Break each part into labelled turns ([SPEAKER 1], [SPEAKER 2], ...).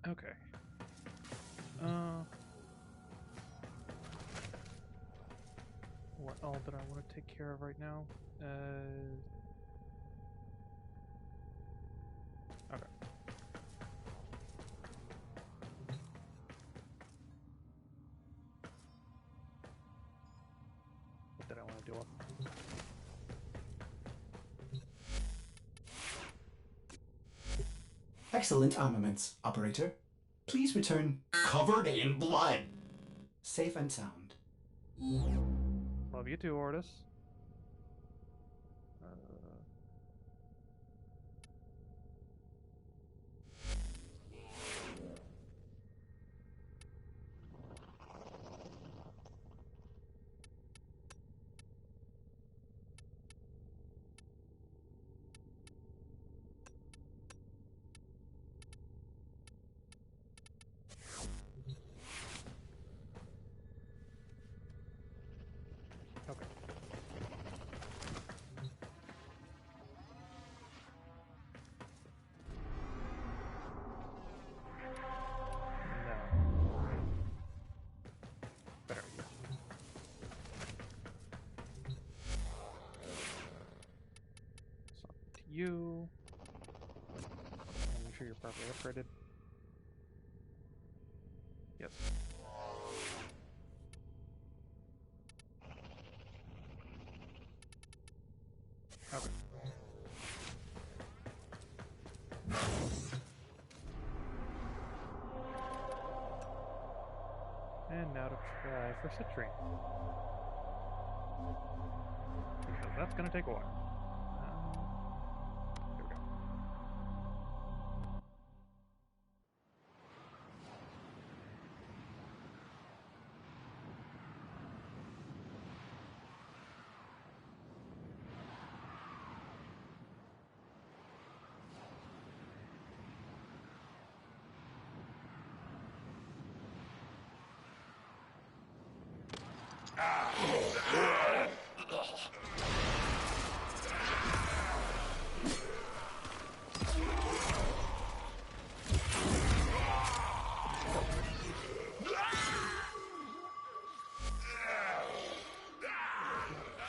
[SPEAKER 1] Okay. What all did I want to take care of right now? Okay. What did I want to do?
[SPEAKER 2] Excellent armaments, operator. Please return covered in blood. Safe and sound.
[SPEAKER 1] Love you too, Ortis. Okay. No. Better idea. So, to you. Make sure you're properly upgraded. Yes. Okay. And now to try for citrine. Because that's gonna take a while. There we go.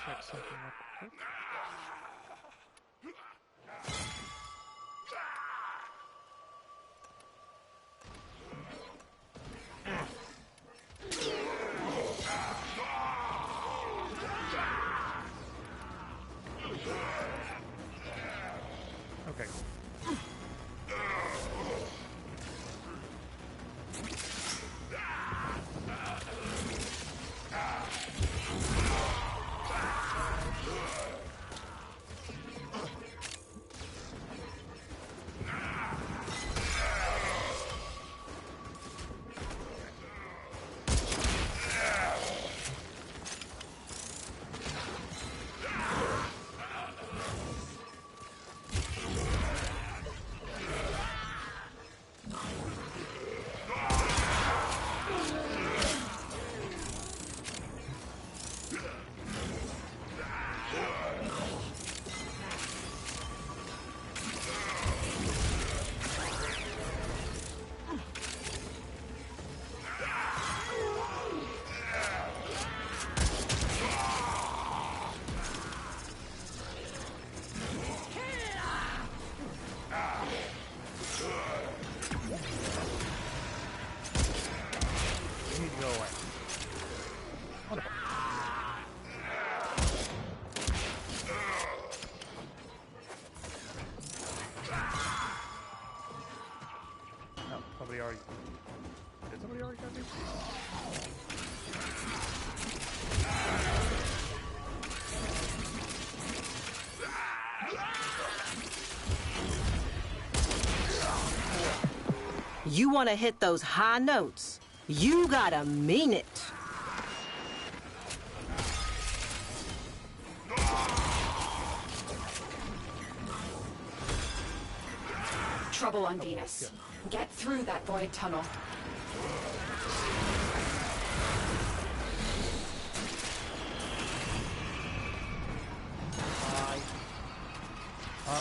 [SPEAKER 1] Check something up quick. Okay. You need to go away. Wonderful. No, somebody already... Did somebody already got me?
[SPEAKER 3] You want to hit those high notes? You gotta mean it.
[SPEAKER 4] Trouble on Venus. Get through that void tunnel.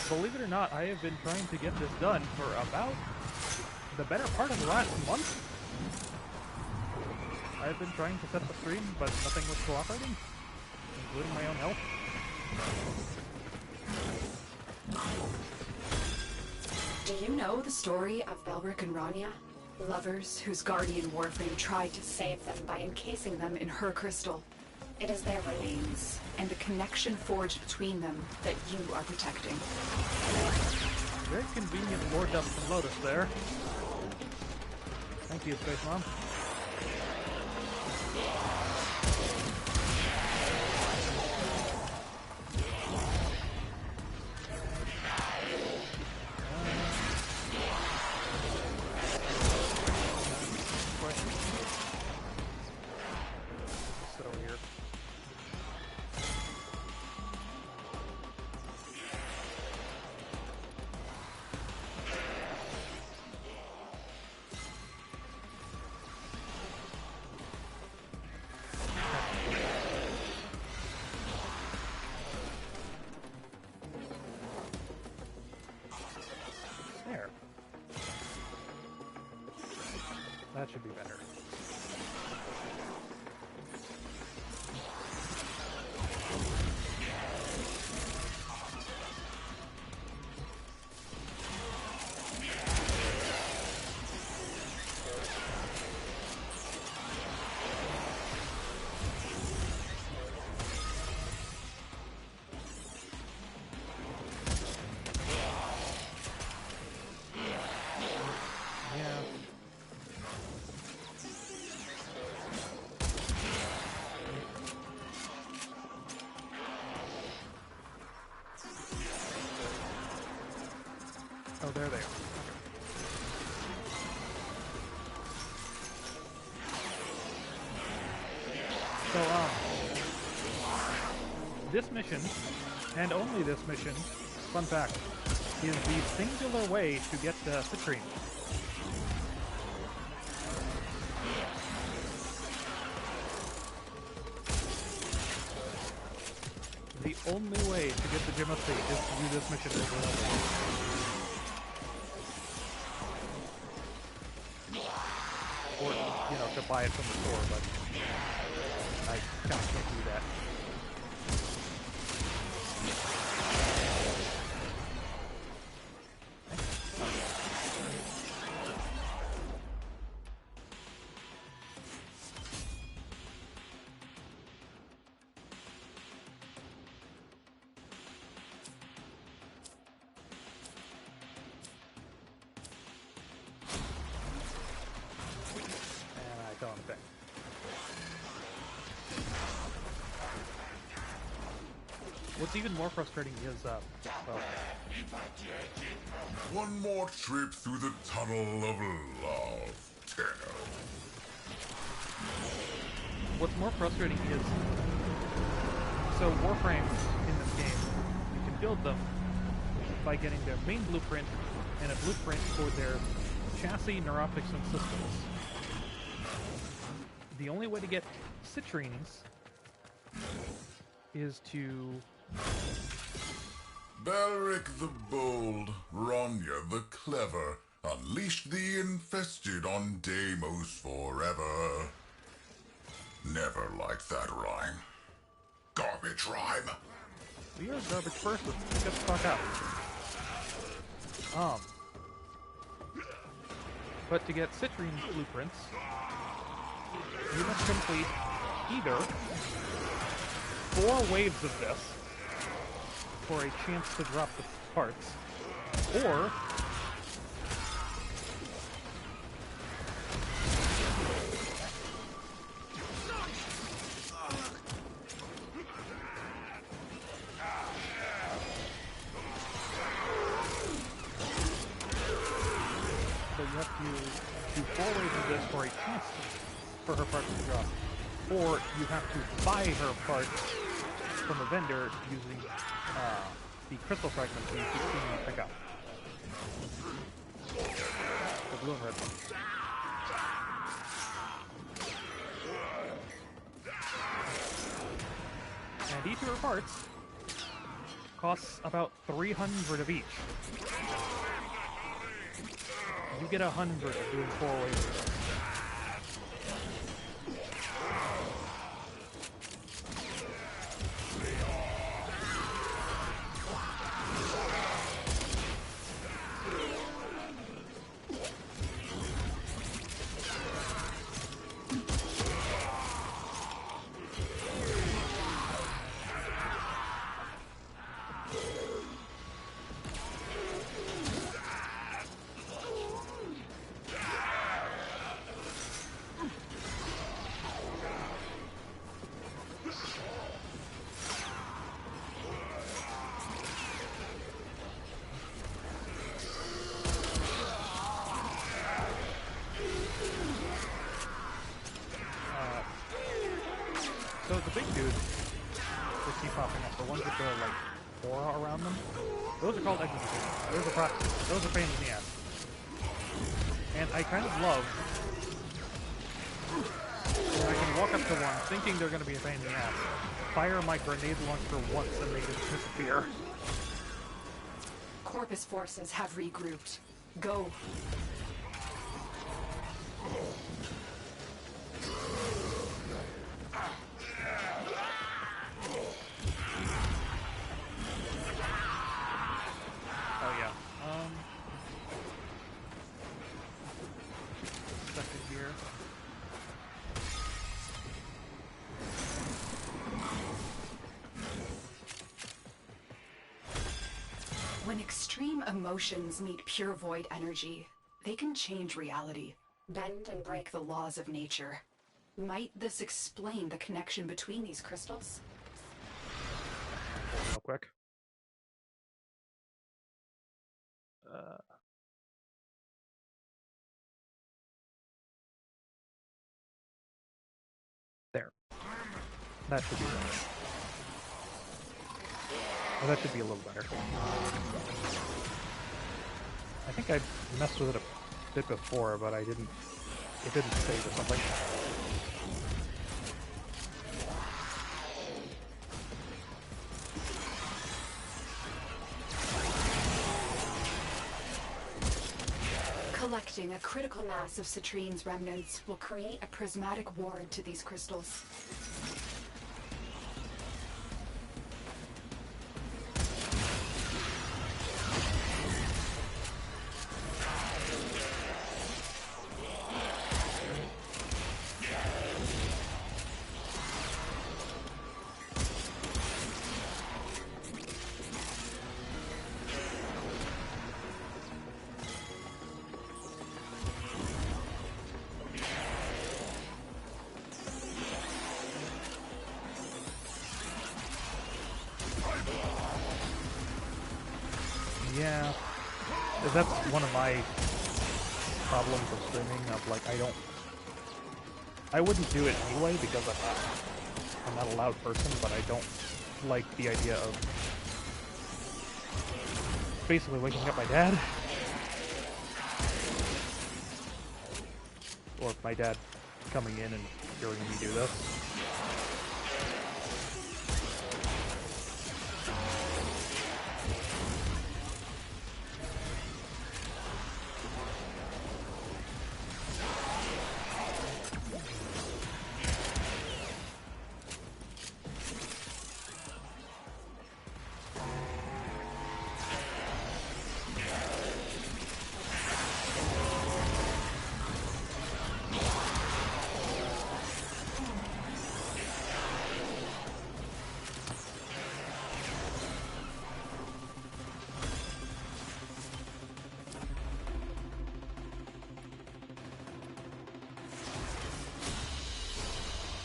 [SPEAKER 1] Believe it or not, I have been trying to get this done for about the better part of the last month, I've been trying to set the stream, but nothing was cooperating, including my own health.
[SPEAKER 4] Do you know the story of Belric and Rania? Lovers whose guardian Warframe tried to save them by encasing them in her crystal. It is their remains, and the connection forged between them that you are protecting.
[SPEAKER 1] Very convenient Lord Dust and Lotus there. Thank you, Space Mom. Sit over here. There. That should be better. Yeah. Oh, there they are. So, this mission, and only this mission, fun fact, is the singular way to get citrine. The only way to get the Gem of Fate is to do this mission over and over. Or, you know, to buy it from the store, but I kind of can't do that. And I don't think. What's even more frustrating is, well,
[SPEAKER 5] One more trip through the tunnel of love.
[SPEAKER 1] what's more frustrating is, so Warframes in this game, you can build them by getting their main blueprint and a blueprint for their chassis, neuroptics, and systems. The only way to get citrines is to...
[SPEAKER 5] Belric the bold, Rania the clever, unleashed the infested on Deimos forever. Never liked that rhyme. Garbage rhyme.
[SPEAKER 1] We are garbage first, let's pick up the fuck up. But to get citrine blueprints, you must complete either 4 waves of this for a chance to drop the parts, or so you have to do 4 waves of this for a chance for her parts to drop, or you have to buy her parts from a vendor using the crystal fragments that you keep seeing me pick up. The blue and red ones. And each of her parts costs about 300 of each. You get 100 of doing 4 waves. So the big dudes that keep popping up, the ones with the like aura around them, those are called executions. Those are pains in the ass. And I kind of love when I can walk up to one thinking they're going to be a pain in the ass, fire my grenade launcher once and they just disappear.
[SPEAKER 4] Corpus forces have regrouped. Go.
[SPEAKER 1] Oh yeah. Second here.
[SPEAKER 4] When extreme emotions meet pure void energy, they can change reality, bend and break the laws of nature. Might this explain the connection between these crystals?
[SPEAKER 1] Real quick. There. That should be better. Oh, that should be a little better. I think I messed with it a bit before, but I didn't. It didn't save or something.
[SPEAKER 4] Collecting a critical mass of Citrine's remnants will create a prismatic ward to these crystals.
[SPEAKER 1] Yeah, that's one of my problems of streaming. Of like, I wouldn't do it anyway because I'm not a loud person, but I don't like the idea of basically waking up my dad, or my dad coming in and hearing me do this.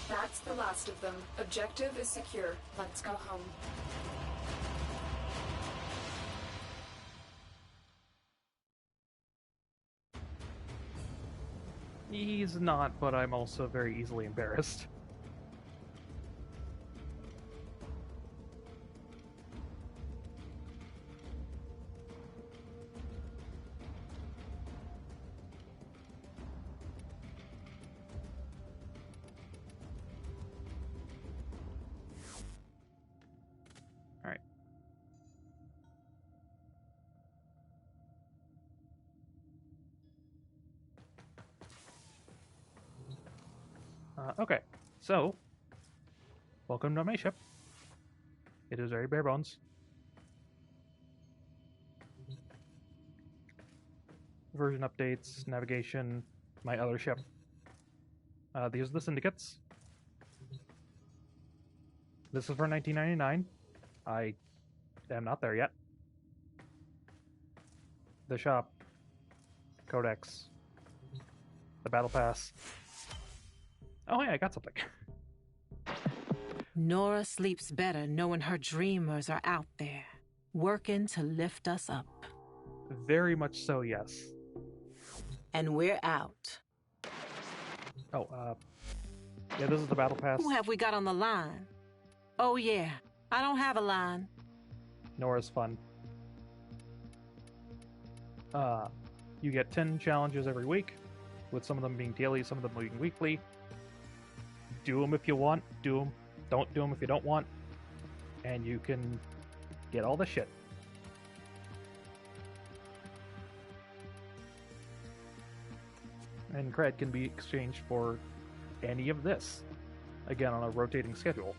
[SPEAKER 4] That's the last of them. Objective is secure. Let's go home.
[SPEAKER 1] He's not, but I'm also very easily embarrassed. Alright. Okay, so welcome to my ship. It is very bare bones. Version updates, navigation, my other ship. These are the syndicates. This is for 1999. I am not there yet. The shop, codex, the battle pass. Oh hey, I got something.
[SPEAKER 3] Nora sleeps better knowing her dreamers are out there, working to lift us up.
[SPEAKER 1] Very much so, yes.
[SPEAKER 3] And we're out.
[SPEAKER 1] Oh, yeah, this is the battle pass.
[SPEAKER 3] Who have we got on the line? Oh yeah, I don't have a line.
[SPEAKER 1] Nora's fun. You get 10 challenges every week, with some of them being daily, some of them being weekly. Do them if you want, do them. Don't do them if you don't want. And you can get all the shit. And cred can be exchanged for any of this. Again, on a rotating schedule.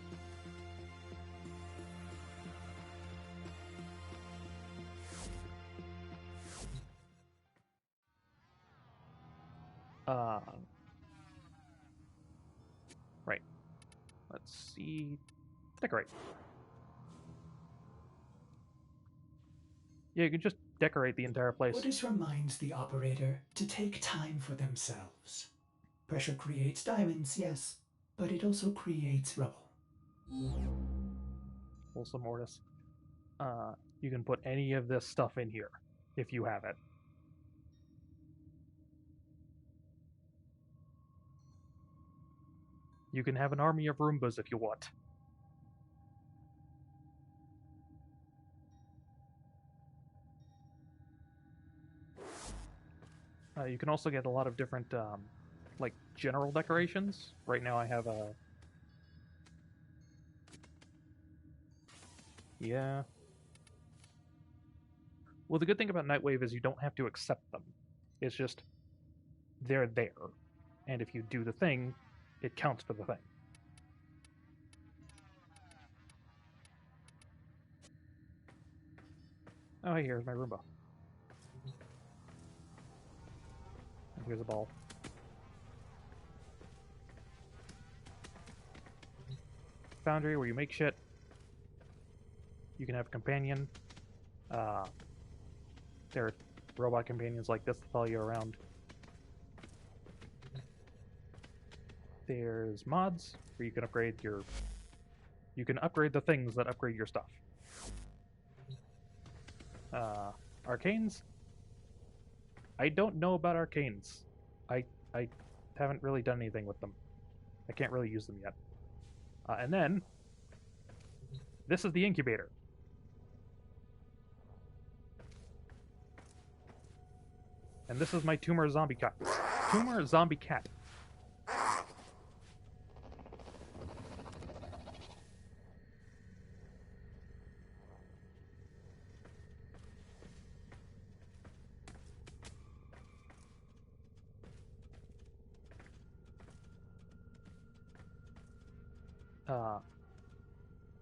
[SPEAKER 1] Right. Let's see. Decorate. Yeah, you can just decorate the entire place.
[SPEAKER 2] Orders reminds the operator to take time for themselves. Pressure creates diamonds, yes, but it also creates rubble.
[SPEAKER 1] Wholesome Mortis. You can put any of this stuff in here, if you have it. You can have an army of Roombas if you want. You can also get a lot of different, like, general decorations. Right now I have a... Yeah. Well, the good thing about Nightwave is you don't have to accept them. It's just, they're there. And if you do the thing, it counts for the thing. Oh, hey, here's my Roomba. And here's a ball. Foundry, where you make shit. You can have a companion. There are robot companions like this that follow you around. There's mods where you can upgrade your... You can upgrade the things that upgrade your stuff. Arcanes? I don't know about arcanes. I haven't really done anything with them. I can't really use them yet. And then, this is the incubator. And this is my tumor zombie cat. Tumor zombie cat.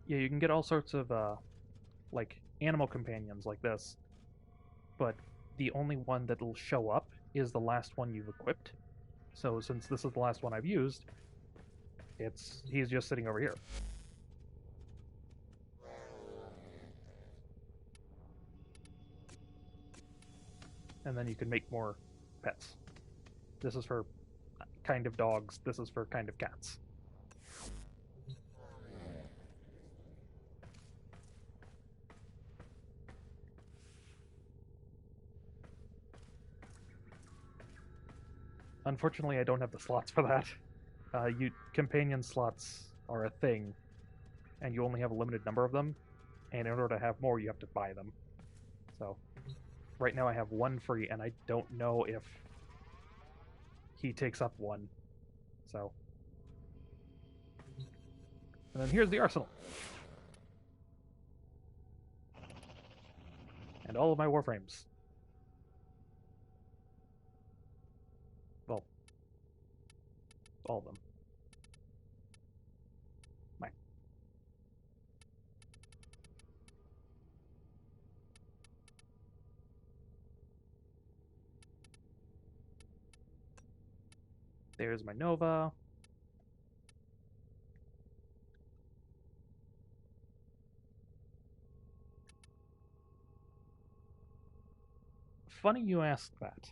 [SPEAKER 1] Yeah, you can get all sorts of, like, animal companions like this. But the only one that'll show up is the last one you've equipped. So since this is the last one I've used, he's just sitting over here. And then you can make more pets. This is for kind of dogs, this is for kind of cats. Unfortunately, I don't have the slots for that. Companion slots are a thing, and you only have a limited number of them, and in order to have more, you have to buy them. So, right now I have one free, and I don't know if he takes up one. So. And then here's the arsenal. And all of my Warframes. Well, all of them. There's my Nova. Funny you asked that.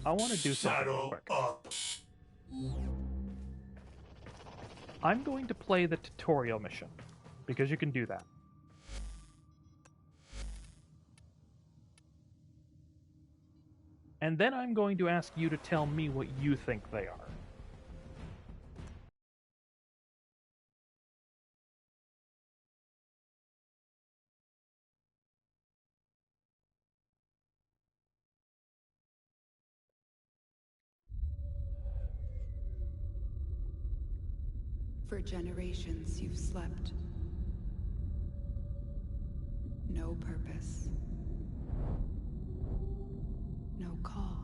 [SPEAKER 1] I want to do something real
[SPEAKER 5] Saddle
[SPEAKER 1] quick.
[SPEAKER 5] up.
[SPEAKER 1] I'm going to play the tutorial mission, because you can do that. And then I'm going to ask you to tell me what you think they are.
[SPEAKER 4] For generations you've slept. No purpose. No call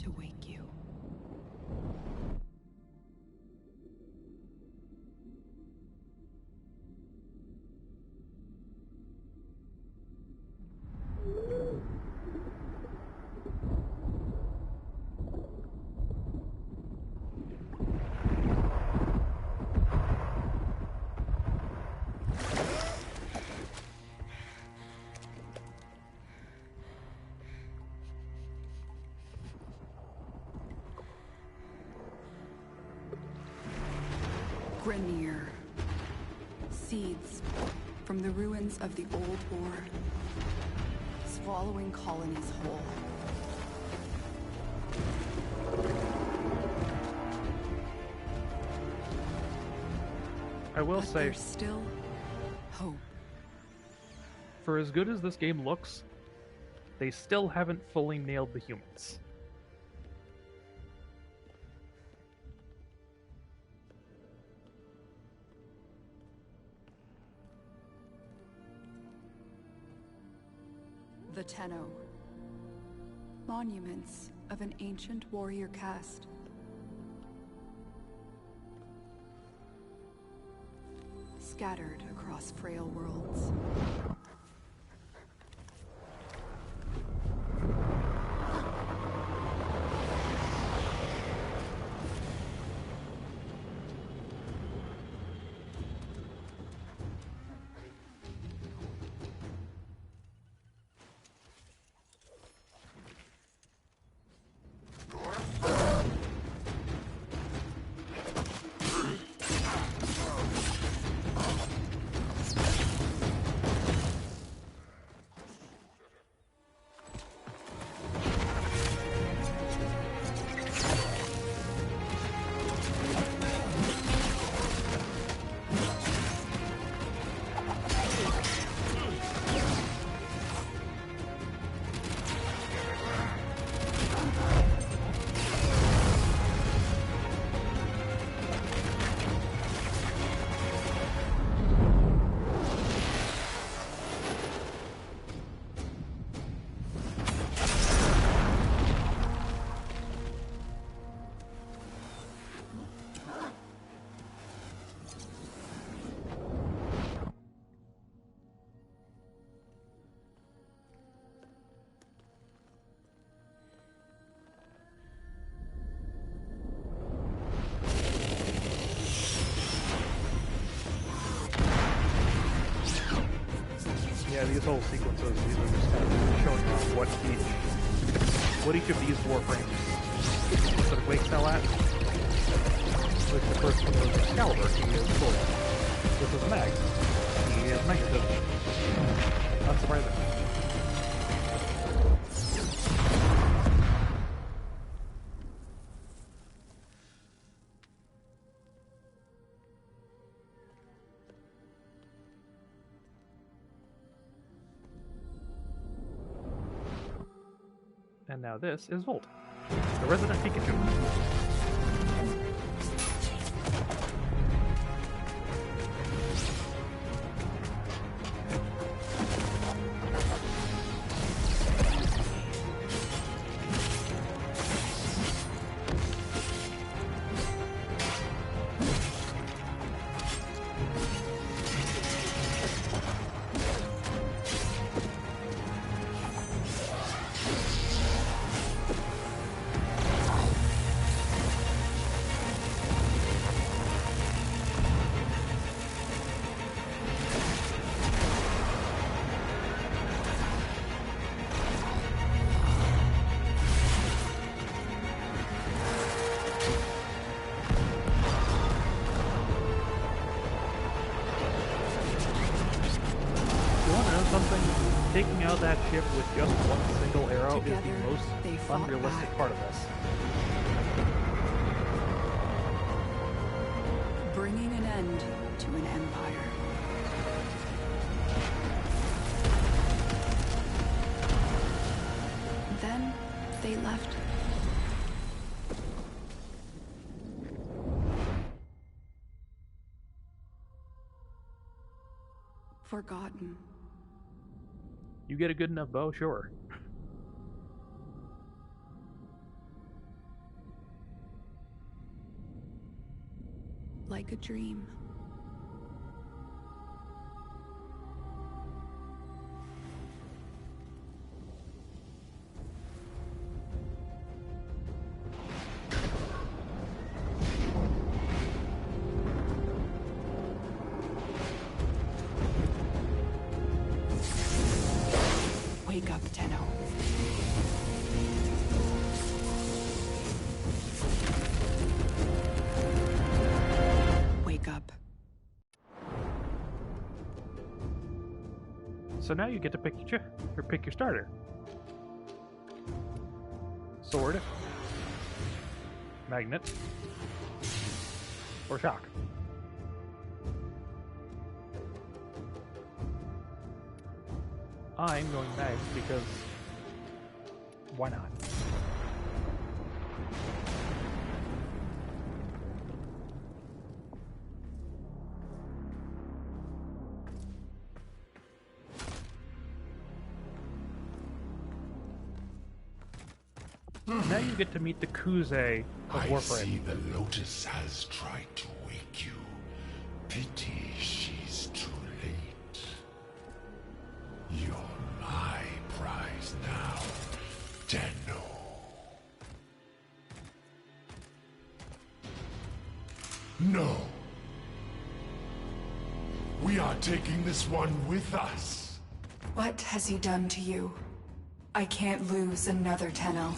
[SPEAKER 4] to wake you. Grenier. Seeds from the ruins of the old war, swallowing colonies whole.
[SPEAKER 1] I will
[SPEAKER 4] But
[SPEAKER 1] say,
[SPEAKER 4] there's still hope.
[SPEAKER 1] for as good as this game looks, they still haven't fully nailed the humans.
[SPEAKER 4] The Tenno. Monuments of an ancient warrior caste. Scattered across frail worlds.
[SPEAKER 1] Yeah, these whole sequences, these are just kind of showing off what each of these Warframes sort of wakes fell at. Like the first one was Excalibur, he is Thor. This is Mag, he is Magnetism. Not surprising. And now this is Volt, the resident Pikachu. out that ship with just one single arrow is
[SPEAKER 4] Together,
[SPEAKER 1] the most
[SPEAKER 4] they fought
[SPEAKER 1] unrealistic
[SPEAKER 4] back.
[SPEAKER 1] part of this.
[SPEAKER 4] Bringing an end to an empire. Then they left. Forgotten.
[SPEAKER 1] You get a good enough bow, sure.
[SPEAKER 4] Like a dream. Wake up, Tenno. Wake up.
[SPEAKER 1] So now you get to pick your starter. Sword, magnet, or shock. I'm going mag because why not? Now you get to meet the Kuze of
[SPEAKER 5] I
[SPEAKER 1] Warframe.
[SPEAKER 5] see the Lotus has tried to wake you. Pity she's too late. You're my prize now, Tenno. No. We are taking this one with us.
[SPEAKER 4] What has he done to you? I can't lose another Tenno.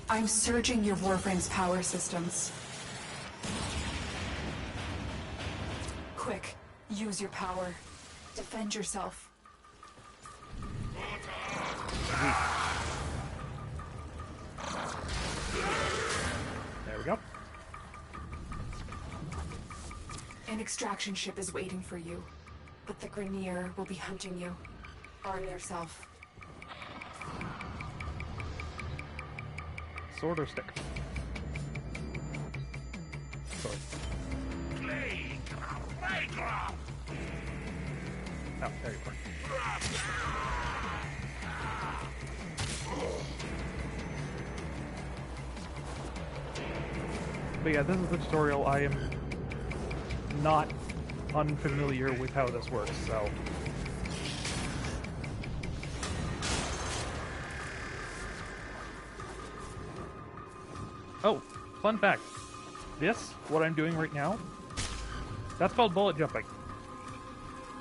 [SPEAKER 4] I'm surging your Warframe's power systems. Quick, use your power. Defend yourself.
[SPEAKER 1] There we go.
[SPEAKER 4] An extraction ship is waiting for you, but the Grineer will be hunting you. Arm yourself.
[SPEAKER 1] Sword or stick? Sword. Oh, there you are. But yeah, this is the tutorial. I am not unfamiliar with how this works, so... Oh, fun fact. This, what I'm doing right now, that's called bullet jumping.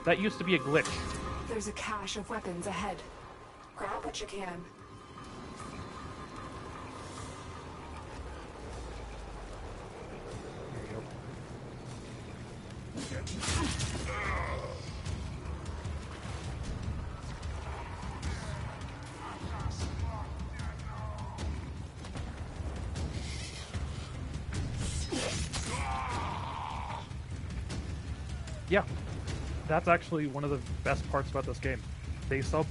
[SPEAKER 1] That used to be a glitch.
[SPEAKER 4] There's a cache of weapons ahead. Grab what you can.
[SPEAKER 1] There you go. Yeah, that's actually one of the best parts about this game. They saw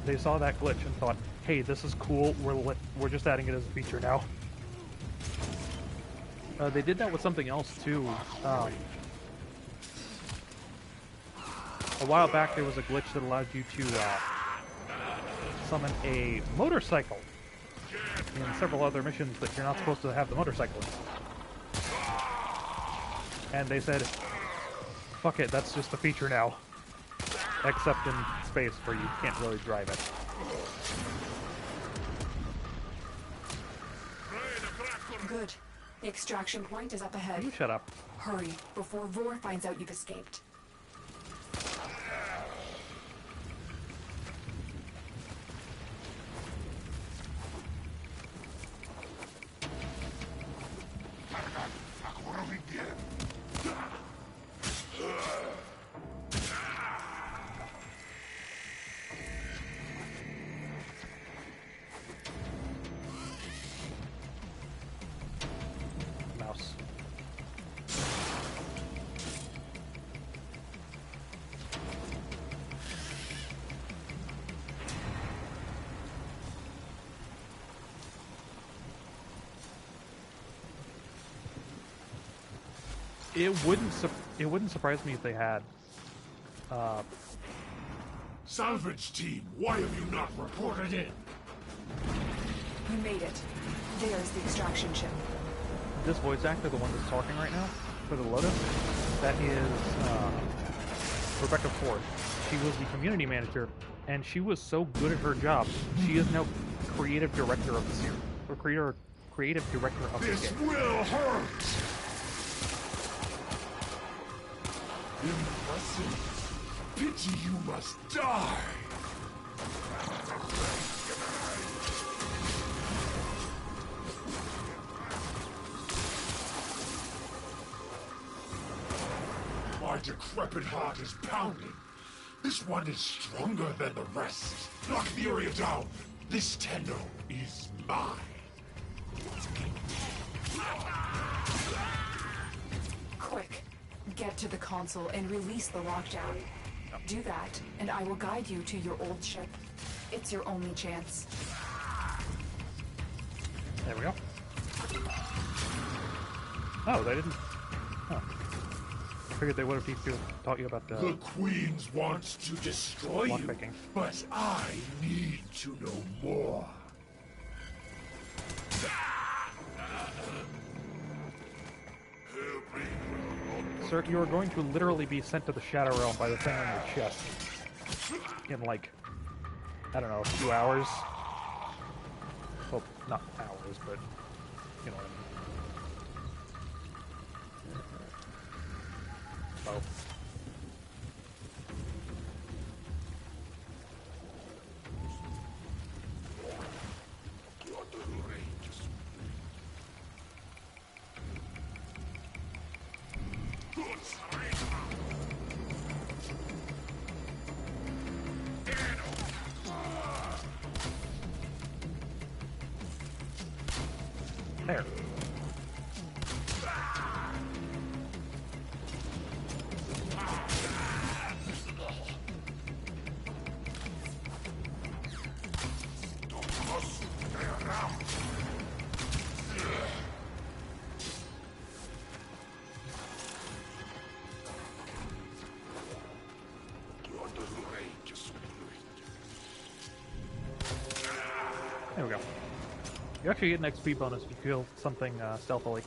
[SPEAKER 1] that glitch and thought, "Hey, this is cool. We're just adding it as a feature now." They did that with something else too. A while back, there was a glitch that allowed you to summon a motorcycle in several other missions that you're not supposed to have the motorcycle in. And they said, fuck it, that's just a feature now. Except in space where you can't really drive it.
[SPEAKER 4] Good. The extraction point is up ahead.
[SPEAKER 1] You shut up.
[SPEAKER 4] Hurry, before Vor finds out you've escaped.
[SPEAKER 1] It wouldn't surprise me if they had.
[SPEAKER 5] Salvage team, why have you not reported in?
[SPEAKER 4] You made it. There's the extraction ship.
[SPEAKER 1] This voice actor, the one that's talking right now for the Lotus, that is Rebecca Ford. She was the community manager, and she was so good at her job. She is now creative director of the series, or creative director of the
[SPEAKER 5] This
[SPEAKER 1] game.
[SPEAKER 5] will hurt! Impressive. Pity you must die! My decrepit heart is pounding. This one is stronger than the rest. Knock the area down. This Tenno is mine.
[SPEAKER 4] Quick, get to the console and release the lockdown. Do that, and I will guide you to your old ship. It's your only chance.
[SPEAKER 1] There we go. Oh, they didn't. Oh. I figured they would have taught you about
[SPEAKER 5] The
[SPEAKER 1] the.
[SPEAKER 5] Queens wants to destroy you,
[SPEAKER 1] Lockpicking.
[SPEAKER 5] but I need to know more.
[SPEAKER 1] Sir, you are going to literally be sent to the Shadow Realm by the thing on your chest. In like, I don't know, a few hours. Well, not hours, but you know what I mean. Oh. There. There we go. You actually get an XP bonus if you kill something stealthily.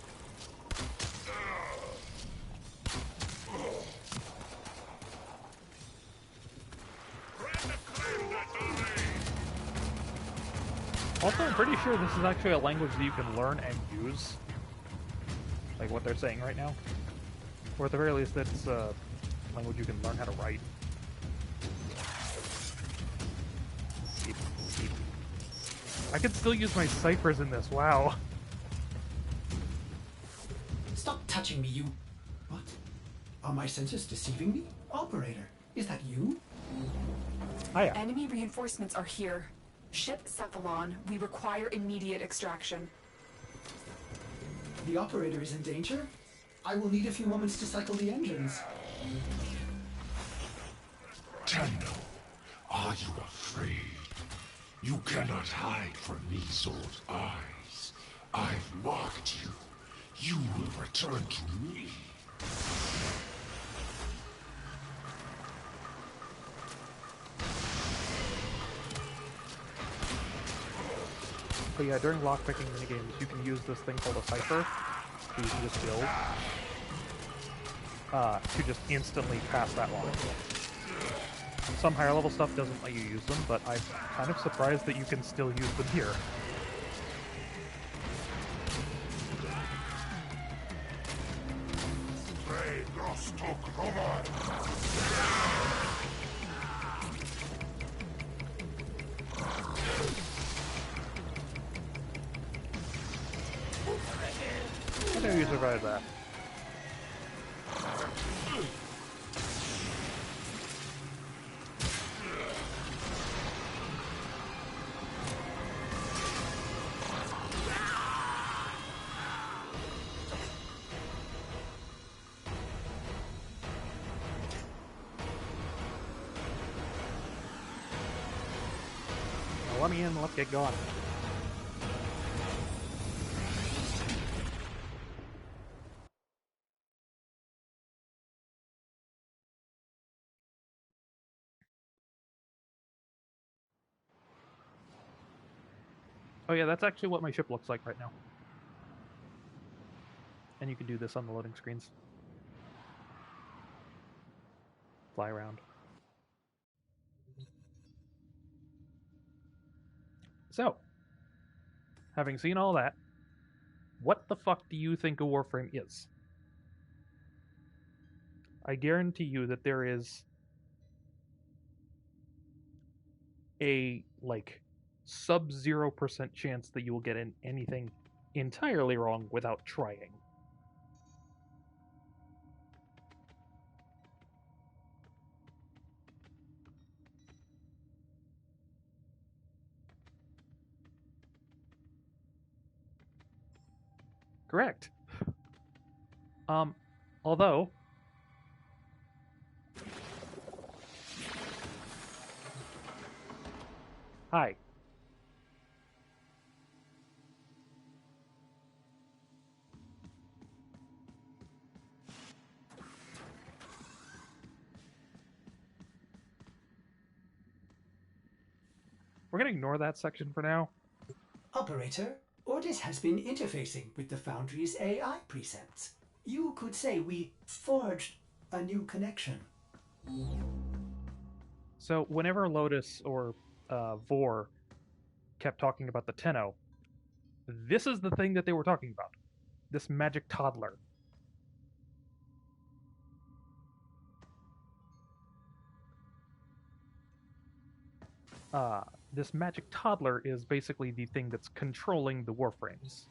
[SPEAKER 1] Also, I'm pretty sure this is actually a language that you can learn and use. Like what they're saying right now. Or at the very least, it's a language you can learn how to write. I could still use my ciphers in this, wow.
[SPEAKER 2] Stop touching me, you... What? Are my senses deceiving me? Operator, is that you?
[SPEAKER 1] Hiya.
[SPEAKER 4] Enemy reinforcements are here. Ship Cephalon, we require immediate extraction.
[SPEAKER 2] The operator is in danger? I will need a few moments to cycle the engines.
[SPEAKER 5] Tenno, are you afraid? You cannot hide from these old eyes. I've marked you. You will return to me.
[SPEAKER 1] But yeah, during lockpicking minigames, you can use this thing called a cipher, that you can just build, to just instantly pass that line. Some higher level stuff doesn't let you use them, but I'm kind of surprised that you can still use them here. I know you survived that. Well, let me in, let's get going. Oh yeah, that's actually what my ship looks like right now. And you can do this on the loading screens. Fly around. So, having seen all that, what the fuck do you think a Warframe is? I guarantee you that there is a, like, sub 0% chance that you will get anything entirely wrong without trying. Correct. Although hi. We're gonna ignore that section for now.
[SPEAKER 2] Operator, Ordis has been interfacing with the Foundry's AI precepts. You could say we forged a new connection.
[SPEAKER 1] So whenever Lotus or Vor kept talking about the Tenno, this is the thing that they were talking about. This magic toddler. This magic toddler is basically the thing that's controlling the Warframes.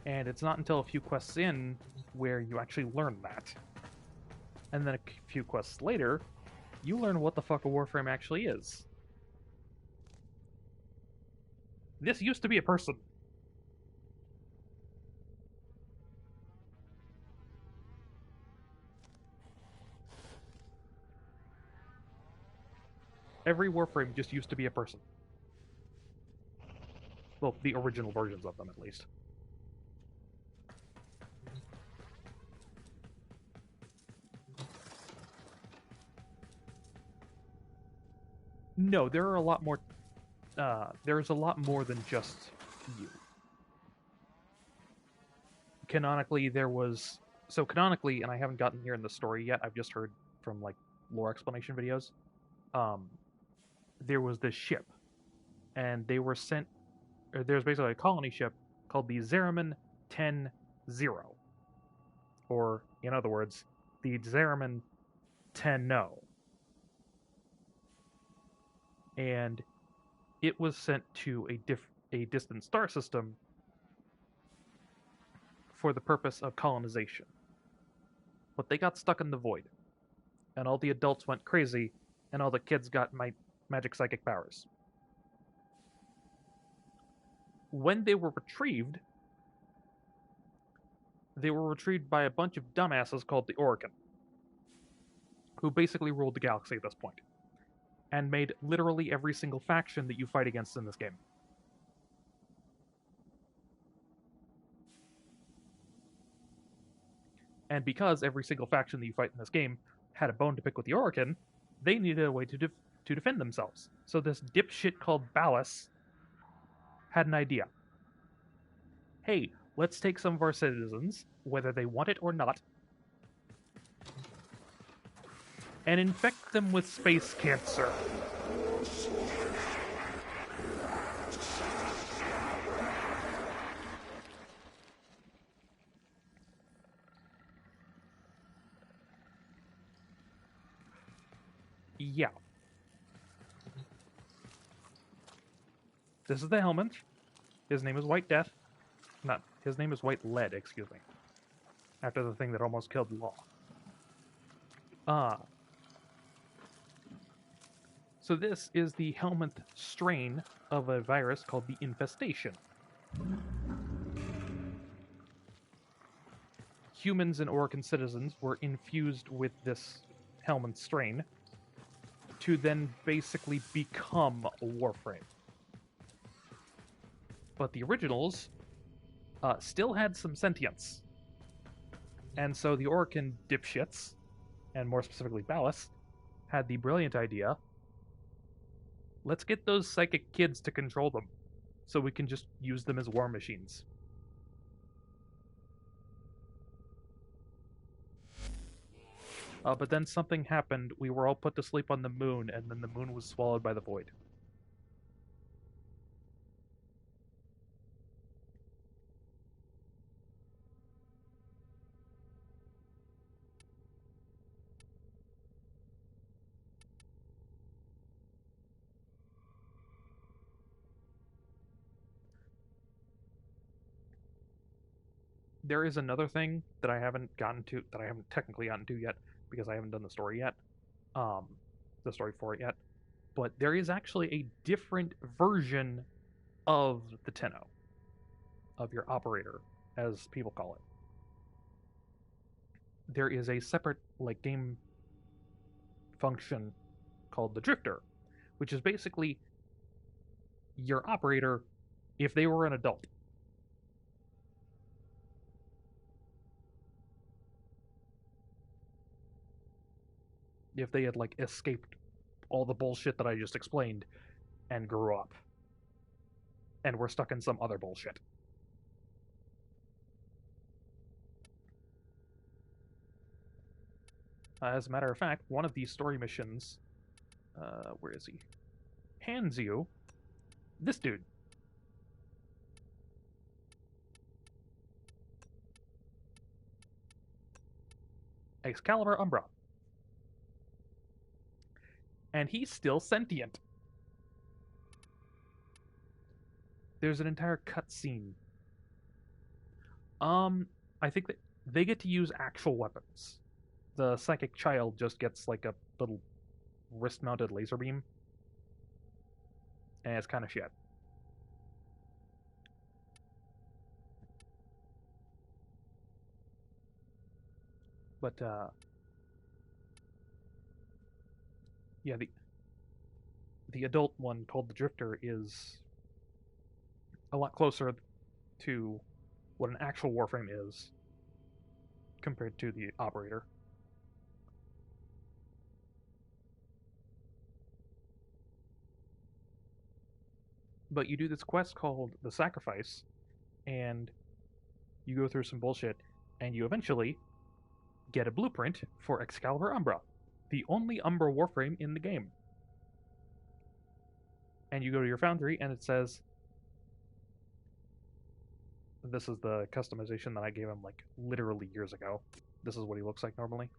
[SPEAKER 1] And it's not until a few quests in where you actually learn that. And then a few quests later, you learn what the fuck a Warframe actually is. This used to be a person. Every Warframe just used to be a person. Well, the original versions of them, at least. No, there are a lot more. There's a lot more than just you. Canonically, there was. So, canonically, and I haven't gotten here in the story yet, I've just heard from, like, lore explanation videos. There was this ship, and they were sent. Or there's basically a colony ship called the Zeraman 10-0. Or, in other words, the Zeraman 10-0. And it was sent to a distant star system for the purpose of colonization. But they got stuck in the void, and all the adults went crazy, and all the kids got magic psychic powers. When they were retrieved by a bunch of dumbasses called the Orokin, who basically ruled the galaxy at this point, and made literally every single faction that you fight against in this game. And because every single faction that you fight in this game had a bone to pick with the Orokin, they needed a way to defend themselves. So this dipshit called Ballas had an idea. Hey, let's take some of our citizens, whether they want it or not, and infect them with space cancer. Yeah. This is the Helmet. His name is White Death. His name is White Lead, excuse me. After the thing that almost killed Law. So this is the Helminth strain of a virus called the Infestation. Humans and Orokin citizens were infused with this Helminth strain to then basically become a Warframe. But the originals still had some sentience. And so the Orokin dipshits, and more specifically Ballas, had the brilliant idea, let's get those psychic kids to control them so we can just use them as war machines. But then something happened. We were all put to sleep on the moon, and then the moon was swallowed by the void. There is another thing that I haven't technically gotten to yet because I haven't done the story yet, um, the story for it yet. But there is actually a different version of the Tenno, of your operator, as people call it. There is a separate game function called the Drifter, which is basically your operator if they were an adult. If they had escaped all the bullshit that I just explained and grew up and were stuck in some other bullshit. As a matter of fact, one of these story missions, where is he? Hands you this dude. Excalibur Umbra. And he's still sentient. There's an entire cutscene. I think that they get to use actual weapons. The psychic child just gets a little wrist-mounted laser beam, and it's kind of shit. But yeah, the adult one called the Drifter is a lot closer to what an actual Warframe is compared to the operator. But you do this quest called the Sacrifice, and you go through some bullshit, and you eventually get a blueprint for Excalibur Umbra, the only Umbra Warframe in the game. And you go to your foundry, and it says, this is the customization that I gave him literally years ago. This is what he looks like normally.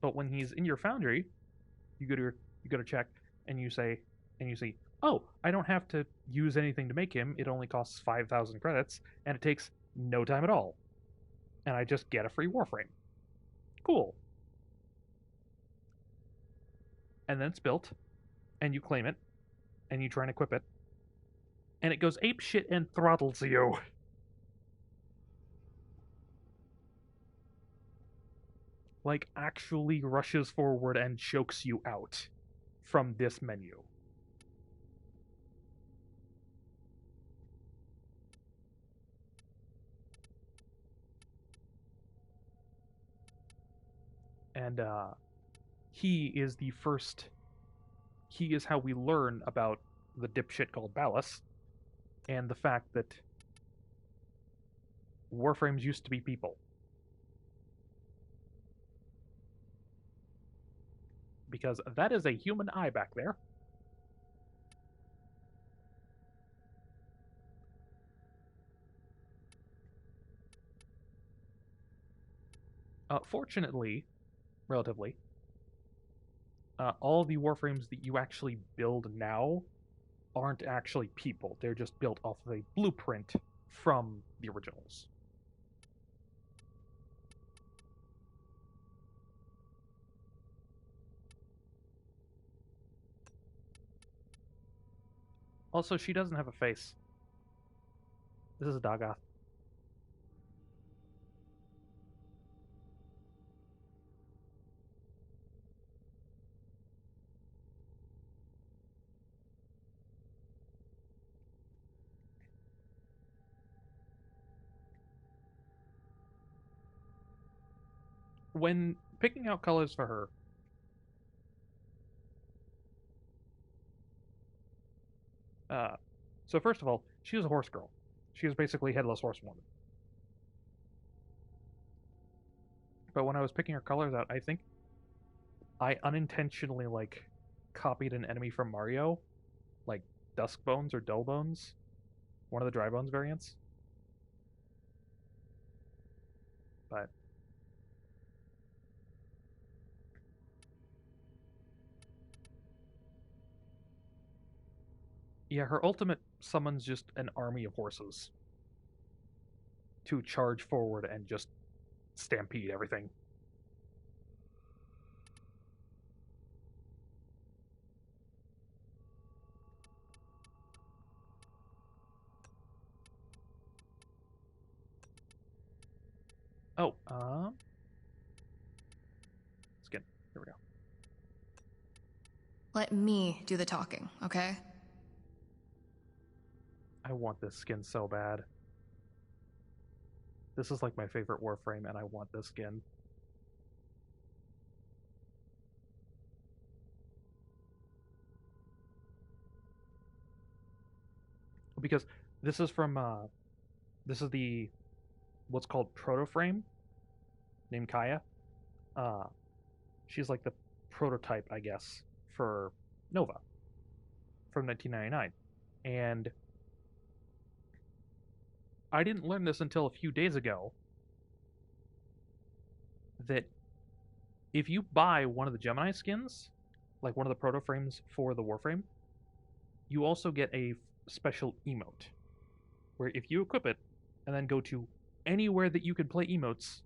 [SPEAKER 1] But when he's in your foundry, you go to check, and you see, oh, I don't have to use anything to make him. It only costs 5,000 credits, and it takes no time at all. And I just get a free Warframe. Cool. And then it's built, and you claim it, and you try and equip it, and it goes apeshit and throttles you. Actually rushes forward and chokes you out from this menu. And he is the first. He is how we learn about the dipshit called Ballas, and the fact that Warframes used to be people. Because that is a human eye back there. Fortunately, relatively, all the Warframes that you actually build now aren't actually people. They're just built off of a blueprint from the originals. Also, she doesn't have a face. This is a Dagoth. when picking out colors for her, so first of all, she was a horse girl. She was basically headless horsewoman. But when I was picking her colors out, I think I unintentionally like copied an enemy from Mario, like Dusk Bones or Dull Bones, one of the Dry Bones variants. But yeah, her ultimate summons just an army of horses to charge forward and just stampede everything. Oh, skin. Here we go.
[SPEAKER 6] Let me do the talking, okay?
[SPEAKER 1] I want this skin so bad. This is like my favorite Warframe, and I want this skin. Because this is from this is the what's called proto frame named Kaya. She's like the prototype, I guess, for Nova from 1999. And I didn't learn this until a few days ago that if you buy one of the Gemini skins, like one of the proto frames for the Warframe, you also get a special emote where if you equip it and then go to anywhere that you can play emotes,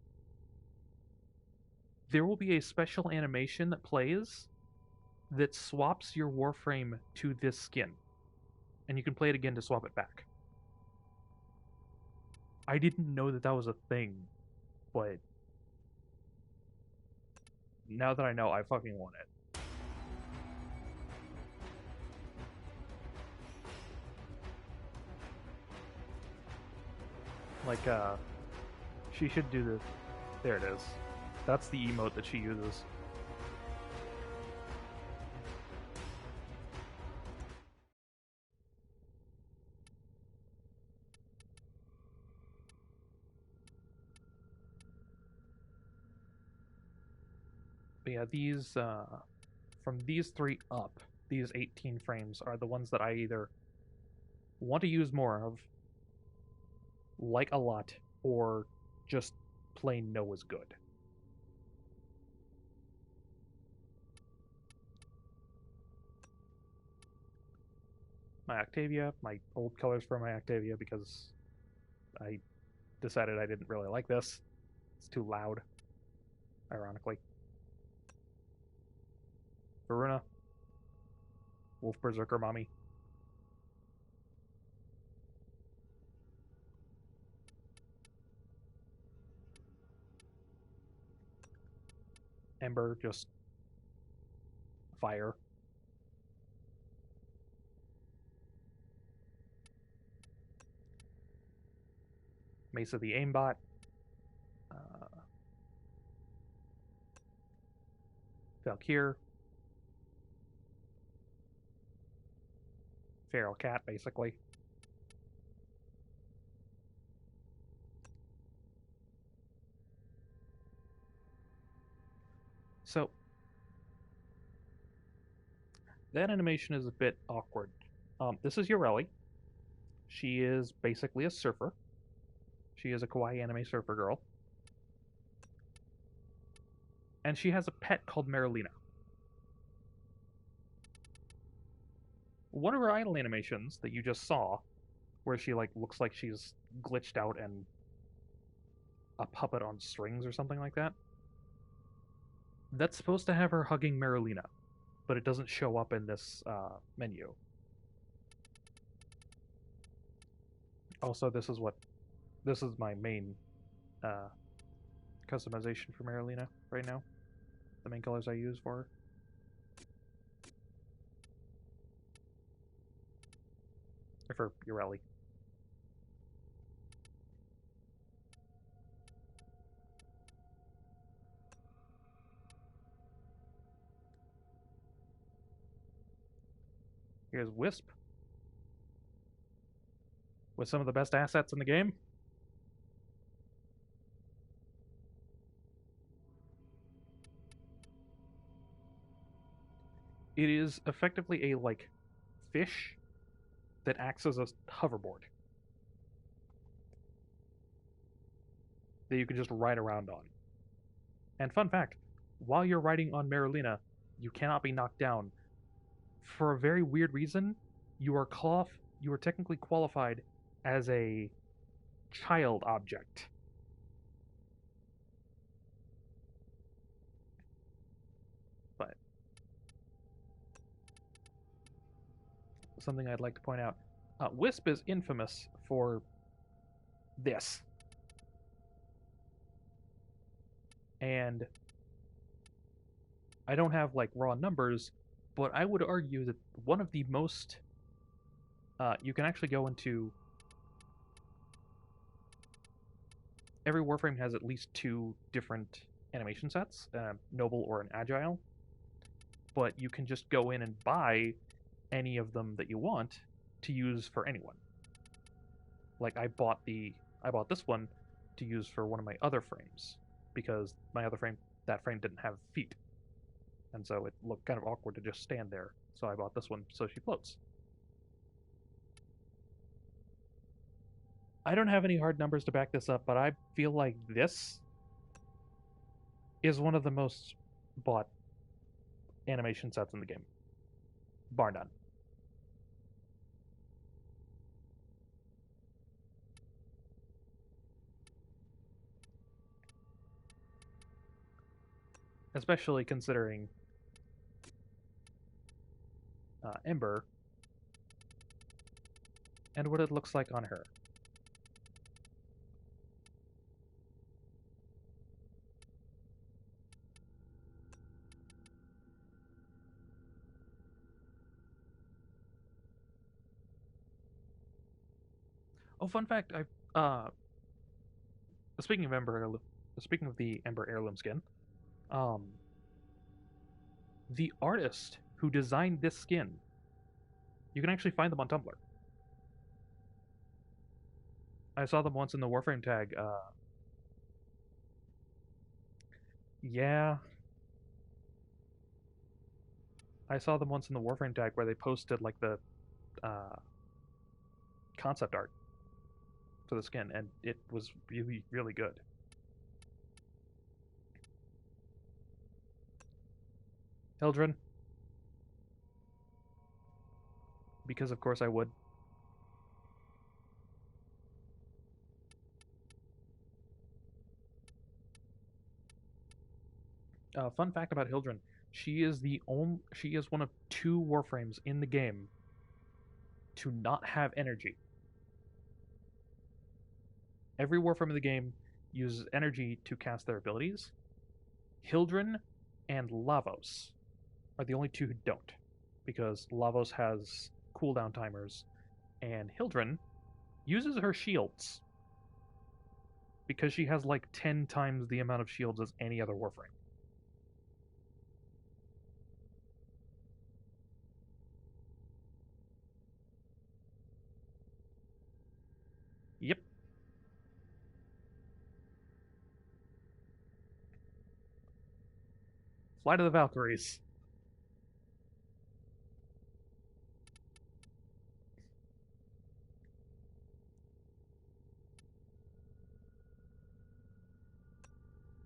[SPEAKER 1] there will be a special animation that plays that swaps your Warframe to this skin. And you can play it again to swap it back. I didn't know that that was a thing, but now that I know, I fucking want it. Like, she should do the... There it is. That's the emote that she uses. But yeah, these, from these 3 up, these 18 frames are the ones that I either want to use more of, like a lot, or just plain know is good. My Octavia, my old colors for my Octavia, because I decided I didn't really like this. It's too loud, ironically. Varuna, Wolf Berserker Mommy. Ember, just fire. Mesa the aimbot. Valkyr. Feral cat, basically. So, that animation is a bit awkward. This is Yoreli. She is basically a surfer. She is a kawaii anime surfer girl. And she has a pet called Marilina. One of her idle animations that you just saw, where she like looks like she's glitched out and a puppet on strings or something like that, that's supposed to have her hugging Marilina, but it doesn't show up in this menu. Also, this is my main customization for Marilina right now. The main colors I use for her. Or for Yoreli. Here's Wisp with some of the best assets in the game. It is effectively a, like, fish that acts as a hoverboard that you can just ride around on. And fun fact, while you're riding on Marulina, you cannot be knocked down. For a very weird reason, you are technically qualified as a child object. But something I'd like to point out, Wisp is infamous for this. And I don't have, like, raw numbers, but I would argue that one of the most... you can actually go into... Every Warframe has at least 2 different animation sets, Noble or an Agile. But you can just go in and buy any of them that you want to use for anyone. Like, I bought this one to use for one of my other frames, because my other frame, that frame didn't have feet. And so it looked kind of awkward to just stand there. So I bought this one so she floats. I don't have any hard numbers to back this up, but I feel like this is one of the most bought animation sets in the game. Bar none. Especially considering Ember and what it looks like on her. Oh, fun fact! Speaking of the Ember heirloom skin, the artist who designed this skin, you can actually find them on Tumblr. I saw them once in the Warframe tag. Yeah. I saw them once in the Warframe tag where they posted, like, the concept art for the skin, and it was really, really good. Hildren. Because of course I would. Fun fact about Hildren: she is one of 2 Warframes in the game to not have energy. Every Warframe in the game uses energy to cast their abilities. Hildren and Lavos are the only 2 who don't, because Lavos has cooldown timers, and Hildren uses her shields because she has like 10 times the amount of shields as any other Warframe. Yep. Fly to the Valkyries.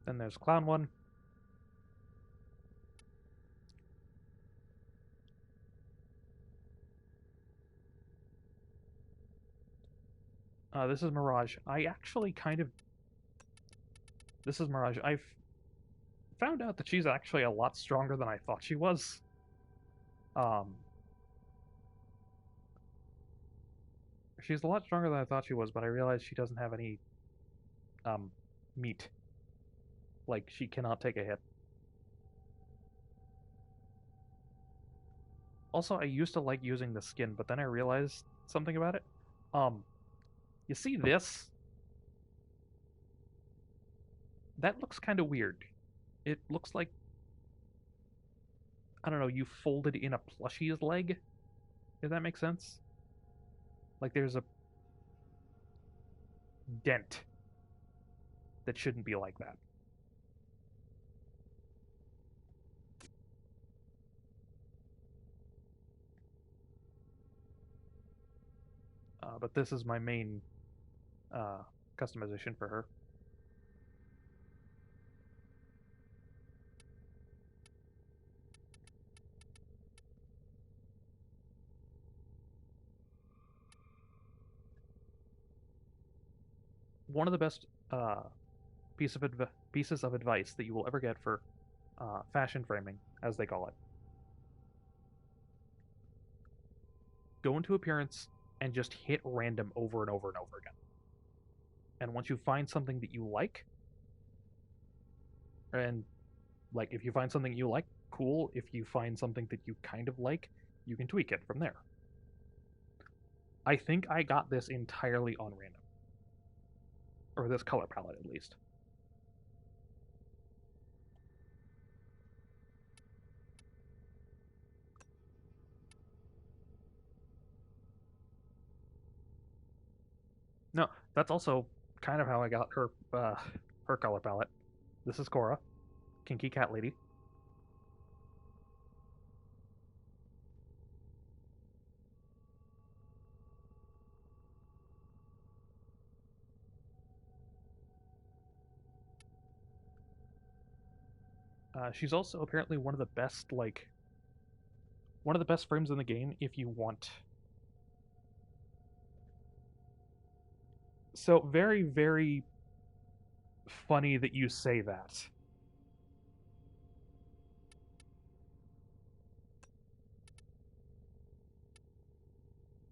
[SPEAKER 1] Then there's Clown One. This is Mirage. This is Mirage. I've found out that she's actually a lot stronger than I thought she was. She's a lot stronger than I thought she was, but I realized she doesn't have any meat. Like, she cannot take a hit. Also, I used to like using the skin, but then I realized something about it. You see this? That looks kind of weird. It looks like, I don't know, you folded in a plushie's leg. if that makes sense. Like there's a dent that shouldn't be like that. But this is my main customization for her. One of the best pieces of advice that you will ever get for fashion framing, as they call it. Go into appearance and just hit random over and over and over again. And once you find something that you like, and like if you find something you like, cool. If you find something that you kind of like, you can tweak it from there. I think I got this entirely on random. Or this color palette, at least. No, that's also kind of how I got her color palette. This is Cora, kinky cat lady. She's also apparently one of the best frames in the game if you want. So very, very funny that you say that.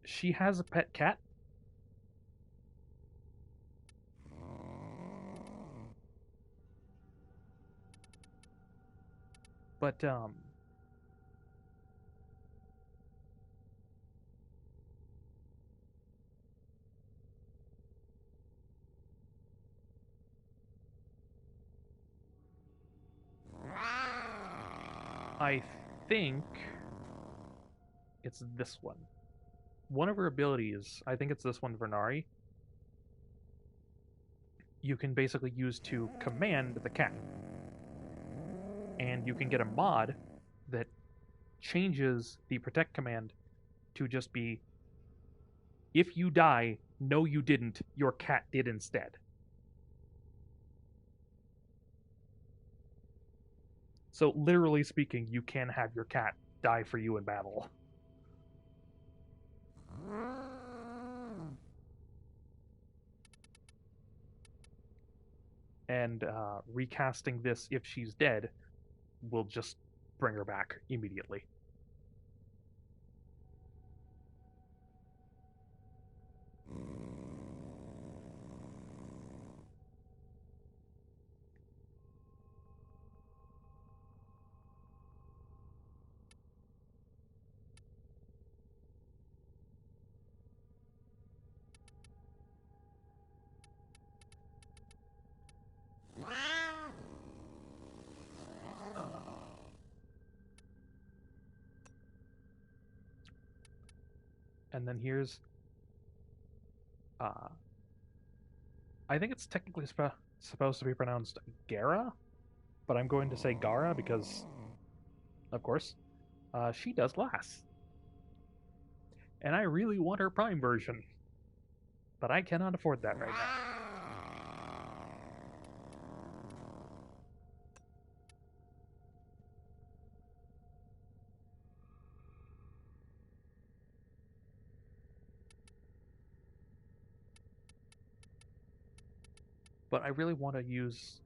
[SPEAKER 1] She has a pet cat. But I think it's this one. One of her abilities, I think it's this one, Vernari, you can basically use to command the cat. And you can get a mod that changes the protect command to just be, if you die, no you didn't, your cat did instead. So literally speaking, you can have your cat die for you in battle. And recasting this if she's dead will just bring her back immediately. And then here's, I think it's technically supposed to be pronounced Gara, but I'm going to say Gara because, of course, she does glass. And I really want her Prime version, but I cannot afford that right now. But I really want to use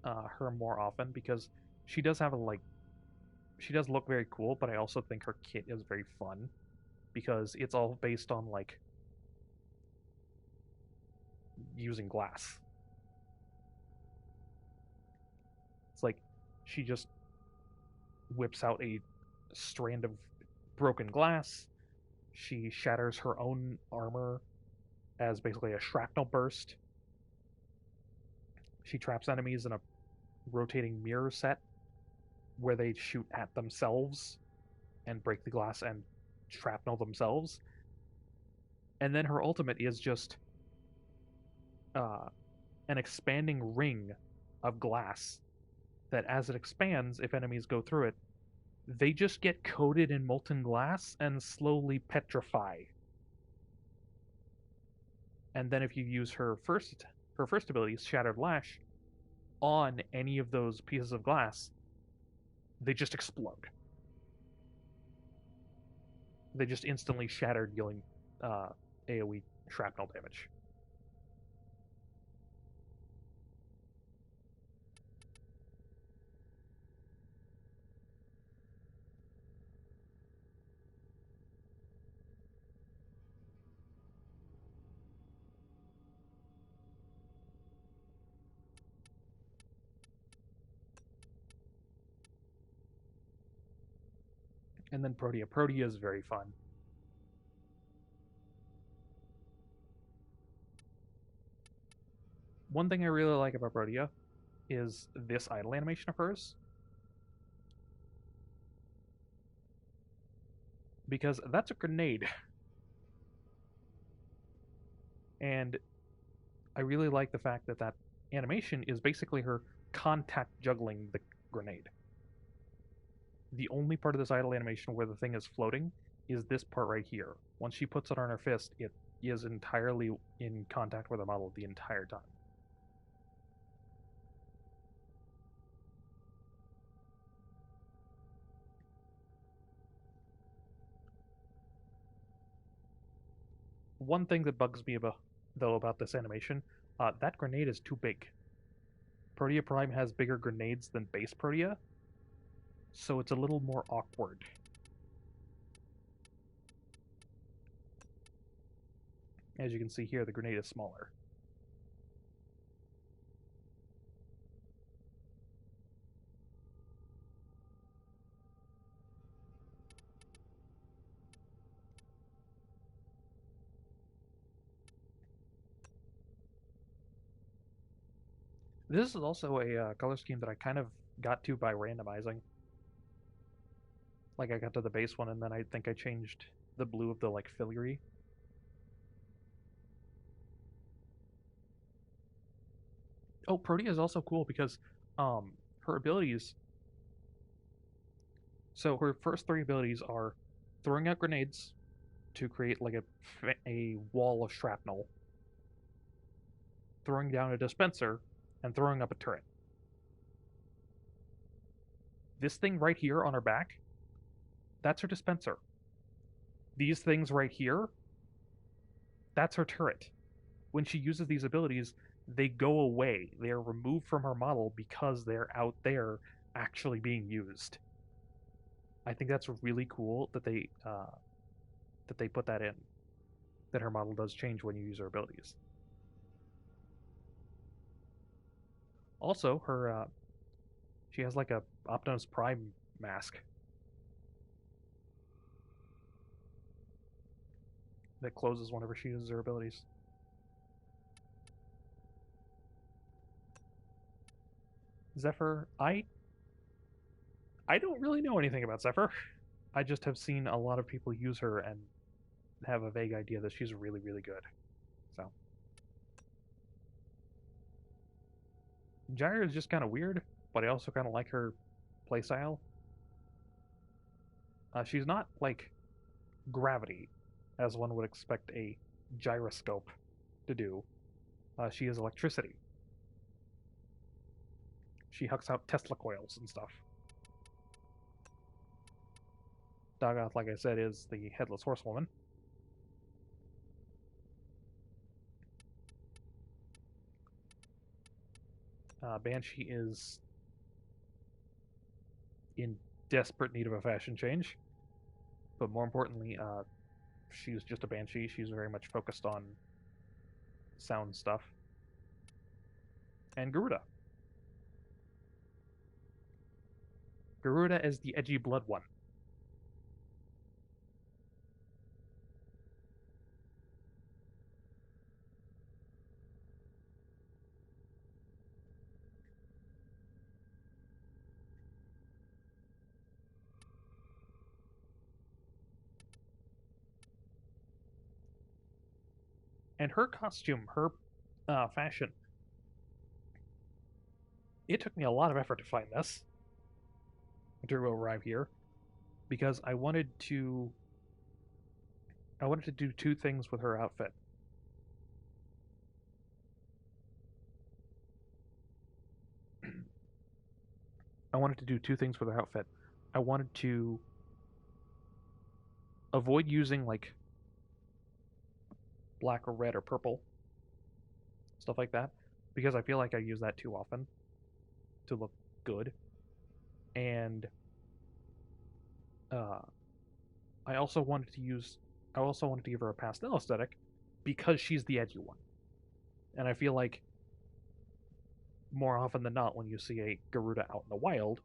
[SPEAKER 1] her more often because she does have she does look very cool, but I also think her kit is very fun because it's all based on using glass. It's like she just whips out a strand of broken glass. She shatters her own armor as basically a shrapnel burst. She traps enemies in a rotating mirror set where they shoot at themselves and break the glass and shrapnel themselves. And then her ultimate is just an expanding ring of glass that, as it expands, if enemies go through it, they just get coated in molten glass and slowly petrify. And then if you use her first ability, Shattered Lash, on any of those pieces of glass, they just explode. They just instantly shatter, dealing AoE shrapnel damage. And then Protea. Protea is very fun. One thing I really like about Protea is this idle animation of hers. Because that's a grenade. And I really like the fact that that animation is basically her contact juggling the grenade. The only part of this idle animation where the thing is floating is this part right here. Once she puts it on her fist, it is entirely in contact with the model the entire time. One thing that bugs me about this animation, that grenade is too big. Protea Prime has bigger grenades than base Protea, so it's a little more awkward. As you can see here, the grenade is smaller. This is also a color scheme that I kind of got to by randomizing. Like, I got to the base one, and then I think I changed the blue of the, like, filigree. Oh, Protea is also cool because her abilities... So her first three abilities are throwing out grenades to create, like, a wall of shrapnel, throwing down a dispenser, and throwing up a turret. This thing right here on her back, that's her dispenser. These things right here, that's her turret. When she uses these abilities, they go away. They are removed from her model because they're out there actually being used. I think that's really cool that they put that in. That her model does change when you use her abilities. Also, her she has like a Optimus Prime mask that closes whenever she uses her abilities. Zephyr, I don't really know anything about Zephyr. I just have seen a lot of people use her and have a vague idea that she's really, really good. So Gyre is just kind of weird, but I also kind of like her playstyle. She's not like gravity, as one would expect a gyroscope to do. She is electricity. She hucks out Tesla coils and stuff. Dagoth, like I said, is the Headless Horsewoman. Banshee is in desperate need of a fashion change. But more importantly, she's just a Banshee. She's very much focused on sound stuff. And Garuda. Garuda is the edgy blood one. And her costume, her fashion, it took me a lot of effort to find this, to arrive here, because I wanted to do two things with her outfit. I wanted to do two things with her outfit. I wanted to avoid using like black or red or purple, stuff like that, because I feel like I use that too often to look good. And uh, I also wanted to give her a pastel aesthetic because she's the edgy one. And I feel like more often than not, when you see a Garuda out in the wild,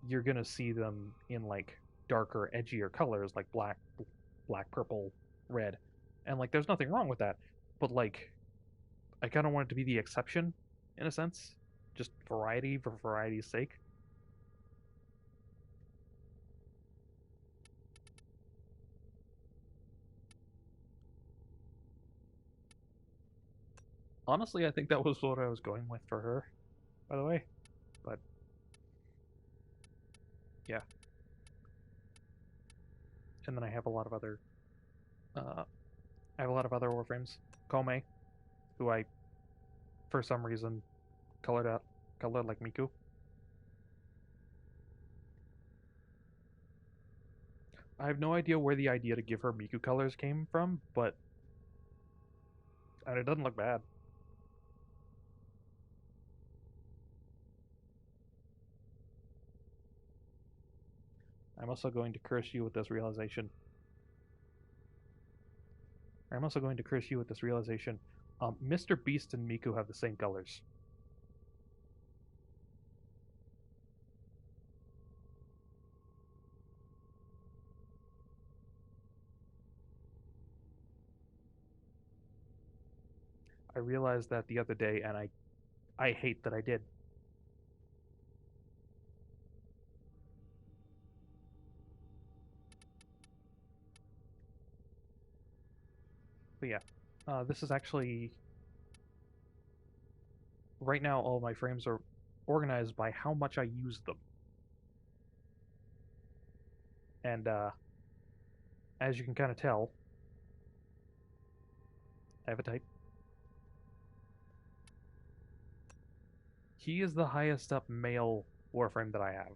[SPEAKER 1] you're gonna see them in like darker, edgier colors like black, purple, red, and like there's nothing wrong with that. But like, I kind of want it to be the exception, in a sense, just variety for variety's sake. Honestly, I think that was what I was going with for her, by the way. But yeah, and then I have a lot of other, Warframes. Kome, who I, for some reason, colored like Miku. I have no idea where the idea to give her Miku colors came from, but and it doesn't look bad. I'm also going to curse you with this realization. Mr. Beast and Miku have the same colors. I realized that the other day, and I hate that I did. But yeah, this is actually right now. All my frames are organized by how much I use them, and as you can kind of tell, I have a type. He is the highest up male Warframe that I have.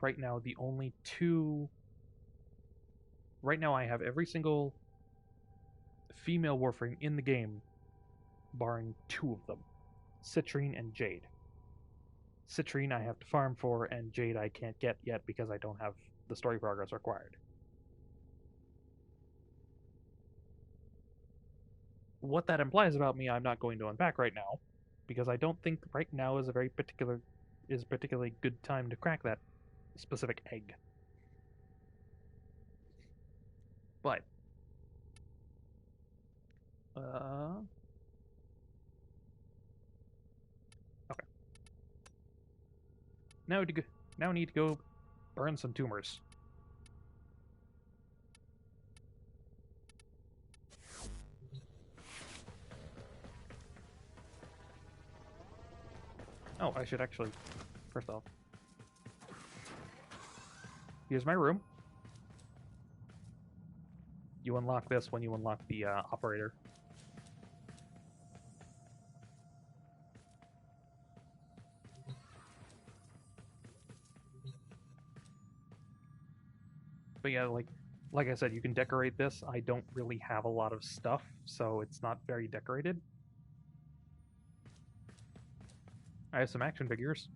[SPEAKER 1] Right now, the only two. Right now, I have every single female Warframe in the game, barring two of them, Citrine and Jade. Citrine I have to farm for, and Jade I can't get yet because I don't have the story progress required. What that implies about me, I'm not going to unpack right now, because I don't think right now is a particularly good time to crack that specific egg. But okay. Now need to go burn some tumors. Oh, I should actually, first off, here's my room. You unlock this when you unlock the operator. But yeah, like I said, you can decorate this. I don't really have a lot of stuff, so it's not very decorated. I have some action figures.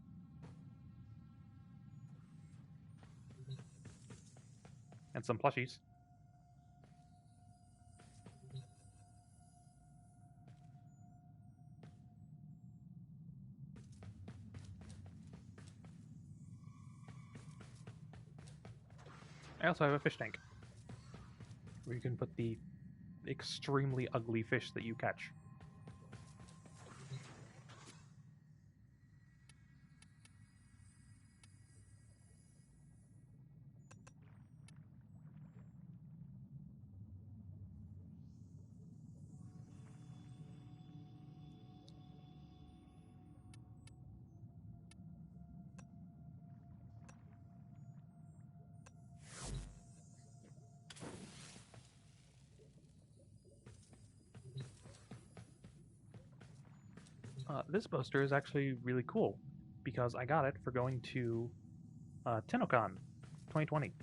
[SPEAKER 1] And some plushies. I also have a fish tank. where you can put the extremely ugly fish that you catch. This poster is actually really cool because I got it for going to TennoCon 2020.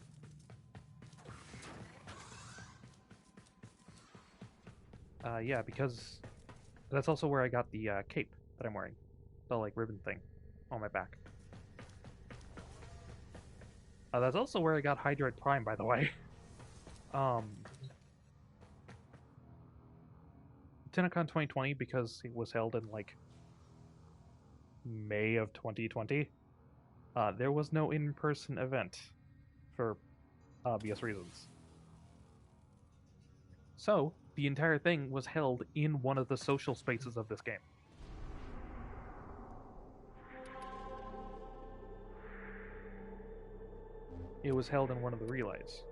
[SPEAKER 1] Yeah, because that's also where I got the cape that I'm wearing, the like ribbon thing on my back. That's also where I got Hydroid Prime, by the way. TennoCon 2020 because it was held in like May of 2020. There was no in-person event for obvious reasons. So, the entire thing was held in one of the social spaces of this game. It was held in one of the relays.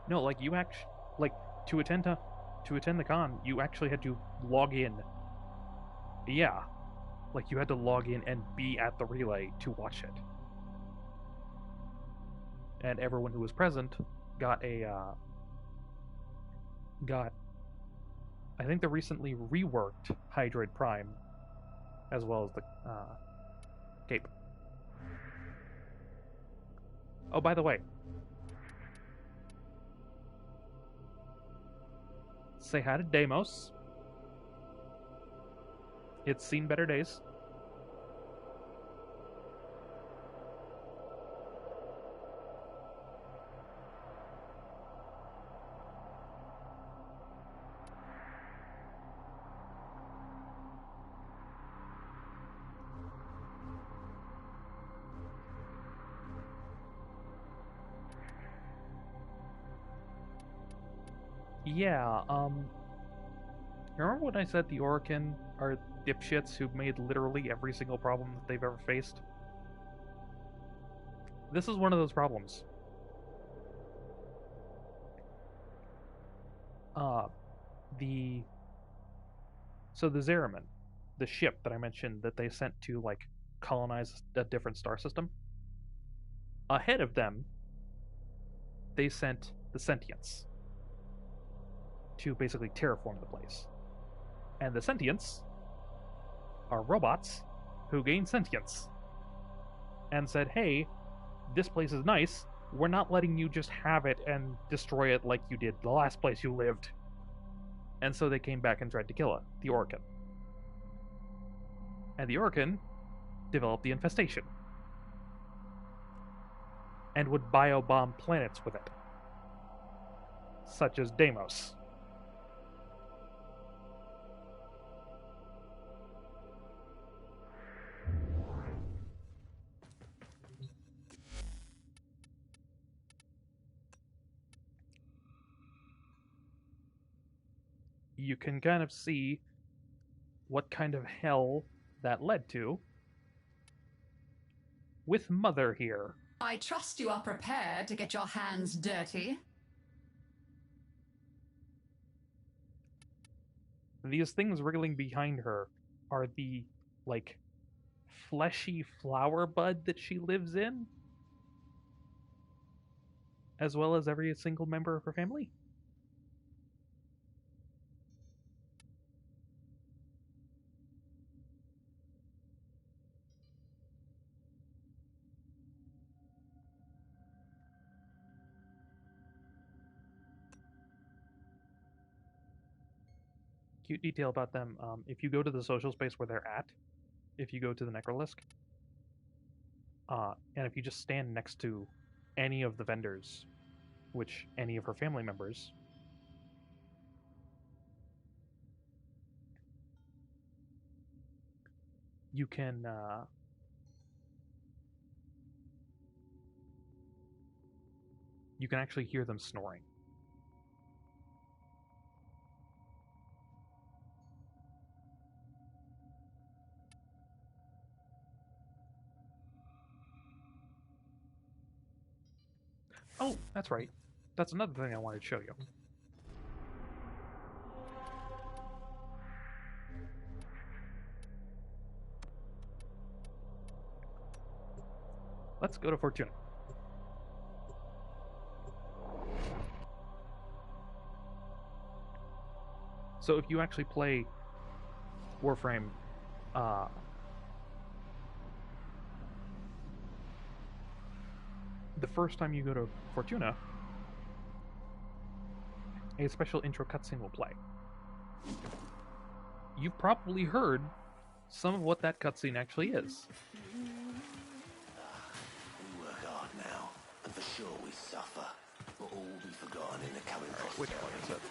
[SPEAKER 1] No, like you actually, like to attend the con, you actually had to log in. Yeah, like you had to log in and be at the relay to watch it. And everyone who was present got I think the recently reworked Hydroid Prime, as well as the cape. Oh, by the way, say hi to Deimos. It's seen better days. Yeah, remember when I said the Orokin are dipshits who've made literally every single problem that they've ever faced? This is one of those problems. The Zeraman, the ship that I mentioned that they sent to like colonize a different star system, ahead of them, they sent the Sentients to basically terraform the place. And the Sentients are robots who gain sentience and said, hey, this place is nice. We're not letting you just have it and destroy it like you did the last place you lived. And so they came back and tried to kill it, the Orokin. And the Orokin developed the infestation and would biobomb planets with it, such as Deimos. You can kind of see what kind of hell that led to with Mother here.
[SPEAKER 7] I trust you are prepared to get your hands dirty.
[SPEAKER 1] These things wriggling behind her are the, like, fleshy flower bud that she lives in, as well as every single member of her family. Cute detail about them, if you go to the social space where they're at, if you go to the Necrolisk, and if you just stand next to any of the vendors, which any of her family members, you can actually hear them snoring. Oh, that's right. That's another thing I wanted to show you. Let's go to Fortuna. So if you actually play Warframe, the first time you go to Fortuna, a special intro cutscene will play. You've probably heard some of what that cutscene actually is.
[SPEAKER 8] We work hard now, and for sure we suffer, but all will be forgotten in the coming posterity.
[SPEAKER 1] Which one is it?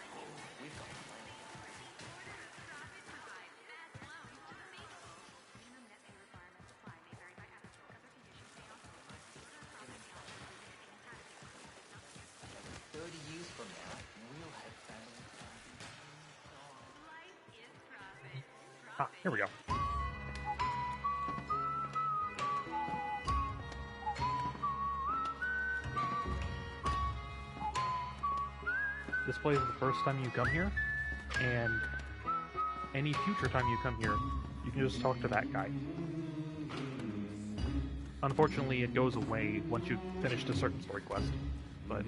[SPEAKER 1] Ah, here we go. This plays the first time you come here, and any future time you come here, you can just talk to that guy. Unfortunately, it goes away once you've finished a certain story quest, but...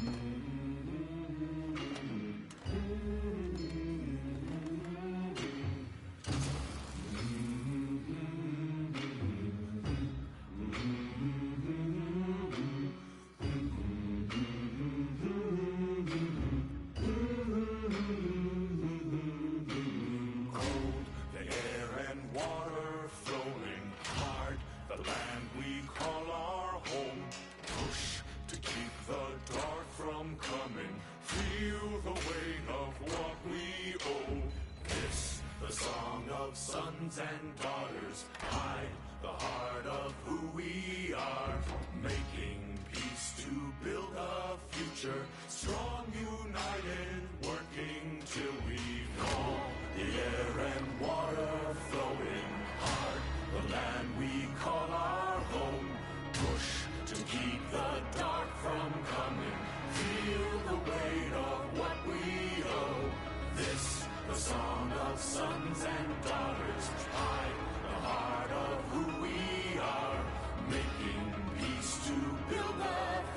[SPEAKER 5] Sons and daughters, hide the heart of who we are, making peace to build a future, strong, united, working till we fall. The air and water flowing hard, the land we call our home. Push to keep the dark from coming, feel the weight of what we owe. This the song of sons and daughters, hide the heart of who we are, making peace to build a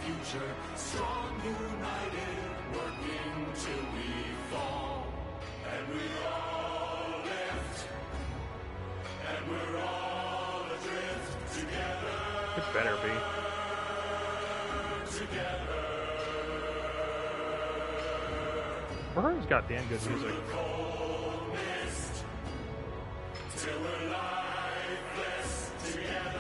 [SPEAKER 5] future, strong, united, working till we fall. And we all lift, and we're all adrift together.
[SPEAKER 1] It better be.
[SPEAKER 5] Together.
[SPEAKER 1] Warframe's got damn good music.
[SPEAKER 5] Till we're lifeless together.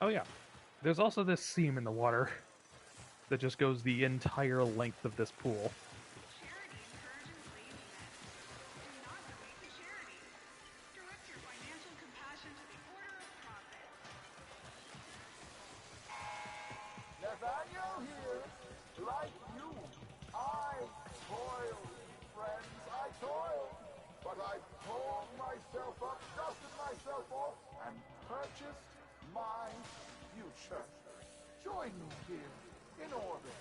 [SPEAKER 1] Oh yeah, there's also this seam in the water that just goes the entire length of this pool.
[SPEAKER 9] Nathaniel here, like you. I toil, friends, I toil. But I pulled myself up, dusted myself off, and purchased my future. Join me here, in orbit,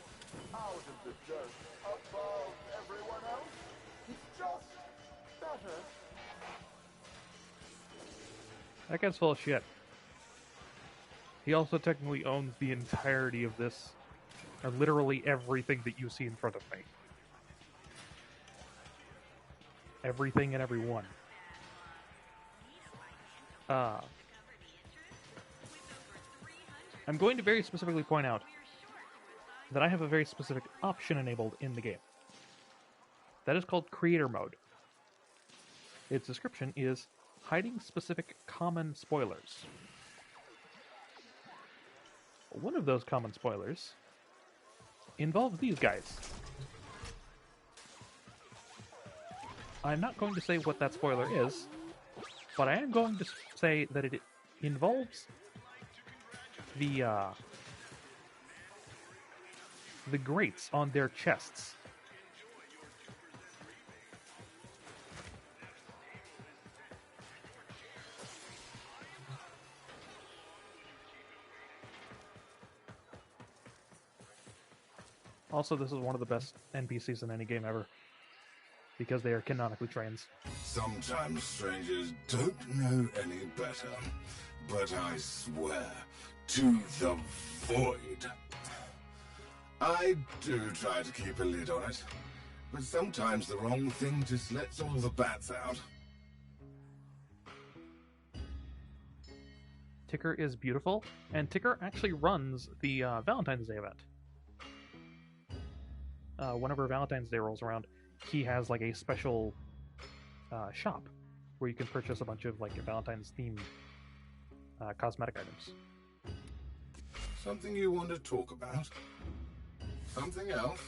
[SPEAKER 9] out of the dirt, above everyone else. It's just better.
[SPEAKER 1] That guy's full of shit. He also technically owns the entirety of this, or literally everything that you see in front of me. Everything and everyone. I'm going to very specifically point out that I have a very specific option enabled in the game. That is called Creator Mode. Its description is hiding specific common spoilers. One of those common spoilers involves these guys. I'm not going to say what that spoiler is, but I am going to say that it involves the grates on their chests. Also, this is one of the best NPCs in any game ever, because they are canonically trains.
[SPEAKER 5] Sometimes strangers don't know any better, but I swear to the void. I do try to keep a lid on it, but sometimes the wrong thing just lets all the bats out.
[SPEAKER 1] Ticker is beautiful, and Ticker actually runs the Valentine's Day event. Whenever Valentine's Day rolls around, he has like a special shop where you can purchase a bunch of like Valentine's themed cosmetic items.
[SPEAKER 5] Something you want to talk about? Something else?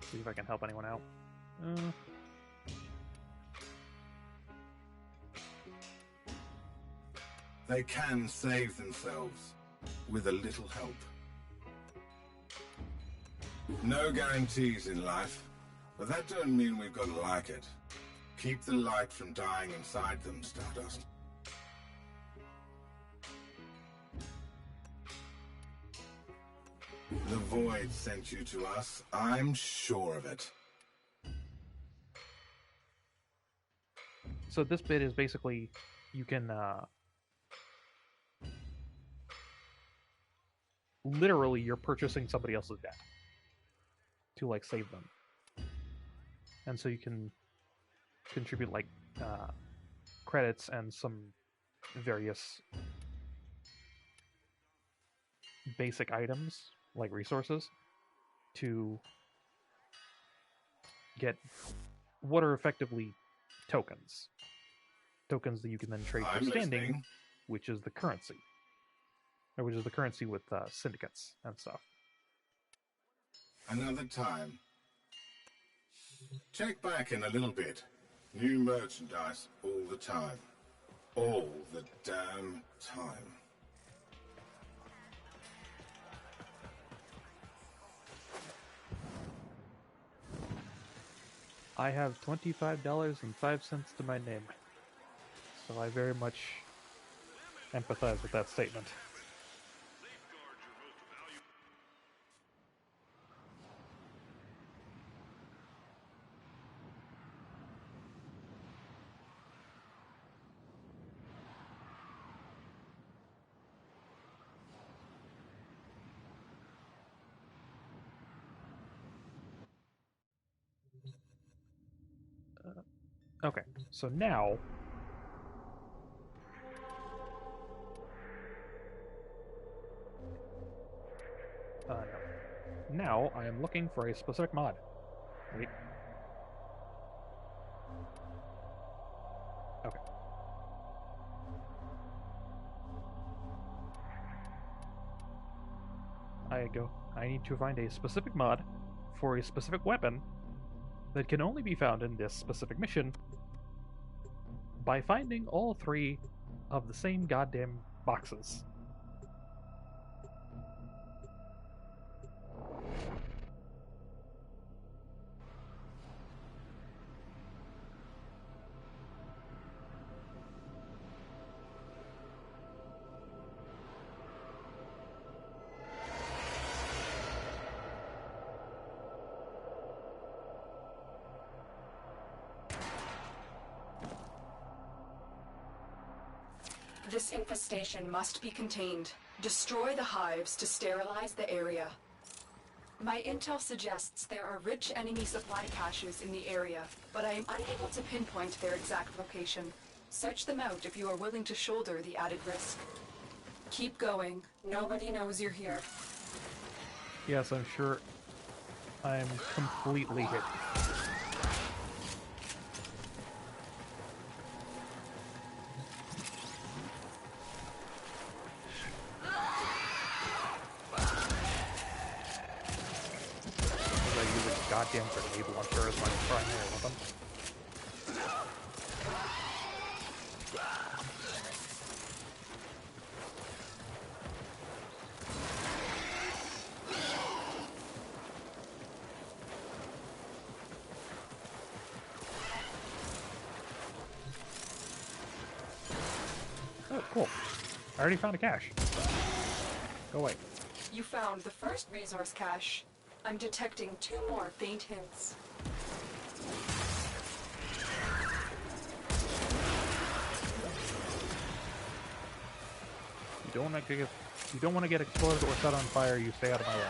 [SPEAKER 1] See if I can help anyone out.
[SPEAKER 5] They can save themselves with a little help. No guarantees in life, but that don't mean we've got to like it. Keep the light from dying inside them, Stardust. The Void sent you to us, I'm sure of it.
[SPEAKER 1] So this bit is basically, you can literally you're purchasing somebody else's debt to like save them, and so you can contribute like credits and some various basic items like resources to get what are effectively tokens that you can then trade for standing, which is the currency, or which is the currency with syndicates and stuff.
[SPEAKER 5] Another time. Check back in a little bit. New merchandise all the time. All the damn time.
[SPEAKER 1] I have $25.05 to my name, so I very much empathize with that statement. Okay, so now no. Now I am looking for a specific mod. Wait. Okay. I need to find a specific mod for a specific weapon that can only be found in this specific mission by finding all 3 of the same goddamn boxes.
[SPEAKER 4] This infestation must be contained. Destroy the hives to sterilize the area. My intel suggests there are rich enemy supply caches in the area, but I am unable to pinpoint their exact location. Search them out if you are willing to shoulder the added risk. Keep going. Nobody knows you're here.
[SPEAKER 1] Yes, I'm sure I'm completely hit. I use a goddamn grenade launcher as my primary weapon. Oh, cool. I already found a cache. Go away.
[SPEAKER 4] You found the first resource cache. I'm detecting 2 more faint hints.
[SPEAKER 1] You don't want to get exploded or set on fire. You stay out of my way.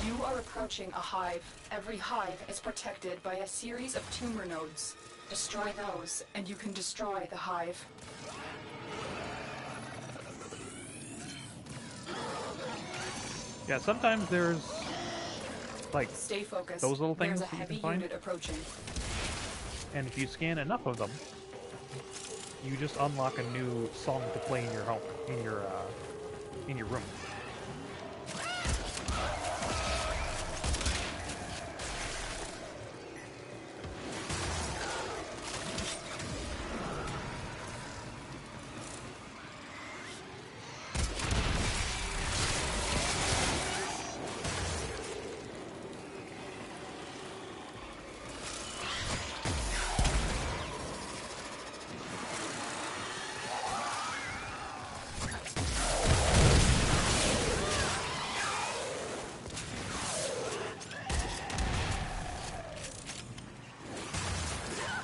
[SPEAKER 4] You are approaching a hive. Every hive is protected by a series of tumor nodes. Destroy those, and you can destroy the hive.
[SPEAKER 1] Yeah, sometimes there's like
[SPEAKER 4] Stay focused.
[SPEAKER 1] those little things
[SPEAKER 4] There's a
[SPEAKER 1] that you
[SPEAKER 4] heavy
[SPEAKER 1] can find,
[SPEAKER 4] unit approaching.
[SPEAKER 1] and if you scan enough of them, you just unlock a new song to play in your home, in your room.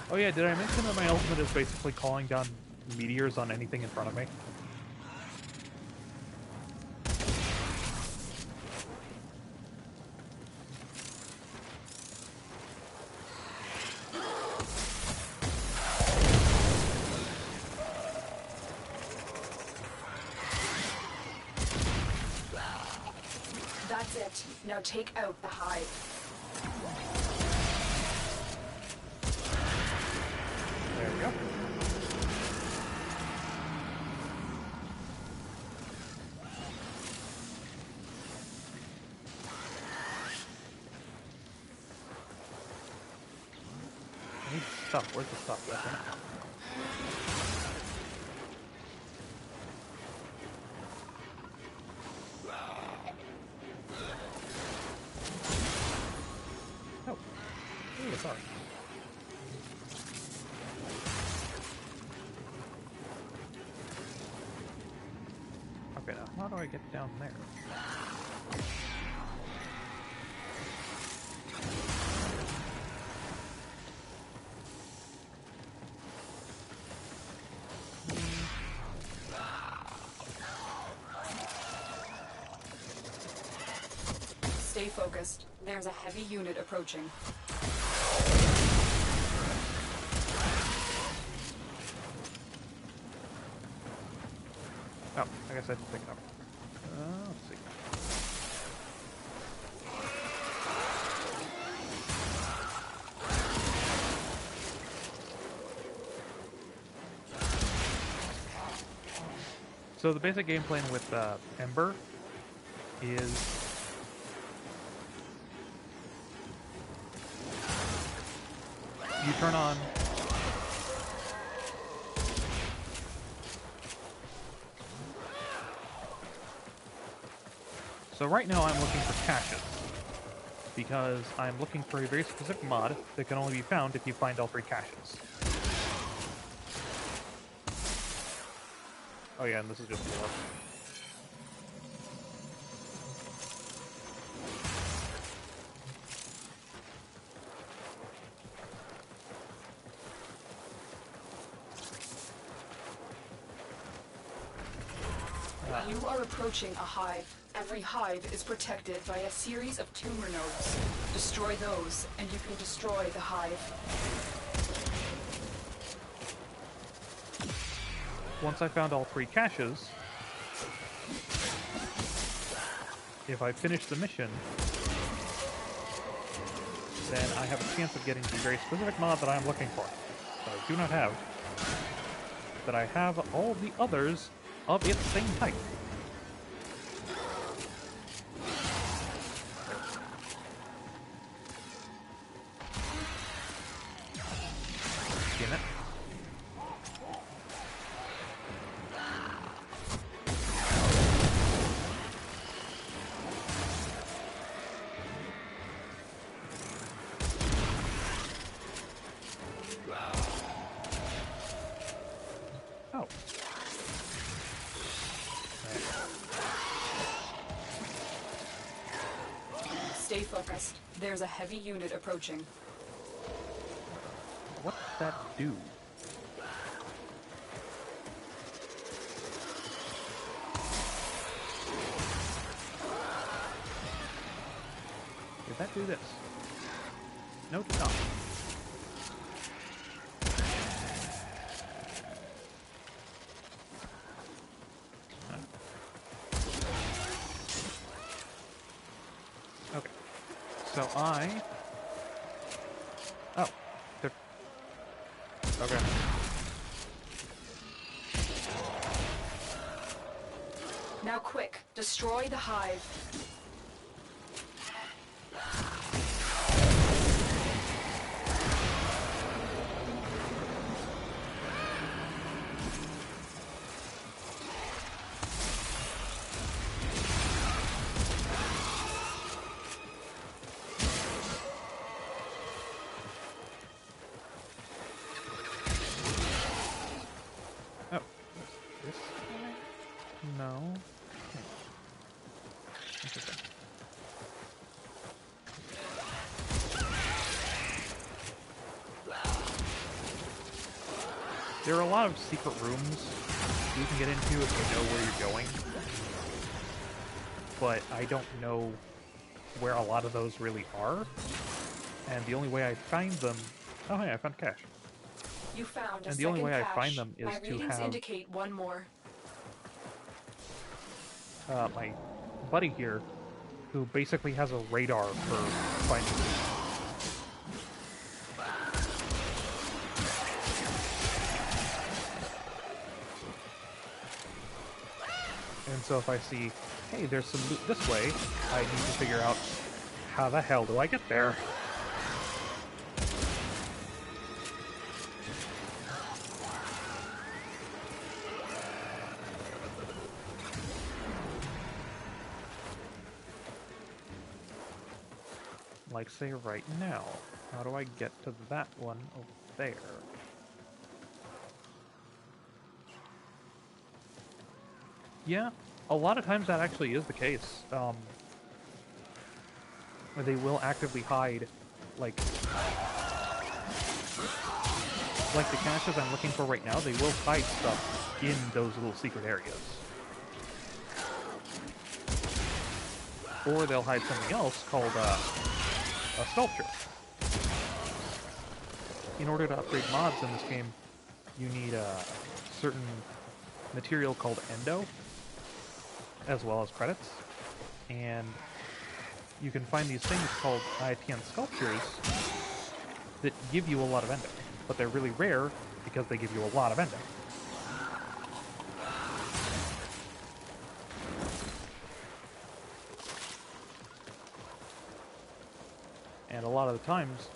[SPEAKER 1] Oh yeah, did I mention that my ultimate is basically calling down meteors on anything in front of me?
[SPEAKER 4] That's it. Now take out the hive.
[SPEAKER 1] There we go. I need stuff. Where's the stuff? That's it. Oh. Ooh, sorry. Okay, now how do I get down there?
[SPEAKER 4] Stay focused. There's a heavy unit approaching.
[SPEAKER 1] Oh, I guess I didn't pick it up. Let's see. So the basic game plan with Ember is you turn on So right now I'm looking for caches, because I'm looking for a very specific mod that can only be found if you find all 3 caches. Oh yeah, and this is just lore.
[SPEAKER 4] You are approaching a hive. Every hive is protected by a series of tumor nodes. Destroy those, and you can destroy the hive.
[SPEAKER 1] once I found all 3 caches, if I finish the mission, then I have a chance of getting the very specific mod that I'm looking for. That I do not have. That I have all the others of its same type. Damn it. Oh.
[SPEAKER 4] Stay focused. There's a heavy unit approaching.
[SPEAKER 1] What does that do? Did that do this? No, it did not. Okay. So I... Oh. Okay.
[SPEAKER 4] Now quick, destroy the hive.
[SPEAKER 1] Oh. This way? No. Interesting. There are a lot of secret rooms you can get into if you know where you're going. But I don't know where a lot of those really are. And the only way I find them... Oh, hey, I found cache.
[SPEAKER 4] You found a
[SPEAKER 1] And the only way
[SPEAKER 4] second
[SPEAKER 1] I find
[SPEAKER 4] cache.
[SPEAKER 1] them is
[SPEAKER 4] My
[SPEAKER 1] to
[SPEAKER 4] readings
[SPEAKER 1] have...
[SPEAKER 4] indicate one more.
[SPEAKER 1] my buddy here, who basically has a radar for finding these. And so if I see, hey, there's some loot this way, I need to figure out how the hell do I get there? Like, say, right now. How do I get to that one over there? Yeah, a lot of times that actually is the case. Where they will actively hide, like the caches I'm looking for right now, they will hide stuff in those little secret areas. Or they'll hide something else called, a sculpture. In order to upgrade mods in this game, you need a certain material called endo, as well as credits, and you can find these things called ITN sculptures that give you a lot of endo, but they're really rare because they give you a lot of endo. And a lot of the times,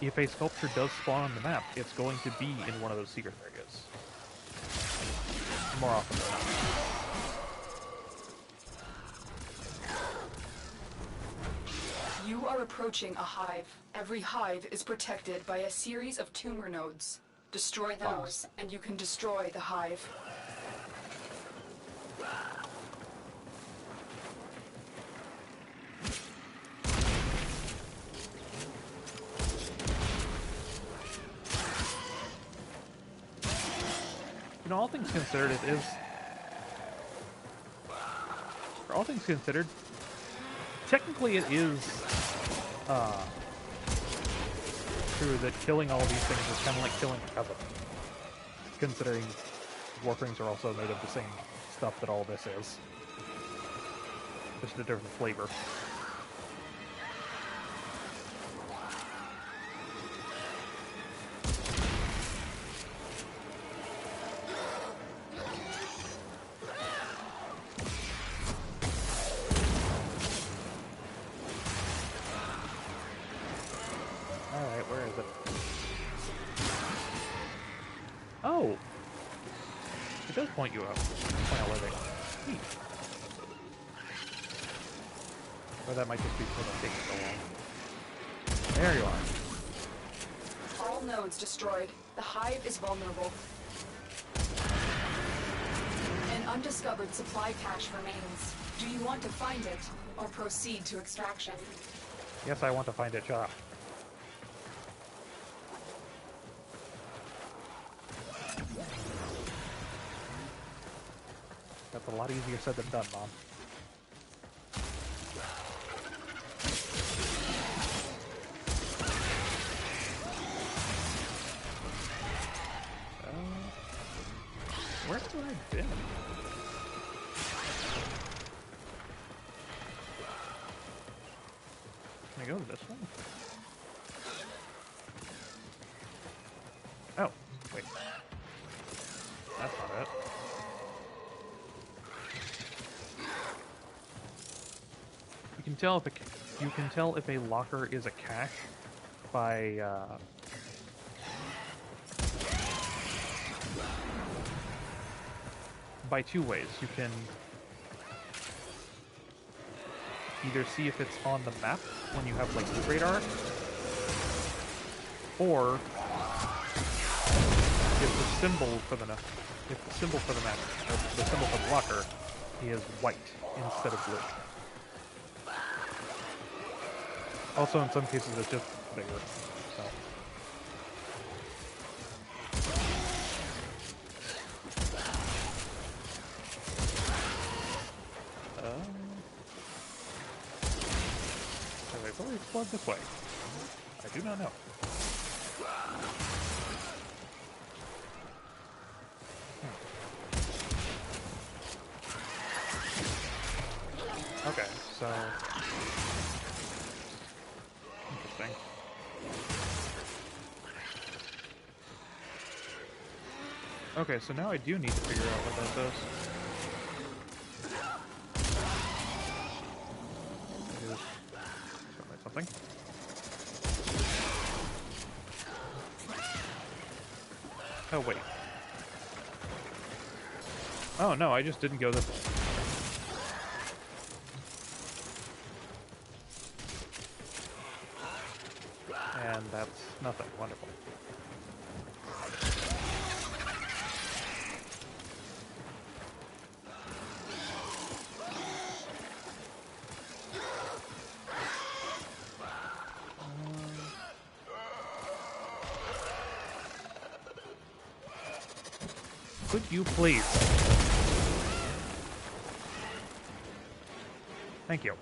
[SPEAKER 1] if a sculpture does spawn on the map, it's going to be in one of those secret areas. More often than not.
[SPEAKER 4] You are approaching a hive. Every hive is protected by a series of tumor nodes. Destroy those, and you can destroy the hive.
[SPEAKER 1] You know, all things considered, it is... For all things considered, technically it is, true that killing all these things is kind of like killing a cousin. considering Warframes are also made of the same stuff that all this is. Just a different flavor. Alright, where is it? Oh! It does point you up. Point out where they are. Neat. Or that might just be because I'm taking so long. There you are.
[SPEAKER 4] All nodes destroyed. The hive is vulnerable. An undiscovered supply cache remains. Do you want to find it, or proceed to extraction?
[SPEAKER 1] Yes, I want to find it. Shut up. That's a lot easier said than done, Mom. Where have I been? Can I go to this one? Oh, wait. That's not it. You can tell if a locker is a cache by two ways. You can either see if it's on the map when you have like loot radar, or if the symbol for the map, or the symbol for the locker, is white instead of blue. Also, in some cases, it's just bigger. So. Have I fully explored this way? I do not know. Okay, so... Interesting. Okay, so now I do need to figure out what that does. It is certainly something. Oh, wait. Oh, no, I just didn't go this way. And that's nothing. Wonderful. Could you please? Thank you.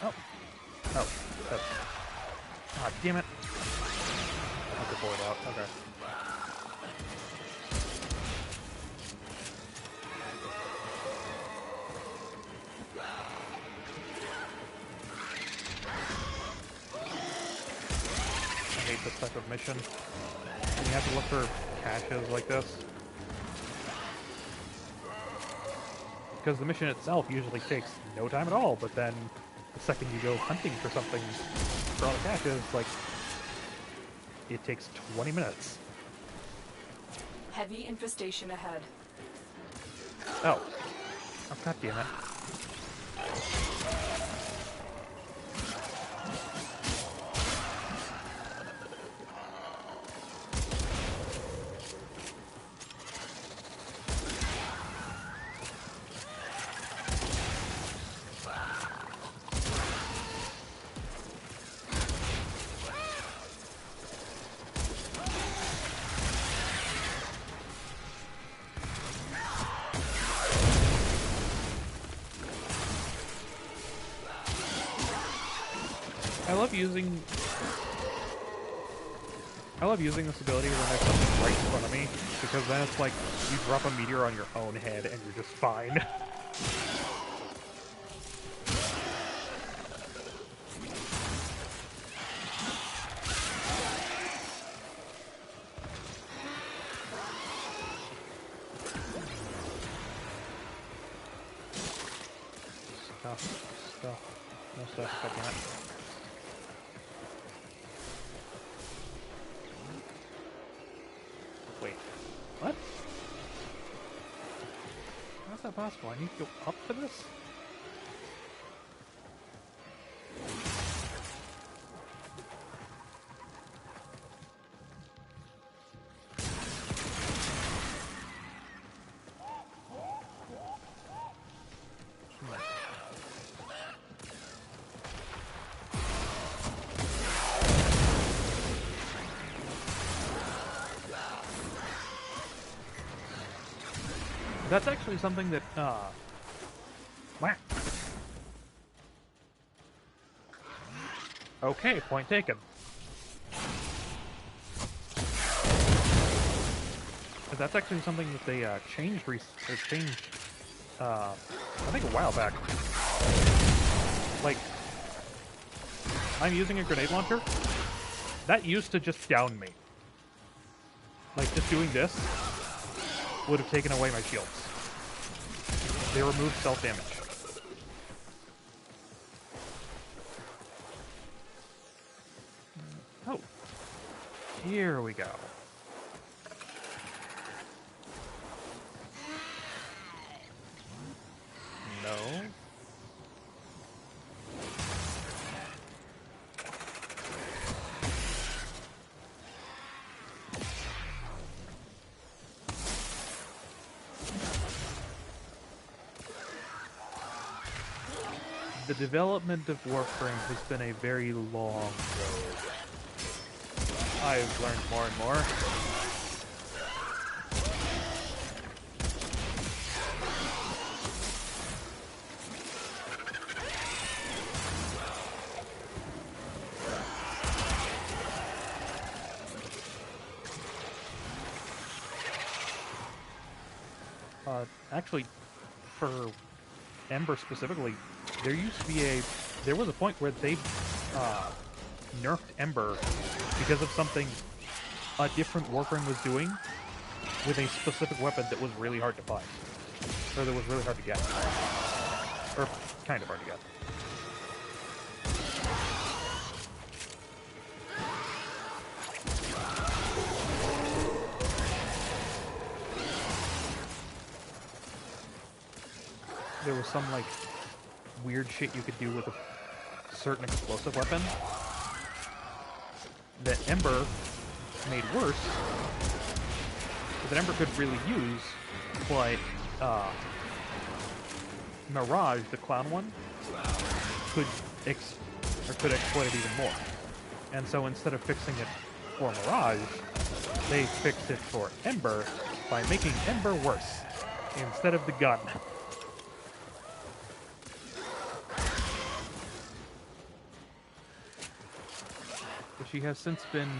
[SPEAKER 1] Oh. Oh. That's... Ah, damn it. I'll get bored out. Okay. I hate this type of mission. And you have to look for caches like this. Because the mission itself usually takes no time at all, but then the second you go hunting for something for all the caches, like, it takes 20 minutes.
[SPEAKER 4] Heavy infestation ahead.
[SPEAKER 1] Oh. Oh, god damn it. love using this ability when there's something right in front of me, because then it's like you drop a meteor on your own head and you're just fine. No stuff, I can't. Wait, what? How's that possible? I need to go up for this? That's actually something that, wow. Okay, point taken. That's actually something that they, changed, I think a while back. Like, I'm using a grenade launcher. That used to just down me. Like, just doing this would have taken away my shields. They removed self-damage. Oh. Here we go. No. The development of Warframe has been a very long road. I've learned more and more. Actually, for Ember specifically, there was a point where they nerfed Ember because of something a different Warframe was doing with a specific weapon that was really hard to find. Or that was really hard to get. Or kind of hard to get. There was some, like, weird shit you could do with a certain explosive weapon that Ember made worse, that Ember could really use, but Mirage, the clown one, could exploit it even more. And so instead of fixing it for Mirage, they fixed it for Ember by making Ember worse instead of the gun. She has since been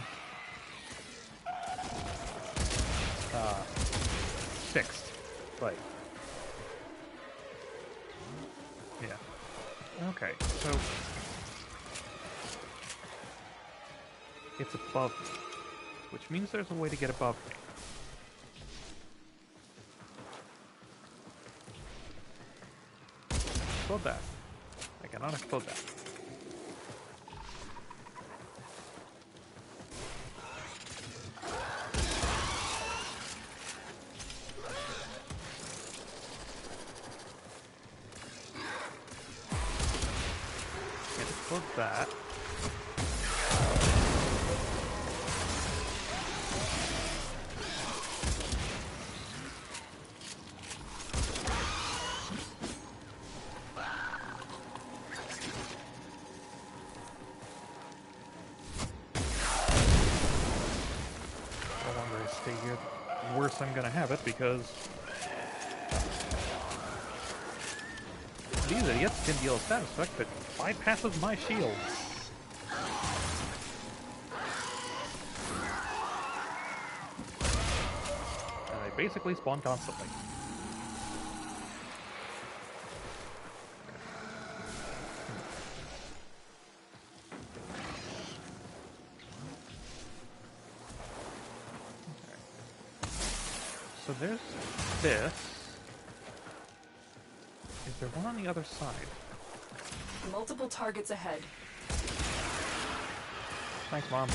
[SPEAKER 1] fixed, but yeah. Okay, so it's above me, which means there's a way to get above me. Explode that. I cannot explode that. That. The longer I stay here, the worse I'm gonna have it, because these idiots can deal status effect that bypasses my shields. basically spawn constantly. So there's this. Is there one on the other side?
[SPEAKER 4] Multiple targets ahead.
[SPEAKER 1] Thanks, Mom.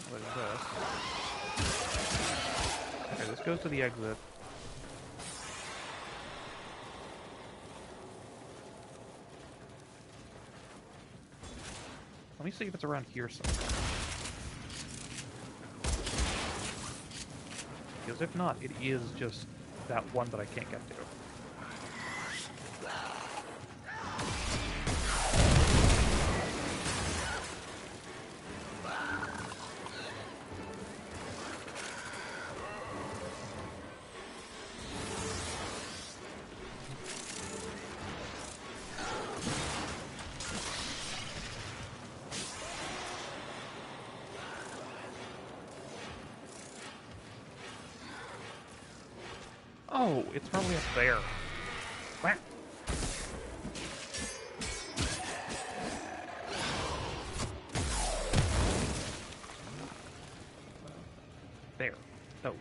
[SPEAKER 1] What is this? Okay, this goes to the exit. Let me see if it's around here somewhere. Because if not, it is just that one that I can't get to. Oh, it's probably up there. Whap. There. Those.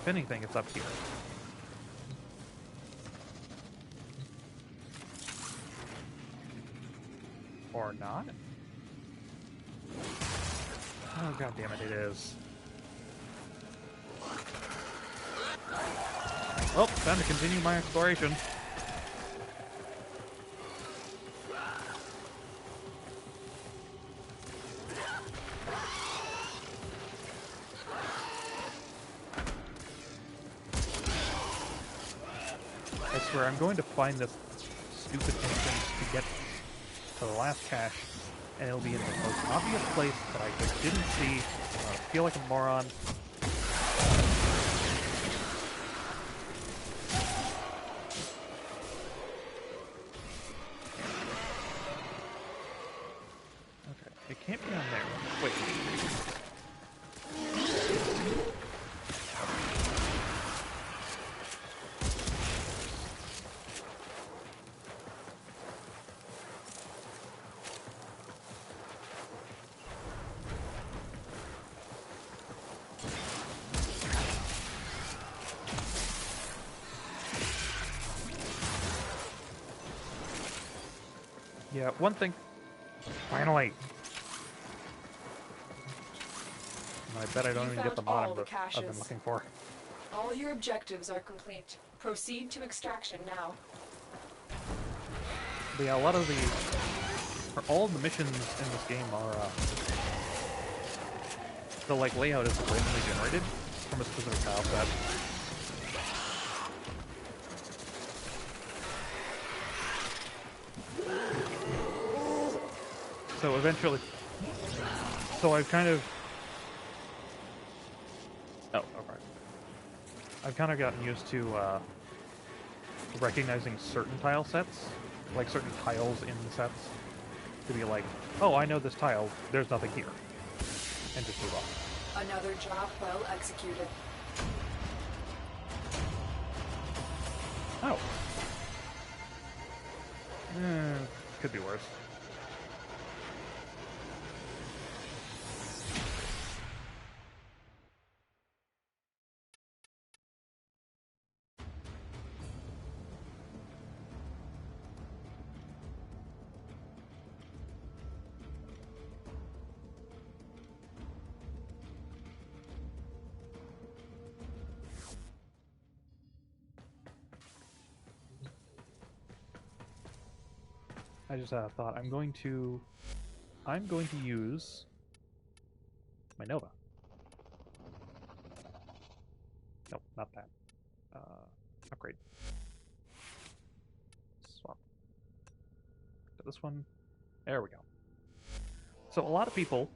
[SPEAKER 1] If anything, it's up here. Or not? Oh, god damn it, it is. Well, time to continue my exploration. I swear, I'm going to find this stupid entrance to get to the last cache, and it'll be in the most obvious place that I just didn't see. I feel like a moron. It can't be on there. Wait. Yeah, one thing. Finally. I bet I don't even get the mod I've been looking for.
[SPEAKER 4] All your objectives are complete. Proceed to extraction now.
[SPEAKER 1] But yeah, a lot of the... all of the missions in this game are... the, like, layout is randomly generated from a specific tile set. So eventually... So I've kind of... Oh, okay. I've kind of gotten used to recognizing certain tile sets, like certain tiles in the sets, to be like, oh, I know this tile, there's nothing here, and just move on.
[SPEAKER 4] Another job well executed.
[SPEAKER 1] Oh. Could be worse. I just thought I'm going to use my Nova. Nope, not that. Upgrade. Swap to this one. There we go. So a lot of people,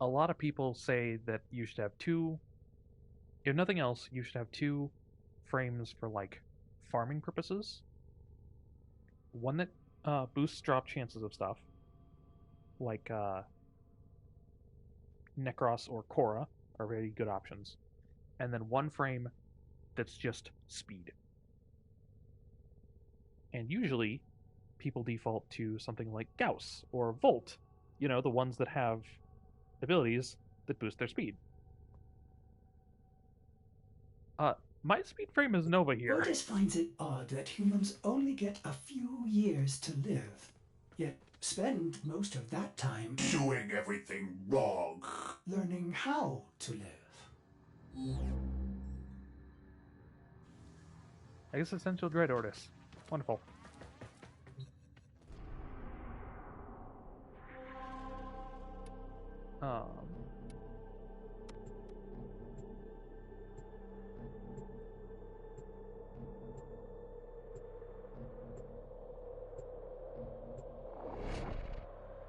[SPEAKER 1] a lot of people say that you should have two. If nothing else, you should have two frames for like farming purposes. One that boosts drop chances of stuff, like Necros or Korra are very good options. And then one frame that's just speed. And usually, people default to something like Gauss or Volt, you know, the ones that have abilities that boost their speed. My speed frame is Nova here.
[SPEAKER 2] Otis finds it odd that humans only get a few years to live, yet spend most of that time
[SPEAKER 5] Doing everything wrong.
[SPEAKER 2] learning how to live.
[SPEAKER 1] Existential Dread Ortis. Wonderful.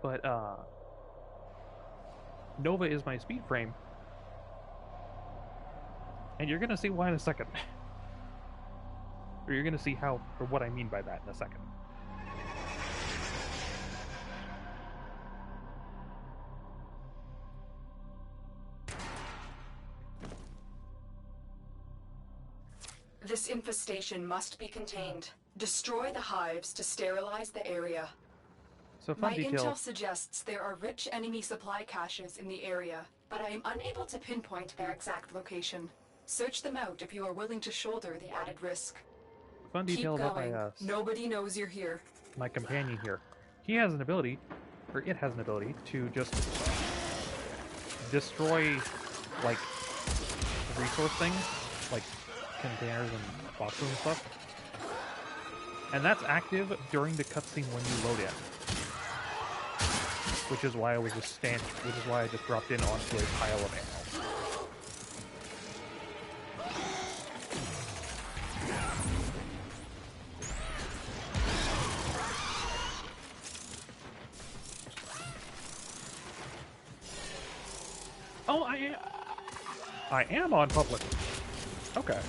[SPEAKER 1] But Nova is my speed frame, and you're gonna see why in a second. Or you're gonna see how or what I mean by that in a second.
[SPEAKER 4] This infestation must be contained. Destroy the hives to sterilize the area.
[SPEAKER 1] So fun
[SPEAKER 4] My
[SPEAKER 1] detail.
[SPEAKER 4] intel suggests there are rich enemy supply caches in the area, but I am unable to pinpoint their exact location. Search them out if you are willing to shoulder the added risk.
[SPEAKER 1] Fun
[SPEAKER 4] Keep
[SPEAKER 1] detail about
[SPEAKER 4] going. Nobody knows you're here.
[SPEAKER 1] my companion here. He has an ability, or it has an ability, to just destroy, like, resource things, like containers and boxes and stuff. And that's active during the cutscene when you load in. Which is why I was just which is why I just dropped in onto a pile of ammo. Oh, I am on public. Okay.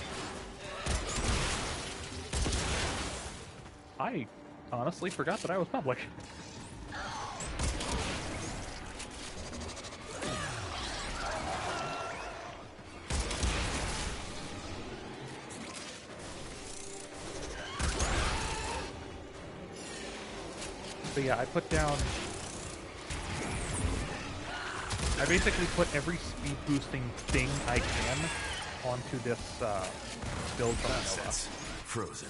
[SPEAKER 1] I honestly forgot that I was public. So yeah, I basically put every speed boosting thing I can onto this build from Nova.
[SPEAKER 8] Frozen.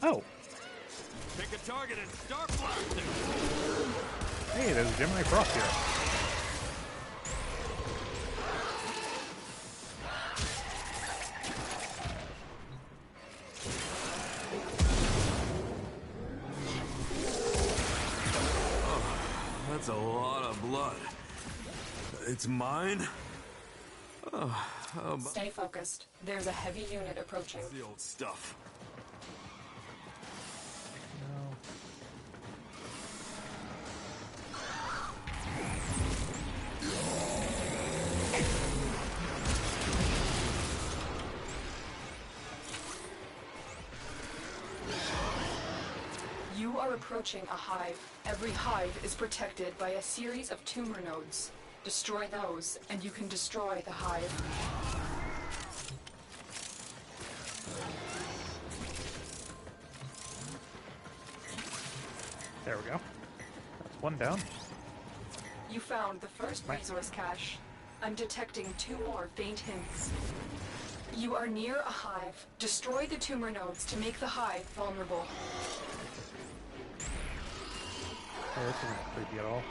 [SPEAKER 1] Oh.
[SPEAKER 10] Pick a target and start blasting.
[SPEAKER 1] Hey, there's Gemini Frost here.
[SPEAKER 10] That's a lot of blood. It's mine?
[SPEAKER 4] Stay focused. There's a heavy unit approaching.
[SPEAKER 10] The old stuff.
[SPEAKER 1] No.
[SPEAKER 4] You are approaching a hive. Every hive is protected by a series of tumor nodes. Destroy those, and you can destroy the hive.
[SPEAKER 1] There we go. That's one down.
[SPEAKER 4] You found the first resource cache. I'm detecting 2 more faint hints. You are near a hive. Destroy the tumor nodes to make the hive vulnerable.
[SPEAKER 1] Oh, this isn't creepy at all.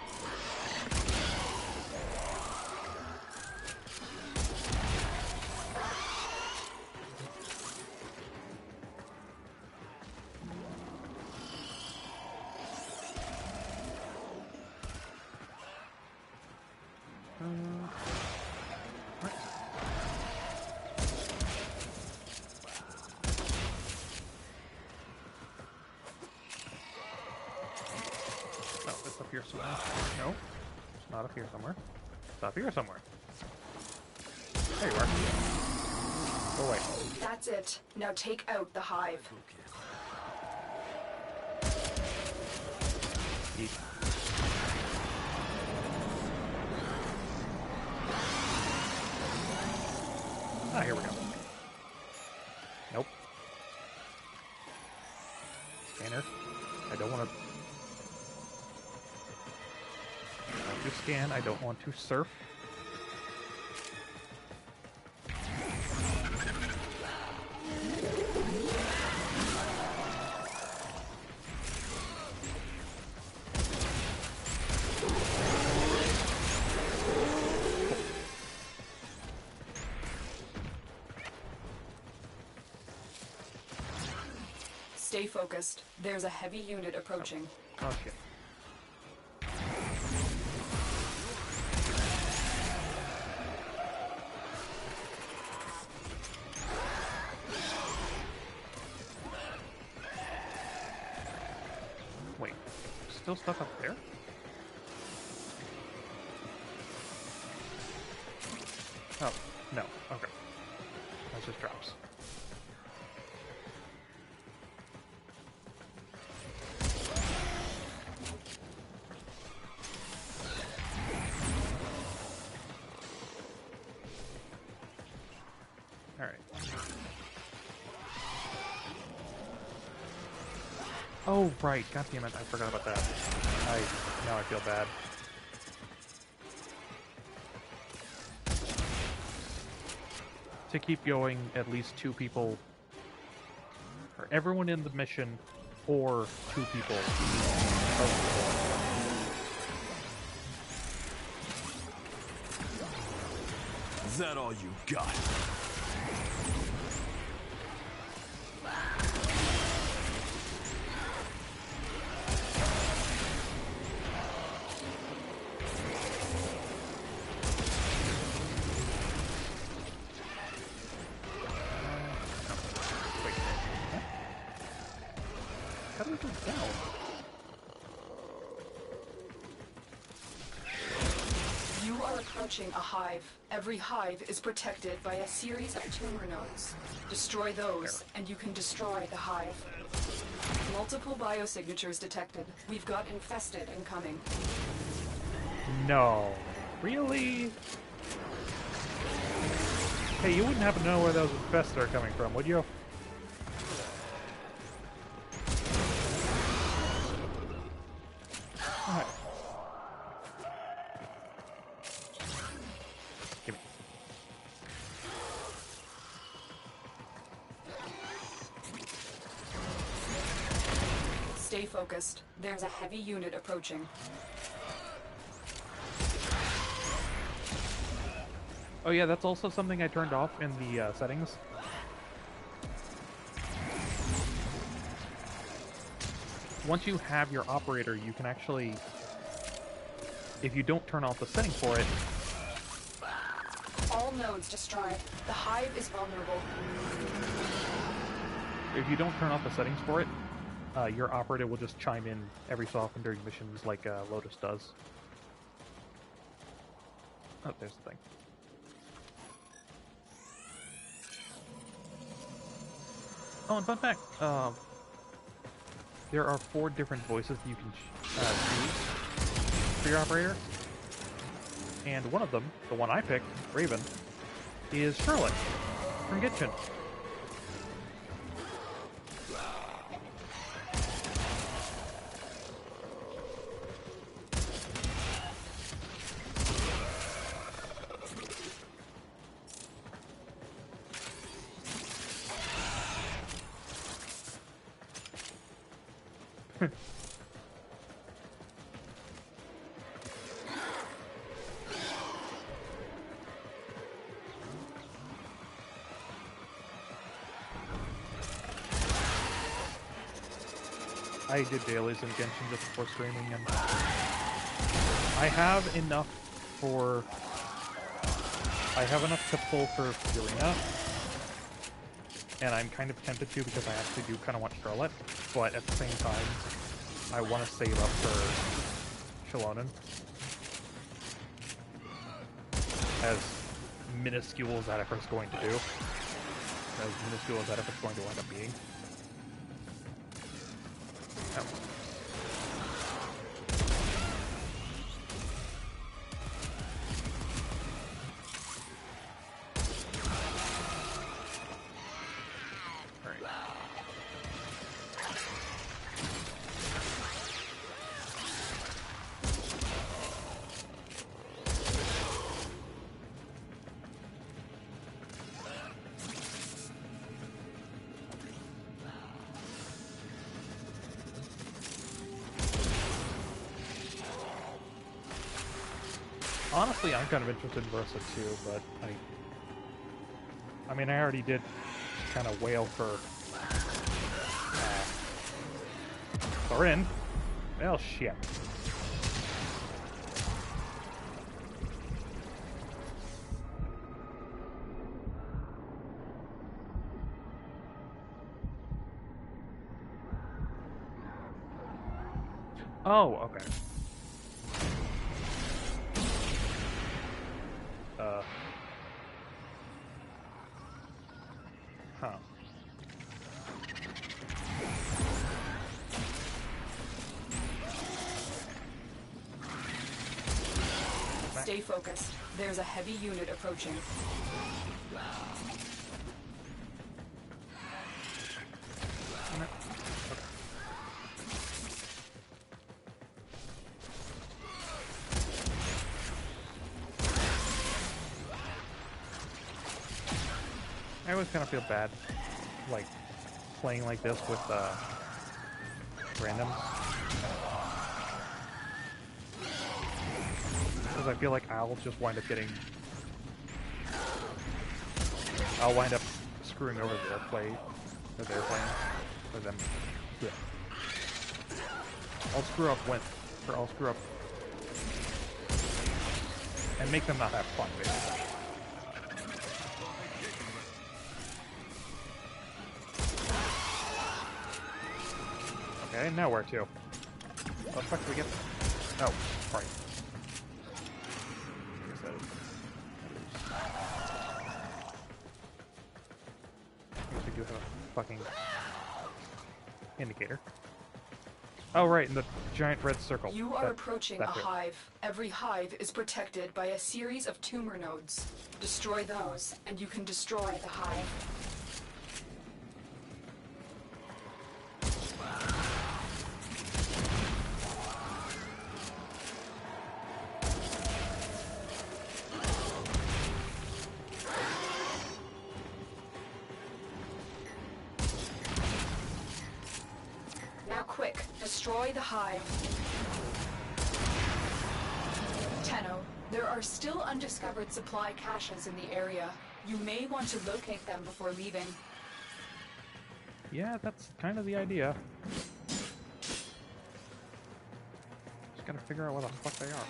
[SPEAKER 1] Oh, it's up here somewhere. No, it's not up here somewhere. It's up here somewhere. There you are. Go away.
[SPEAKER 4] That's it. Now take out the hive.
[SPEAKER 1] I don't want to scan. I don't want to surf.
[SPEAKER 4] Stay focused. There's a heavy unit approaching.
[SPEAKER 1] Oh shit. Wait, still stuff up there? Oh, no. Okay. That's just drops. Alright. Oh, right. God damn it. I forgot about that. Now I feel bad. To keep going, at least 2 people, or everyone in the mission, or 2 people.
[SPEAKER 10] Is that all you got?
[SPEAKER 1] How do we go down?
[SPEAKER 4] You are approaching a hive. Every hive is protected by a series of tumor nodes. Destroy those, and you can destroy the hive. Multiple biosignatures detected. We've got infested incoming.
[SPEAKER 1] No. Really? Hey, you wouldn't happen to know where those infested are coming from, would you? Alright. Give me.
[SPEAKER 4] Stay focused. There's a heavy unit approaching.
[SPEAKER 1] Oh yeah, that's also something I turned off in the settings. Once you have your operator, you can actually, if you don't turn off the setting for it...
[SPEAKER 4] All nodes destroyed. The hive is vulnerable.
[SPEAKER 1] If you don't turn off the settings for it, your operator will just chime in every so often during missions like Lotus does. Oh, there's the thing. Oh, and fun fact, there are 4 different voices you can choose for your operator. And one of them, the one I picked, Raven, is Charlotte from Genshin. I did dailies in Genshin just before streaming, and I have enough to pull for Furina, and I'm kind of tempted to because I actually do kind of want Charlotte, but at the same time, I want to save up for Shallonen. As minuscule as that effort's going to do. As minuscule as that effort's going to wind up being. Oh. Alright. Honestly, I'm kind of interested in Versa too, but I mean, I already did kind of wail for Thorin. Well, shit. Oh, okay. Huh.
[SPEAKER 4] Stay focused. There's a heavy unit approaching.
[SPEAKER 1] I always kind of feel bad, like, playing like this with, randoms. Because I feel like I'll just wind up getting... I'll wind up screwing over their play, or their playing, or them. Yeah. I'll screw up I'll screw up... and make them not have fun, basically. Okay, now where to? How the fuck do we get there? Oh, right. I guess that is... I guess we do have a fucking indicator. Oh, right, in the giant red circle.
[SPEAKER 4] You are approaching a hive. Every hive is protected by a series of tumor nodes. Destroy those, and you can destroy the hive. Quick, destroy the hive. Tenno, there are still undiscovered supply caches in the area. You may want to locate them before leaving.
[SPEAKER 1] Yeah, that's kind of the idea. Just gotta figure out what the fuck they are.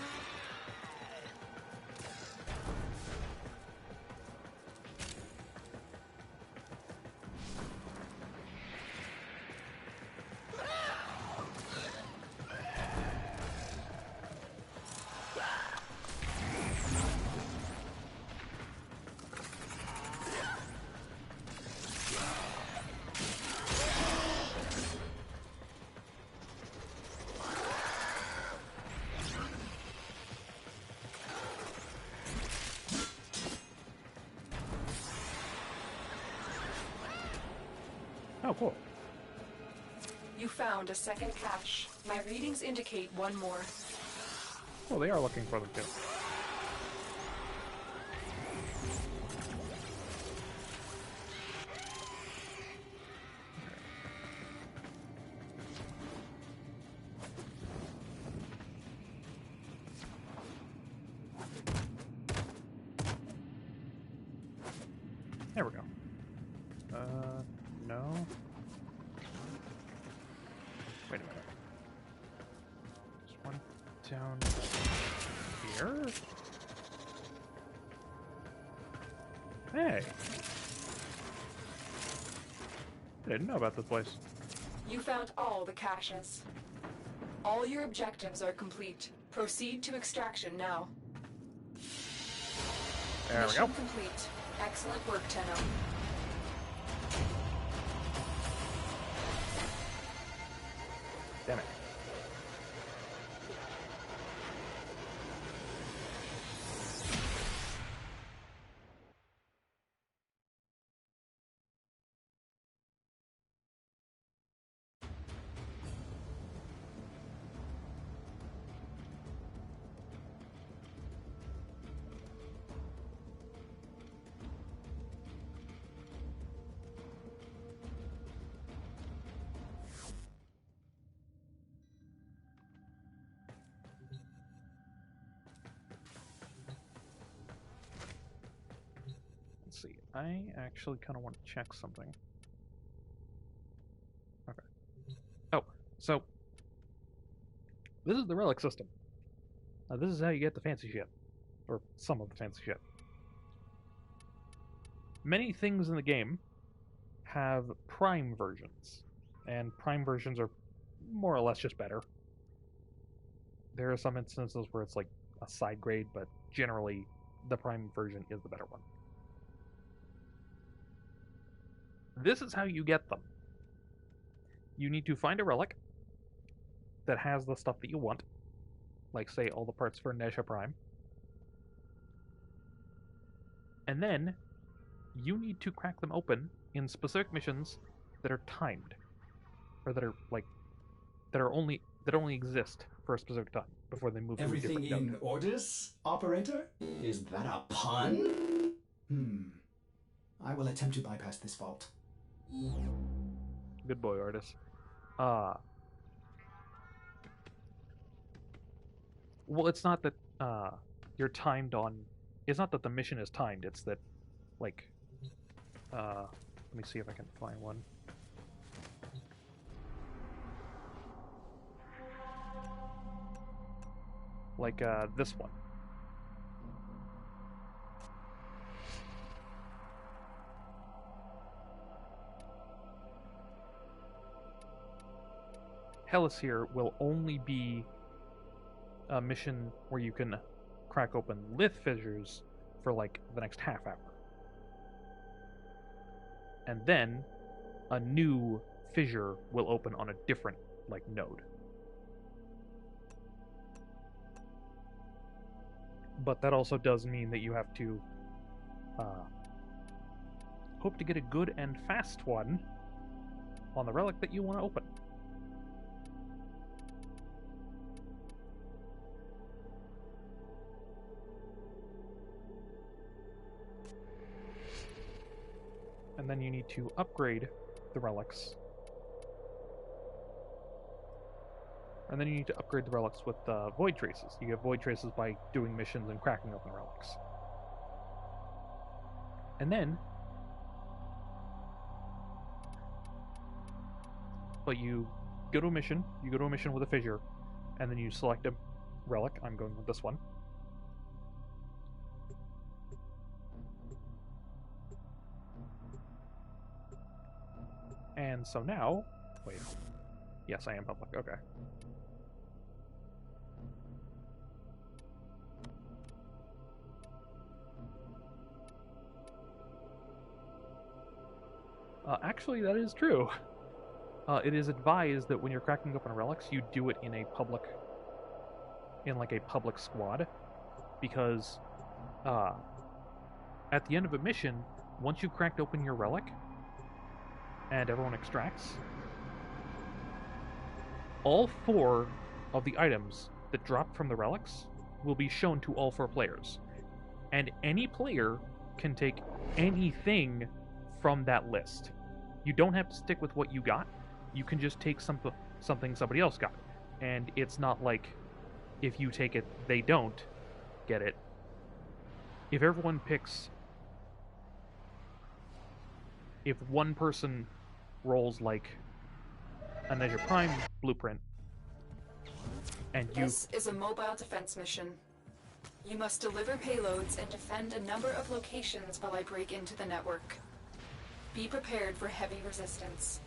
[SPEAKER 1] Oh, cool.
[SPEAKER 4] You found a second cache. My readings indicate one more.
[SPEAKER 1] Well, they are looking for them too. There we go. No. Wait a minute. There's one down here? Hey! I didn't know about this place.
[SPEAKER 4] You found all the caches. All your objectives are complete. Proceed to extraction now.
[SPEAKER 1] There we
[SPEAKER 4] Mission
[SPEAKER 1] go.
[SPEAKER 4] complete. Excellent work, Tenno.
[SPEAKER 1] Damn it. let's see. I actually kind of want to check something. Okay. Oh, so this is the relic system. Now, this is how you get the fancy shit. Or some of the fancy shit. Many things in the game have prime versions. And prime versions are more or less just better. There are some instances where it's like a side grade, but generally the prime version is the better one. This is how you get them. You need to find a relic that has the stuff that you want, like, say, all the parts for Nezha Prime. And then you need to crack them open in specific missions that are timed, or that are that only exist for a specific time before they move
[SPEAKER 2] Everything
[SPEAKER 1] to a different
[SPEAKER 2] in orders, operator? Is that a pun? I will attempt to bypass this fault.
[SPEAKER 1] Good boy, Artis. Well, it's not that you're timed on. It's not that the mission is timed. It's that, like, let me see if I can find one. Like this one. Hellas here will only be a mission where you can crack open lith fissures for like the next half hour. And then a new fissure will open on a different node. But that also does mean that you have to hope to get a good and fast one on the relic that you want to open. And then you need to upgrade the relics. And then you need to upgrade the relics with void traces. You get void traces by doing missions and cracking open relics. And then, but you go to a mission with a fissure, and then you select a relic. I'm going with this one. And so now, wait, yes, I am public, okay. Actually, that is true. It is advised that when you're cracking open relics, you do it in a public squad, because at the end of a mission, once you've cracked open your relic and everyone extracts, all 4 of the items that drop from the relics will be shown to all 4 players, and any player can take anything from that list. You don't have to stick with what you got. You can just take something somebody else got. And it's not like if you take it, they don't get it. If everyone picks... If one person rolls like a Nezha Prime blueprint, and you...
[SPEAKER 4] This is a mobile defense mission. You must deliver payloads and defend a number of locations while I break into the network. Be prepared for heavy resistance.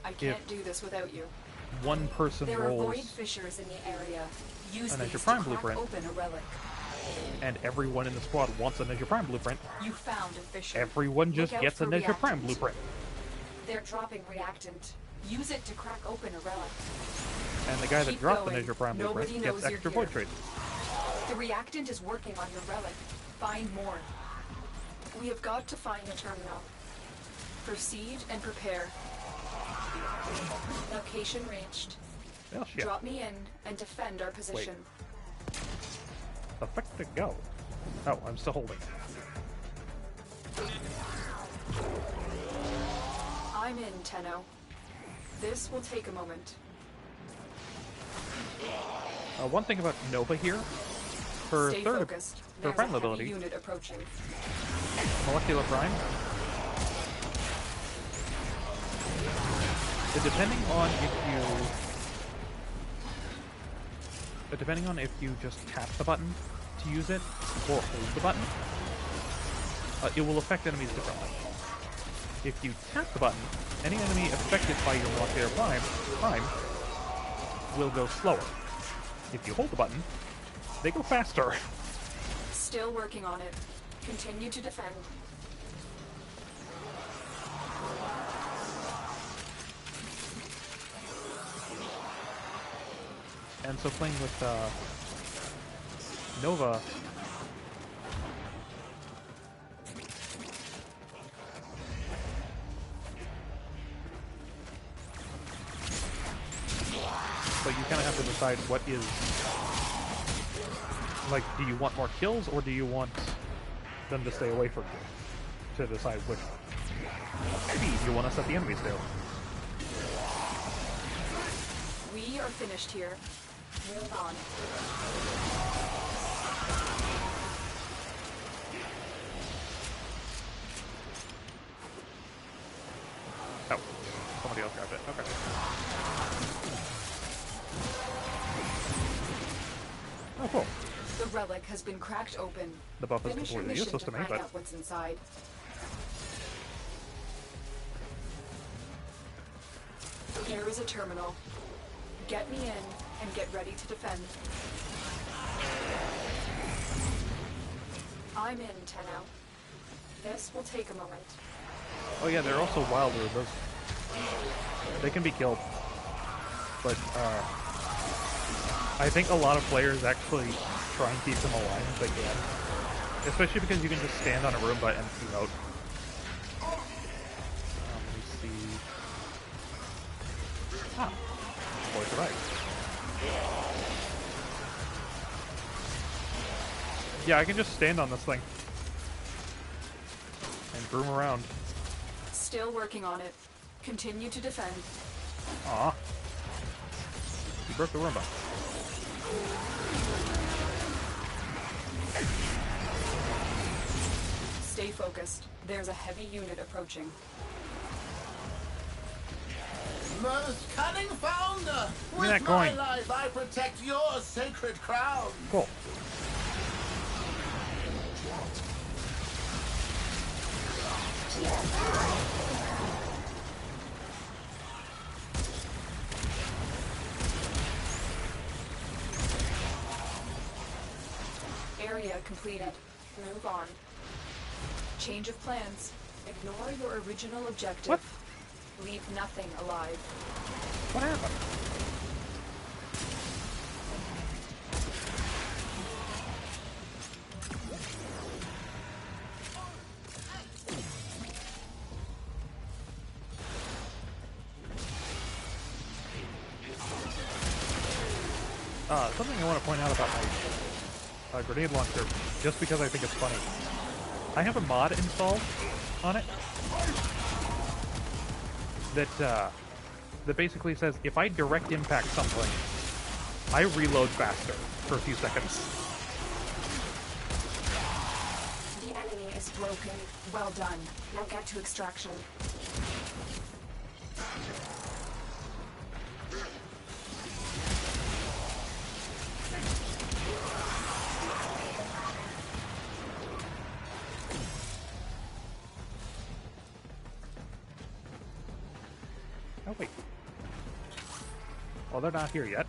[SPEAKER 4] I can't do this without you.
[SPEAKER 1] One person
[SPEAKER 4] there
[SPEAKER 1] rolls...
[SPEAKER 4] There are void fissures in the area. Use
[SPEAKER 1] a
[SPEAKER 4] these
[SPEAKER 1] Nezha Prime
[SPEAKER 4] to crack
[SPEAKER 1] blueprint,
[SPEAKER 4] open a relic.
[SPEAKER 1] and everyone in the squad wants a Nezha Prime blueprint.
[SPEAKER 4] You found a fissure.
[SPEAKER 1] Everyone just gets a Nezha
[SPEAKER 4] reactant.
[SPEAKER 1] Prime blueprint.
[SPEAKER 4] They're dropping reactant. Use it to crack open a relic.
[SPEAKER 1] And the guy that dropped the
[SPEAKER 4] going.
[SPEAKER 1] Nezha Prime blueprint gets extra void traces.
[SPEAKER 4] The reactant is working on your relic. Find more. We have got to find a terminal. Proceed and prepare. Location reached.
[SPEAKER 1] Well, shit.
[SPEAKER 4] Drop me in and defend our position.
[SPEAKER 1] Wait. The fuck to go? Oh, I'm still holding.
[SPEAKER 4] I'm in, Tenno. This will take a moment.
[SPEAKER 1] One thing about Nova here, her
[SPEAKER 4] Stay
[SPEAKER 1] third,
[SPEAKER 4] focused.
[SPEAKER 1] her
[SPEAKER 4] There's
[SPEAKER 1] prime
[SPEAKER 4] a heavy
[SPEAKER 1] ability,
[SPEAKER 4] unit approaching.
[SPEAKER 1] molecular prime. Depending on if you just tap the button to use it or hold the button, it will affect enemies differently. If you tap the button, any enemy affected by your molecular prime will go slower. If you hold the button, they go faster.
[SPEAKER 4] Still working on it. Continue to defend.
[SPEAKER 1] And so playing with Nova, but you kind of have to decide what is, like, do you want more kills or do you want them to stay away from you? To decide which speed you want to set the enemies to.
[SPEAKER 4] We are finished here. Move on.
[SPEAKER 1] Oh, somebody else grabbed it. Okay. Oh, cool.
[SPEAKER 4] The relic has been cracked open.
[SPEAKER 1] The buff is
[SPEAKER 4] Finish your
[SPEAKER 1] completely
[SPEAKER 4] mission
[SPEAKER 1] useless to me,
[SPEAKER 4] find
[SPEAKER 1] but
[SPEAKER 4] out what's inside. Here is a terminal. Get me in and get ready to defend. I'm in, Tenno. This will take a moment.
[SPEAKER 1] oh yeah, they're also wilder. Those, they can be killed, but I think a lot of players actually try and keep them alive if they can, especially because you can just stand on a Roomba and emote. Let me see. Ah, boy, survived. Yeah, I can just stand on this thing and broom around.
[SPEAKER 4] Still working on it. Continue to defend.
[SPEAKER 1] Aw. You broke the Roomba.
[SPEAKER 4] Stay focused. There's a heavy unit approaching.
[SPEAKER 8] Most cunning founder!
[SPEAKER 1] Give me that coin.
[SPEAKER 8] life, I protect your sacred crown!
[SPEAKER 1] Cool.
[SPEAKER 4] Area completed. Move on. Change of plans. Ignore your original objective.
[SPEAKER 1] What?
[SPEAKER 4] Leave nothing alive.
[SPEAKER 1] What happened? Something I want to point out about my grenade launcher, just because I think it's funny. I have a mod installed on it that basically says if I direct impact something, I reload faster for a few seconds.
[SPEAKER 4] The enemy is broken. Well done. Now get to extraction.
[SPEAKER 1] Oh, wait. Well, they're not here yet.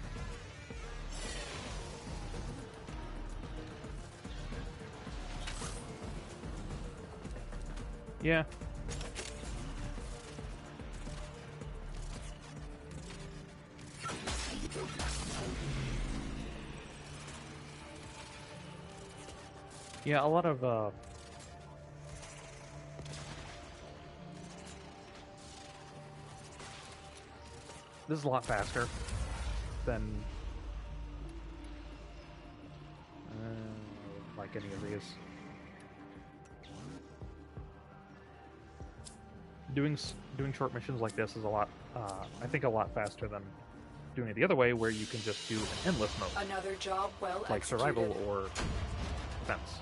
[SPEAKER 1] Yeah. Yeah, a lot of, this is a lot faster than like any of these. Doing short missions like this is a lot, I think, a lot faster than doing it the other way, where you can just do an endless mode,
[SPEAKER 4] Another job well
[SPEAKER 1] like
[SPEAKER 4] executed.
[SPEAKER 1] survival or defense.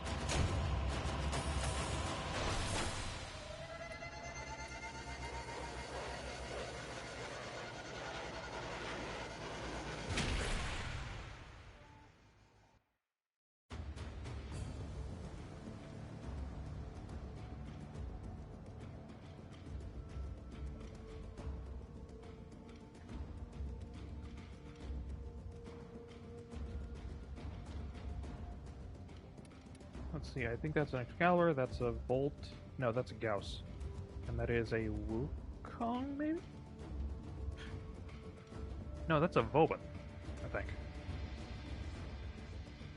[SPEAKER 1] Let's see, I think that's an Excalibur, that's a Volt. No, that's a Gauss. And that is a Wukong, maybe? No, that's a Vobin, I think.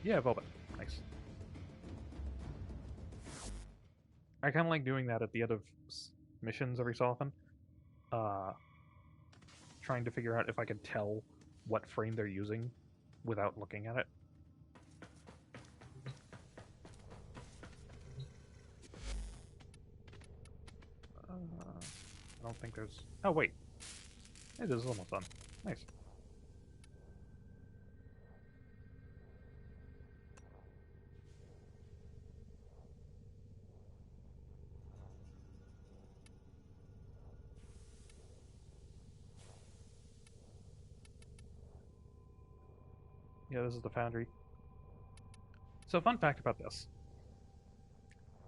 [SPEAKER 1] Yeah, Vobin. Nice. I kind of like doing that at the end of missions every so often. Trying to figure out if I can tell what frame they're using without looking at it. I don't think there's... Oh, wait. Hey, this is almost done. Nice. Yeah, this is the foundry. So, fun fact about this.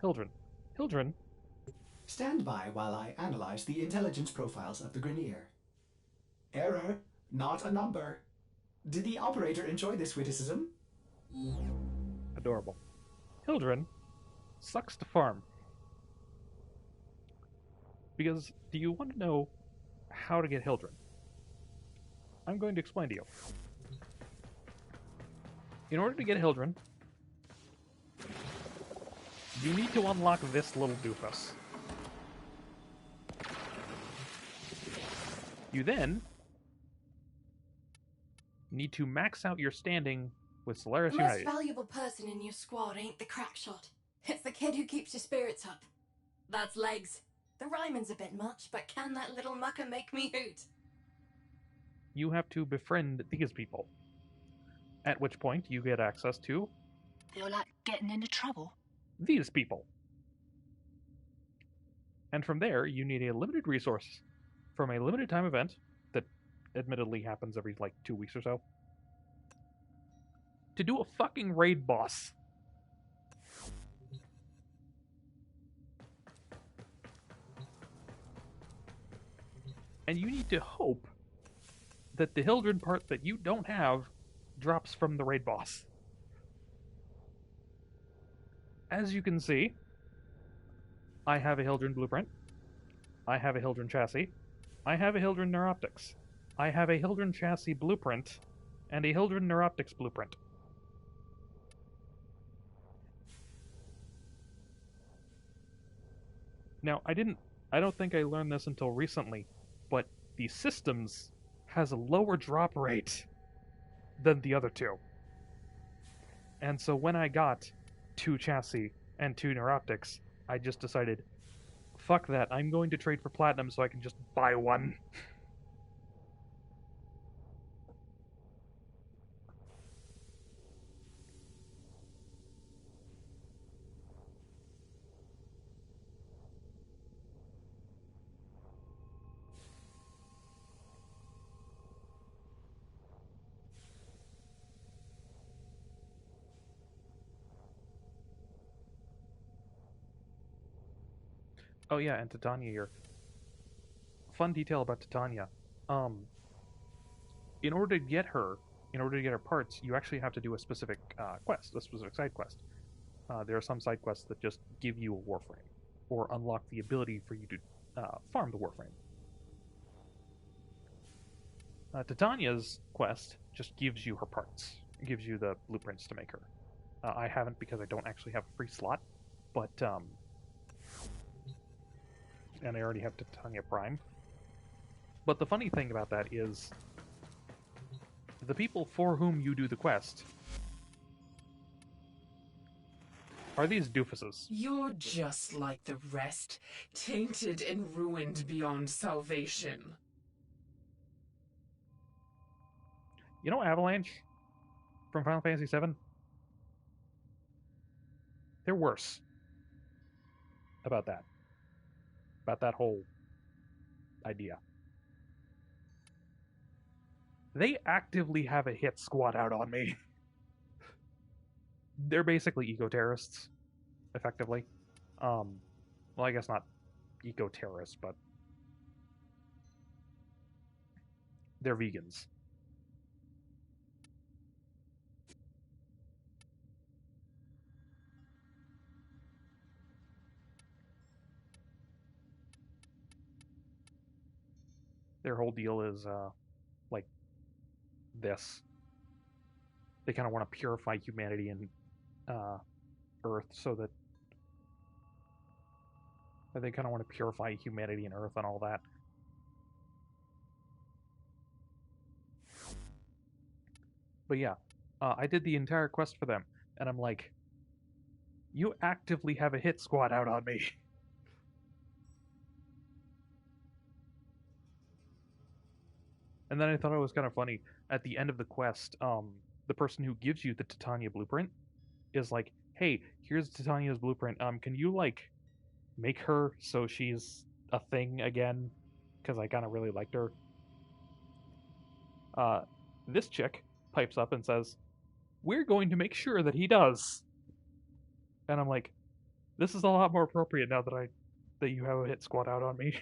[SPEAKER 1] Hildren. Hildren...
[SPEAKER 2] Stand by while I analyze the intelligence profiles of the Grineer. Error, not a number. Did the operator enjoy this witticism?
[SPEAKER 1] Adorable. Hildren sucks to farm. Because, do you want to know how to get Hildren? I'm going to explain to you. In order to get Hildren, you need to unlock this little doofus. You then need to max out your standing with Solaris
[SPEAKER 11] The most
[SPEAKER 1] United.
[SPEAKER 11] valuable person in your squad ain't the crack shot. It's the kid who keeps your spirits up. That's Legs. The rhyming's a bit much, but can that little mucker make me hoot?
[SPEAKER 1] You have to befriend these people. At which point you get access to...
[SPEAKER 12] Feel like getting into trouble?
[SPEAKER 1] These people. And from there, you need a limited resource from a limited time event that admittedly happens every, 2 weeks or so to do a fucking raid boss. And you need to hope that the Hildren part that you don't have drops from the raid boss. As you can see, I have a Hildren blueprint. I have a Hildren chassis. I have a Hildren neuroptics. I have a Hildren chassis blueprint and a Hildren neuroptics blueprint. Now, I don't think I learned this until recently, but the Systems has a lower drop rate than the other two. And so when I got 2 chassis and 2 neuroptics, I just decided, fuck that, I'm going to trade for platinum so I can just buy one. Oh yeah, and Titania here. Fun detail about Titania. In order to get her parts, you actually have to do a specific quest, a specific side quest. There are some side quests that just give you a Warframe, or unlock the ability for you to farm the Warframe. Titania's quest just gives you her parts. It gives you the blueprints to make her. I haven't because I don't actually have a free slot, but and I already have Titania Prime. But the funny thing about that is the people for whom you do the quest are these doofuses.
[SPEAKER 13] You're just like the rest, tainted and ruined beyond salvation.
[SPEAKER 1] You know Avalanche from Final Fantasy VII? They're worse about that. About that whole idea. They actively have a hit squad out on me. They're basically eco-terrorists, effectively. Well, I guess not eco-terrorists, but they're vegans. Their whole deal is like this. They kind of want to purify humanity and Earth so that they kind of want to purify humanity and Earth and all that. But yeah, I did the entire quest for them, and I'm like, you actively have a hit squad out on me. And then I thought it was kind of funny. At the end of the quest, the person who gives you the Titania blueprint is like, hey, here's Titania's blueprint. Can you, like, make her so she's a thing again? Because I kind of really liked her. This chick pipes up and says, we're going to make sure that he does. And I'm like, this is a lot more appropriate now that you have a hit squad out on me.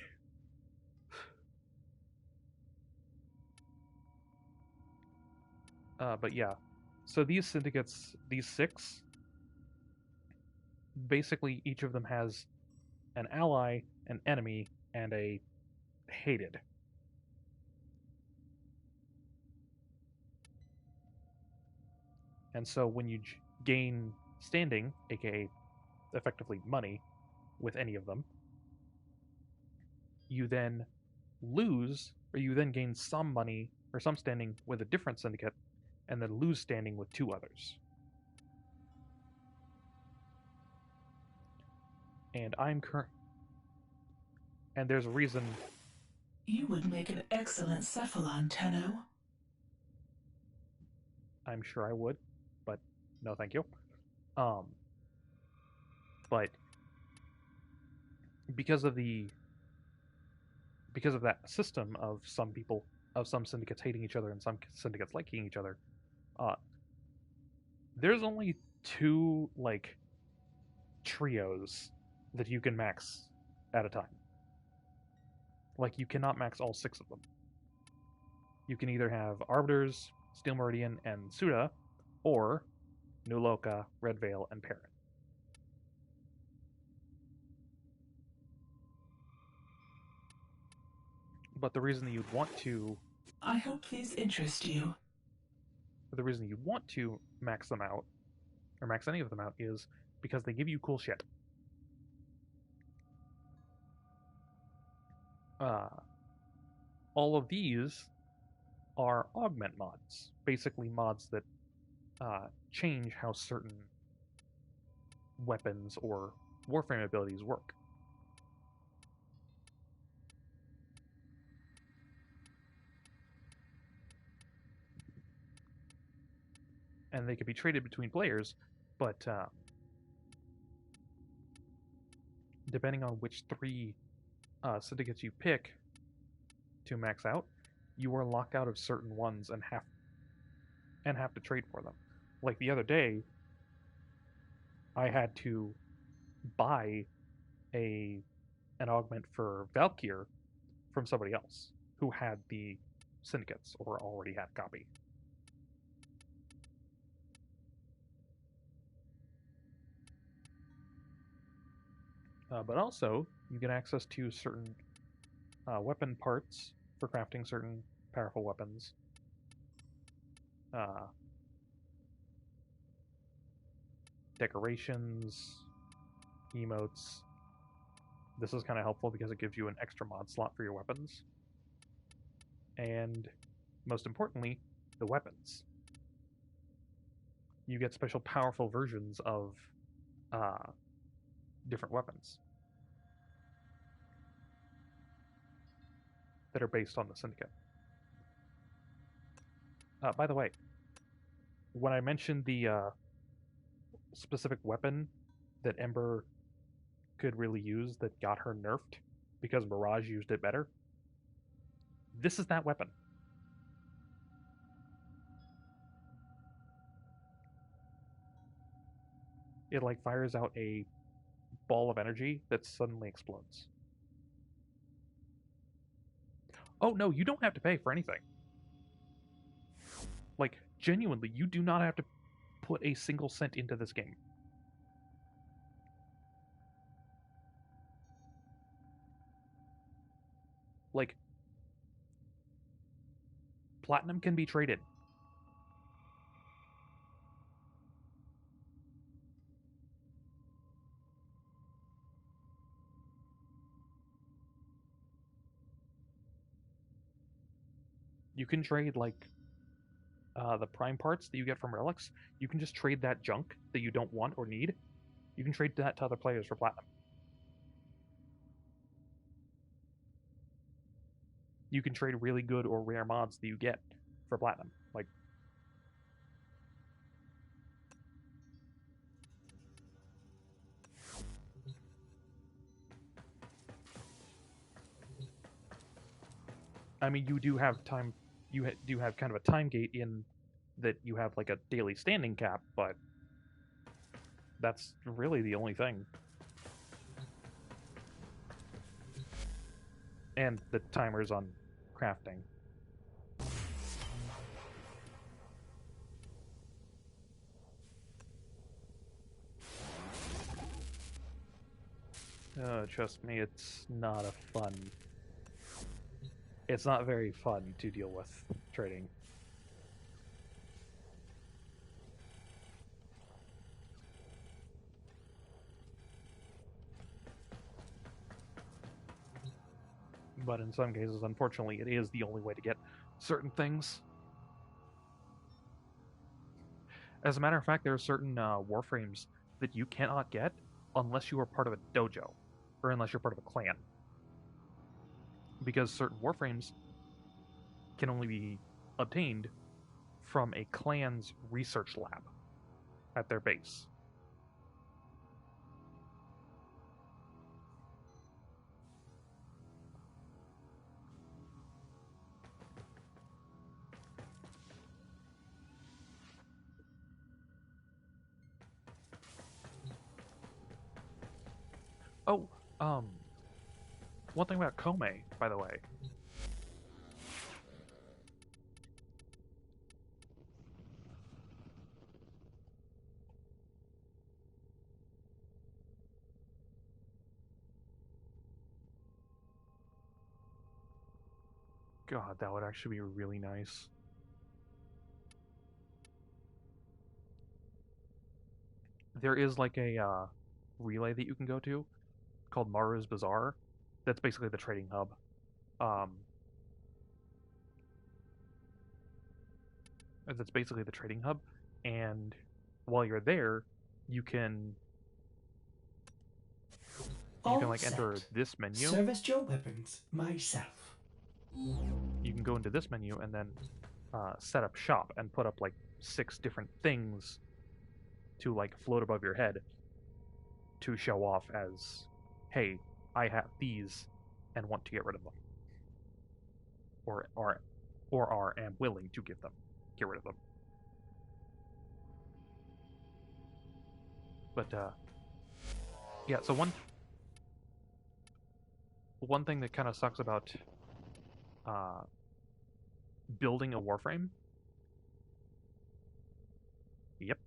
[SPEAKER 1] But yeah, so these syndicates, these 6, basically each of them has an ally, an enemy, and a hated. And so when you gain standing, aka effectively money, with any of them, you then lose, or you then gain some money or some standing with a different syndicate, and then lose standing with 2 others. And and there's a reason.
[SPEAKER 14] You would make an excellent Cephalon, Tenno.
[SPEAKER 1] I'm sure I would, but no thank you. But because of that system of some syndicates hating each other and some syndicates liking each other, there's only 2 like trios that you can max at a time. Like, you cannot max all 6 of them. You can either have Arbiters, Steel Meridian, and Suda, or Nuloka, Red Veil, and Perrin. But the reason that you'd want to...
[SPEAKER 14] I hope these interest you.
[SPEAKER 1] The reason you'd want to max them out, or max any of them out, is because they give you cool shit. All of these are augment mods. Basically mods that change how certain weapons or Warframe abilities work. And they can be traded between players, but depending on which 3 syndicates you pick to max out, you are locked out of certain ones and have to trade for them. Like the other day, I had to buy an augment for Valkyr from somebody else who had the syndicates or already had a copy. But also, you get access to certain weapon parts for crafting certain powerful weapons. Decorations, emotes. This is kind of helpful because it gives you an extra mod slot for your weapons. And most importantly, the weapons. You get special powerful versions of different weapons that are based on the syndicate. By the way, when I mentioned the specific weapon that Ember could really use that got her nerfed because Mirage used it better, this is that weapon. It like fires out a ball of energy that suddenly explodes. Oh no, you don't have to pay for anything. Like, genuinely, you do not have to put a single cent into this game. Like, Platinum can be traded. You can trade, like, the prime parts that you get from relics. You can just trade that junk that you don't want or need. You can trade that to other players for platinum. You can trade really good or rare mods that you get for platinum. Like, I mean, you do have time. You do have kind of a time gate in that you have like a daily standing cap, but that's really the only thing. And the timers on crafting. Trust me, it's not a fun. It's not very fun to deal with trading. But in some cases, unfortunately, it is the only way to get certain things. As a matter of fact, there are certain Warframes that you cannot get unless you are part of a dojo, or unless you're part of a clan. Because certain Warframes can only be obtained from a clan's research lab at their base. Oh, one thing about Kome, by the way. God, that would actually be really nice. There is like a relay that you can go to called Maru's Bazaar. That's basically the trading hub. That's basically the trading hub, and while you're there, you can like enter this menu.
[SPEAKER 2] Service your weapons myself.
[SPEAKER 1] You can go into this menu and then set up shop and put up like 6 different things to like float above your head to show off as, hey, I have these and want to get rid of them, or am willing to get rid of them. But yeah, so one thing that kind of sucks about building a Warframe. Yep.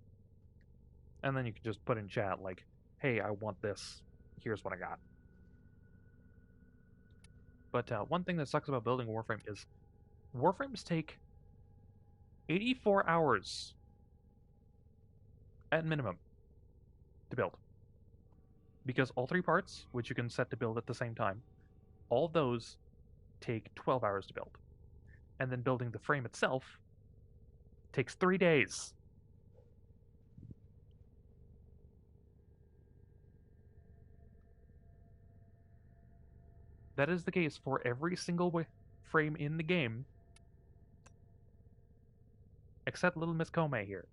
[SPEAKER 1] And then you can just put in chat like, hey, I want this. Here's what I got. But one thing that sucks about building a Warframe is Warframes take 84 hours at minimum to build. Because all 3 parts, which you can set to build at the same time, all of those take 12 hours to build. And then building the frame itself takes 3 days. That is the case for every single frame in the game, except Little Miss Kome here.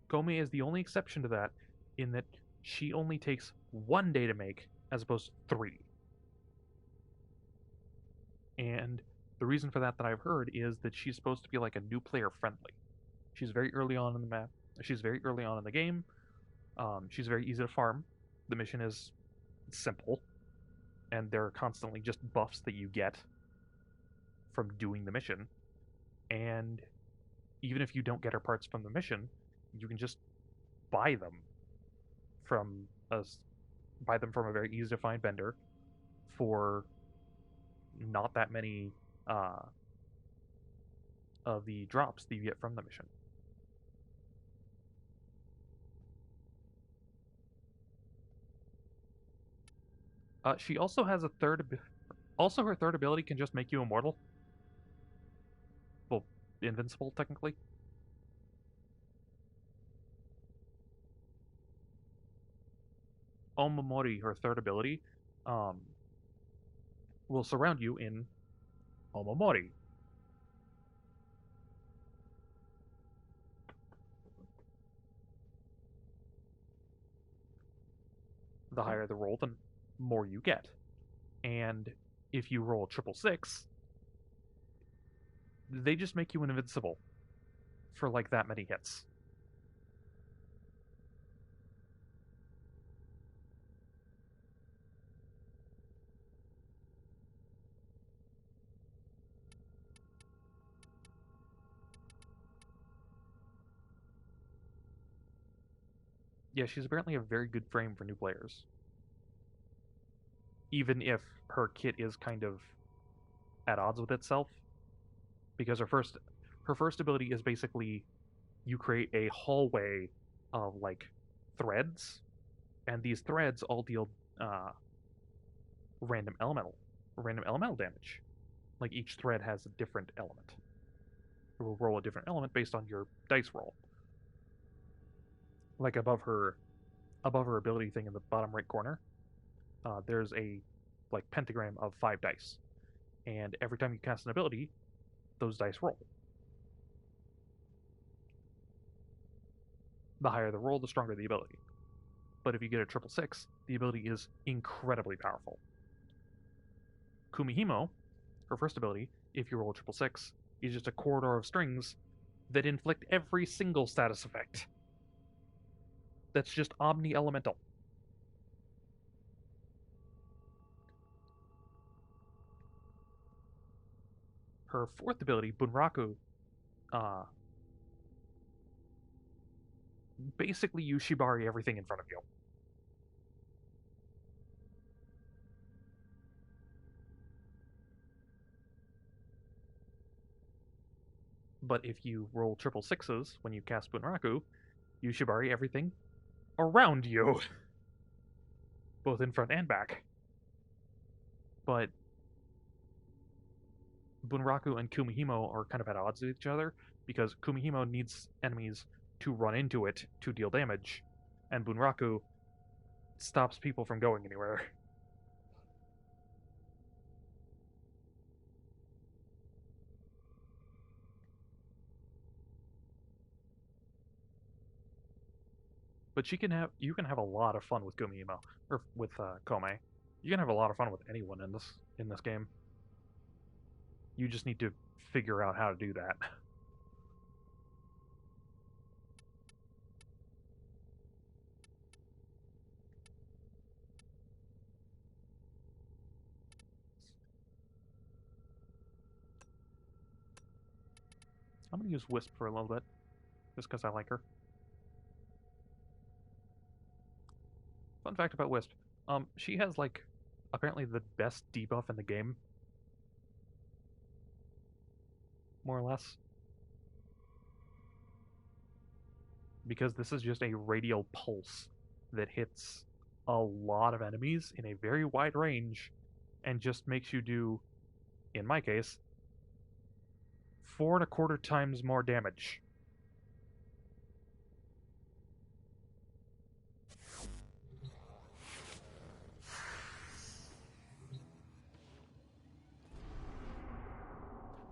[SPEAKER 1] Kome is the only exception to that, in that she only takes 1 day to make, as opposed to 3. And the reason for that I've heard is that she's supposed to be like a new player friendly. She's very early on in the map. She's very early on in the game. She's very easy to farm. The mission is simple, and there are constantly just buffs that you get from doing the mission. And even if you don't get her parts from the mission, you can just buy them from a very easy to find vendor for not that many of the drops that you get from the mission. She also has a also her third ability can just make you immortal. Well, invincible technically. Omamori, her third ability, will surround you in Omamori. The higher the roll, the more you get. And if you roll 666, they just make you invincible for like that many hits. Yeah, she's apparently a very good frame for new players. Even if her kit is kind of at odds with itself, because her first ability is basically you create a hallway of like threads, and these threads all deal random elemental damage. Like each thread has a different element. It will roll a different element based on your dice roll. Like above her ability thing in the bottom right corner, there's a like pentagram of 5 dice, and every time you cast an ability, those dice roll. The higher the roll, the stronger the ability. But if you get a 666, the ability is incredibly powerful. Kumihimo, her first ability, if you roll 666, is just a corridor of strings that inflict every single status effect. That's just omni-elemental. Her fourth ability, Bunraku, basically you shibari everything in front of you. But if you roll 666s when you cast Bunraku, you shibari everything around you, both in front and back. But Bunraku and Kumihimo are kind of at odds with each other, because Kumihimo needs enemies to run into it to deal damage, and Bunraku stops people from going anywhere. But you can have a lot of fun with Kumihimo, or with Kome. You can have a lot of fun with anyone in this game. You just need to figure out how to do that. I'm gonna use Wisp for a little bit, just because I like her. Fun fact about Wisp, she has like apparently the best debuff in the game, more or less. Because this is just a radial pulse that hits a lot of enemies in a very wide range and just makes you do, in my case, 4.25 times more damage.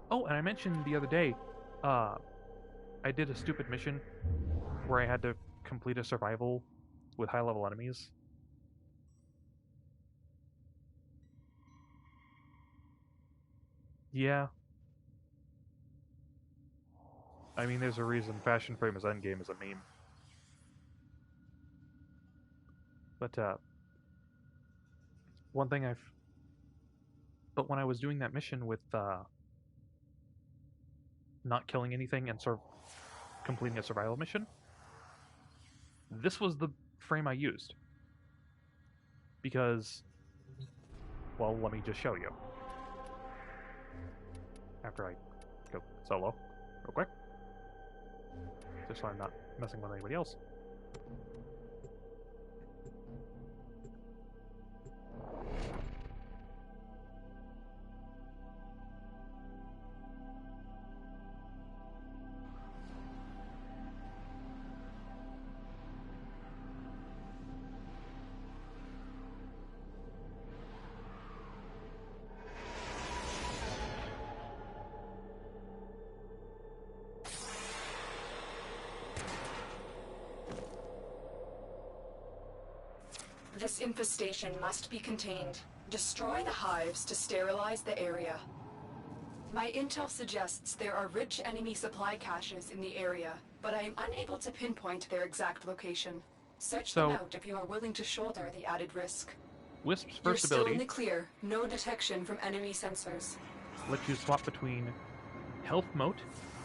[SPEAKER 1] Oh, and I mentioned the other day, I did a stupid mission where I had to complete a survival with high-level enemies. Yeah. I mean, there's a reason Fashion Frame is Endgame is a meme. But, one thing But when I was doing that mission with, not killing anything and completing a survival mission, this was the frame I used. Because Well, let me just show you. After I go solo, real quick. Just so I'm not messing with anybody else.
[SPEAKER 4] This infestation must be contained. Destroy the hives to sterilize the area. My intel suggests there are rich enemy supply caches in the area, but I am unable to pinpoint their exact location. Search them out if you are willing to shoulder the added risk.
[SPEAKER 1] Wisp's
[SPEAKER 4] You're
[SPEAKER 1] first
[SPEAKER 4] still
[SPEAKER 1] ability
[SPEAKER 4] in the clear. No detection from enemy sensors.
[SPEAKER 1] lets you swap between health mote,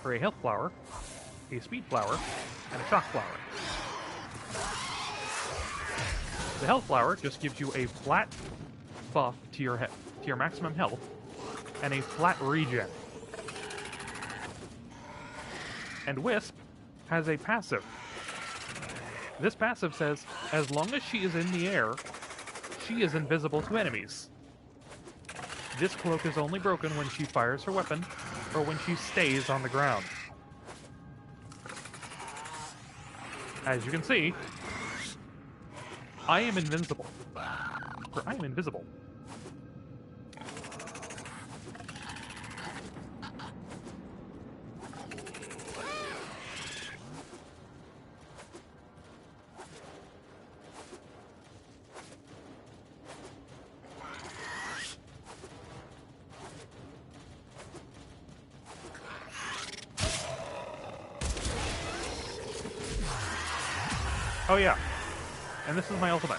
[SPEAKER 1] or a health flower, a speed flower, and a shock flower. The health flower just gives you a flat buff to your maximum health and a flat regen. And Wisp has a passive. This passive says, as long as she is in the air, she is invisible to enemies. This cloak is only broken when she fires her weapon or when she stays on the ground. As you can see, I am invincible. Or I am invisible. Oh yeah, and this is my ultimate.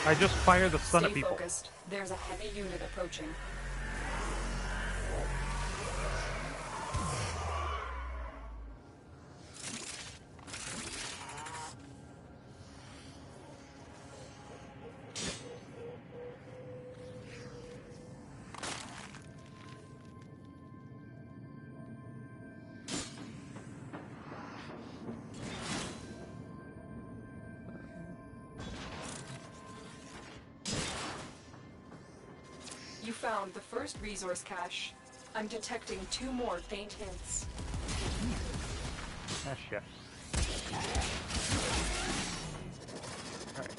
[SPEAKER 1] I just fire the sun at people.
[SPEAKER 4] Stay focused. There's a heavy unit approaching. You found the first resource cache. I'm detecting 2 more faint hints.
[SPEAKER 1] Ah, shit. Alright.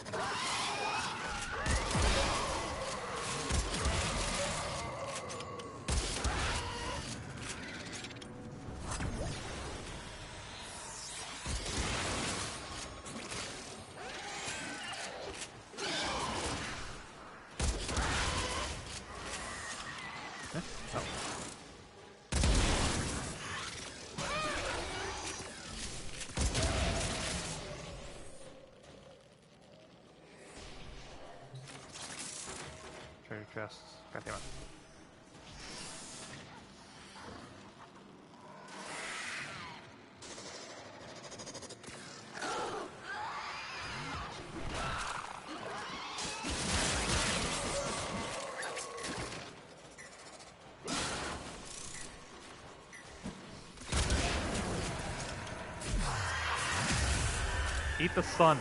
[SPEAKER 1] Treasure chests. God damn it. Eat the sun.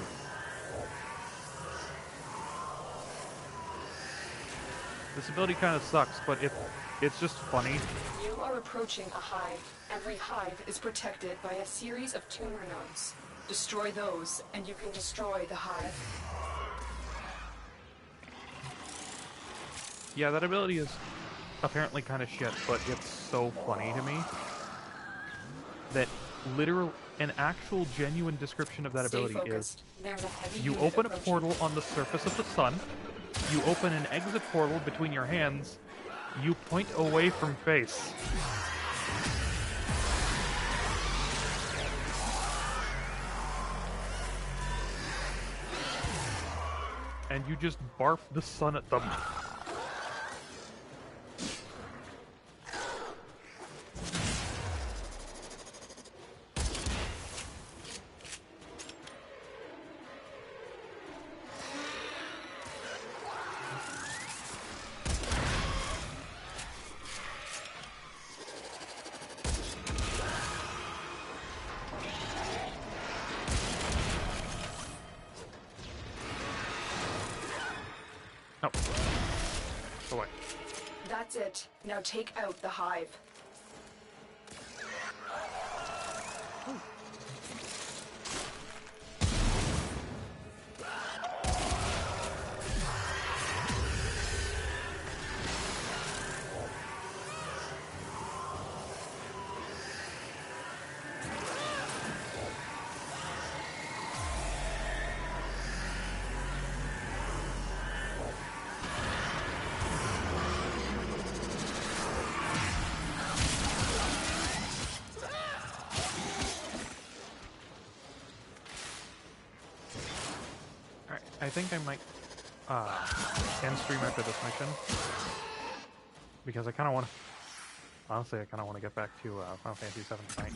[SPEAKER 1] This ability kind of sucks, but it's just funny.
[SPEAKER 4] You are approaching a hive. Every hive is protected by a series of tumor nodes. Destroy those, and you can destroy the hive.
[SPEAKER 1] Yeah, that ability is apparently kind of shit, but it's so funny to me that an actual genuine description of that ability is you open a portal on the surface of the sun, you open an exit portal between your hands, you point away from face. And you just barf the sun at them.
[SPEAKER 4] That's it. Now take out the hive.
[SPEAKER 1] I think I might end stream after this mission because I kind of want to. Honestly, I kind of want to get back to Final Fantasy VII tonight.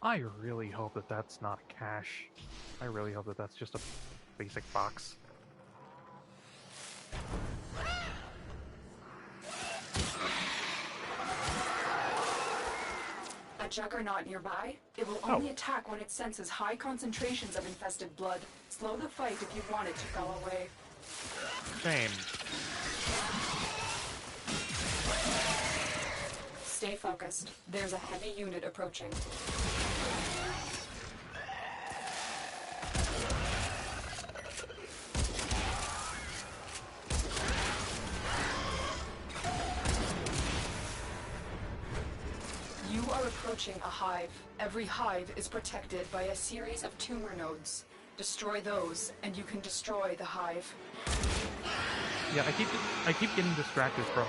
[SPEAKER 1] I really hope that that's not a cache. I really hope that that's just a basic box.
[SPEAKER 4] A juggernaut nearby? It will only attack when it senses high concentrations of infested blood. Slow the fight if you want it to go away.
[SPEAKER 1] Shame.
[SPEAKER 4] Stay focused. There's a heavy unit approaching. You are approaching a hive. Every hive is protected by a series of tumor nodes. Destroy those, and you can destroy the hive.
[SPEAKER 1] Yeah, I keep getting distracted from.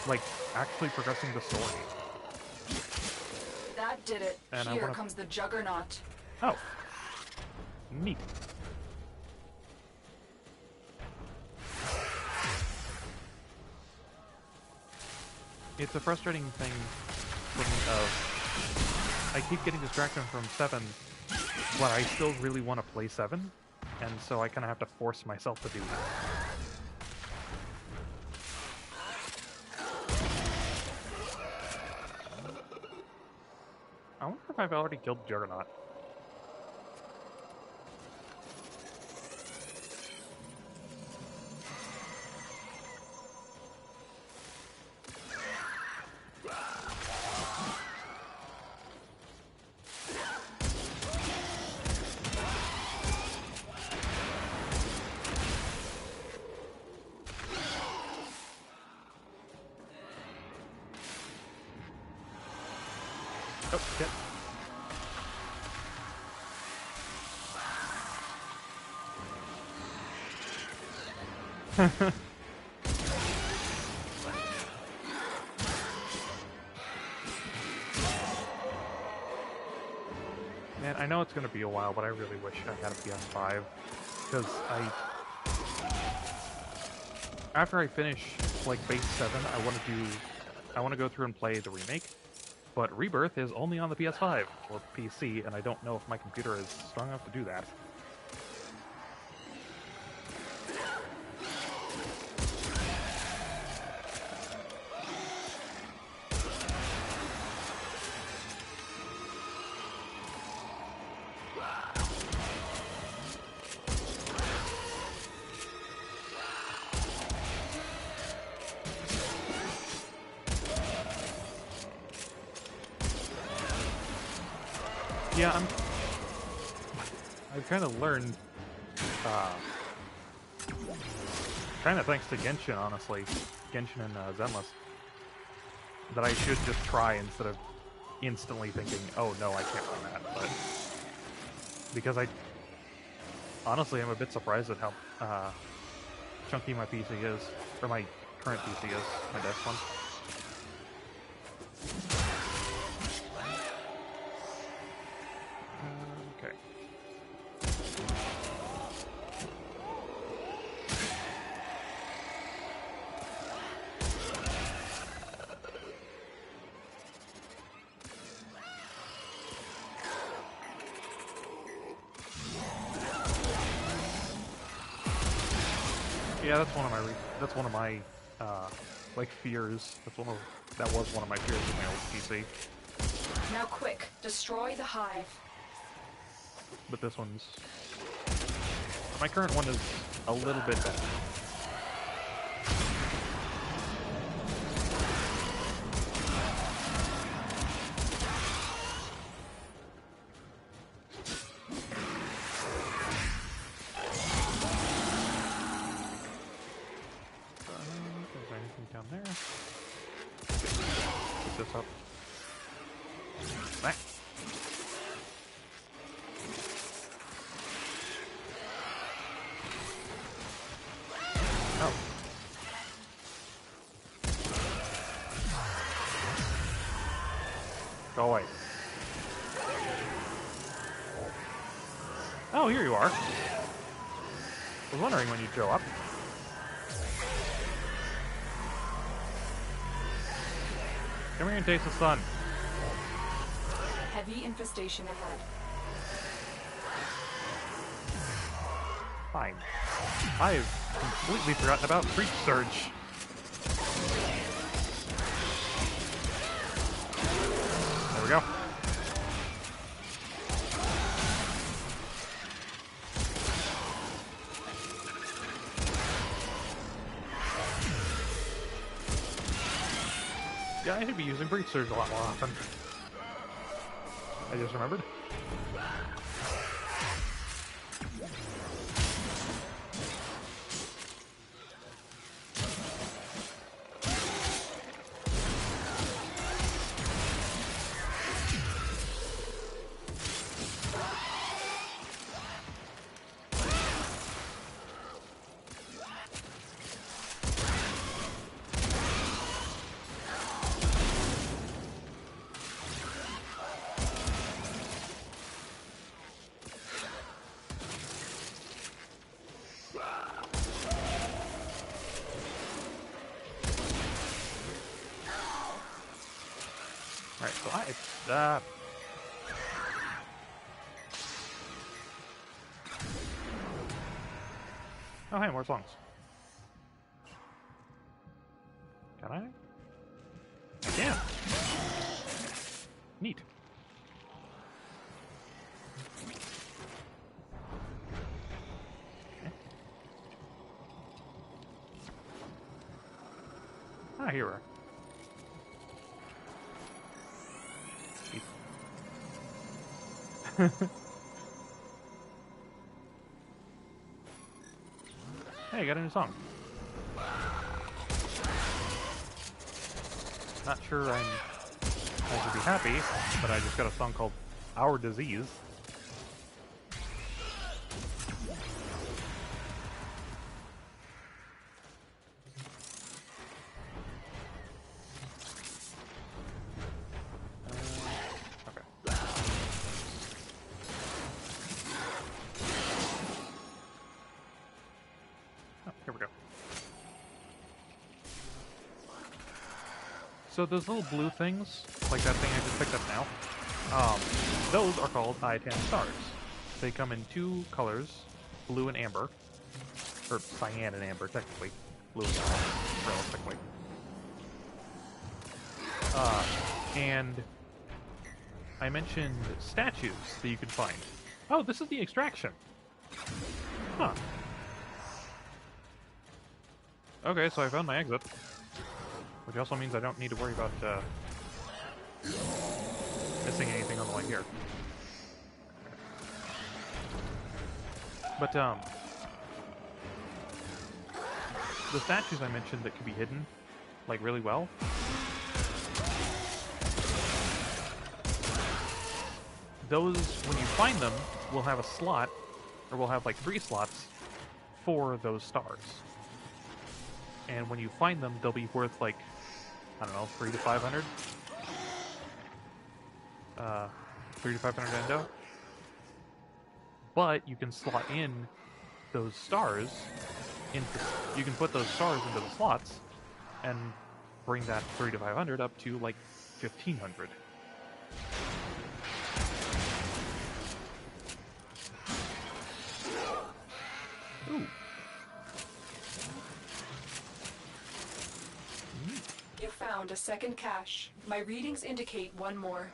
[SPEAKER 1] Like actually progressing the story.
[SPEAKER 4] That did it.
[SPEAKER 1] And
[SPEAKER 4] Here comes the juggernaut.
[SPEAKER 1] Oh, neat. It's a frustrating thing for me of I keep getting distracted from 7, but I still really want to play 7, and so I kind of have to force myself to do that. I wonder if I've already killed Juggernaut. Oh, shit. Man, I know it's going to be a while, but I really wish I had a PS5. Because after I finish, like, base 7, I want to go through and play the remake. But Rebirth is only on the PS5 or PC, and I don't know if my computer is strong enough to do that. Yeah, I've kind of learned, kind of thanks to Genshin, honestly, Genshin and Zenless, that I should just try instead of instantly thinking, oh no, I can't run that, but because honestly, I'm a bit surprised at how chunky my PC is, or my current PC is, my desk one. Okay. Yeah, that's one of my like fears. That was one of my fears with my old PC.
[SPEAKER 4] Now quick, destroy the hive.
[SPEAKER 1] but this one's... My current one is a little bit better. Is there anything down there? Pick this up. Back. Oh. Go away. Oh, here you are. I was wondering when you'd show up. Come here and taste the sun.
[SPEAKER 4] Heavy infestation ahead.
[SPEAKER 1] Fine. I've completely forgotten about Breach Surge. There we go. Yeah, I should be using Breach Surge a lot more often. I just remembered. Alright, so oh, hey, more songs. Can I? I can! Neat. Okay. Ah, here we are. Hey, got a new song. Not sure I should be happy, but I just got a song called Our Disease. Here we go. So those little blue things, like that thing I just picked up now, those are called I-10 stars. They come in two colors, blue and amber, or cyan and amber, technically. Blue and yellow, realistically. And I mentioned statues that you can find. Oh, this is the extraction. Huh. Okay, so I found my exit. Which also means I don't need to worry about missing anything on the way here. But, the statues I mentioned that can be hidden, like, really well, those, when you find them, will have a slot, or will have, like, 3 slots for those stars. And when you find them, they'll be worth, like, I don't know, 3 to 500? 3 to 500 endo. But you can slot in those stars into... You can put those stars into the slots and bring that 3 to 500 up to, like, 1,500. Ooh.
[SPEAKER 4] You found a second cache. My readings indicate one more.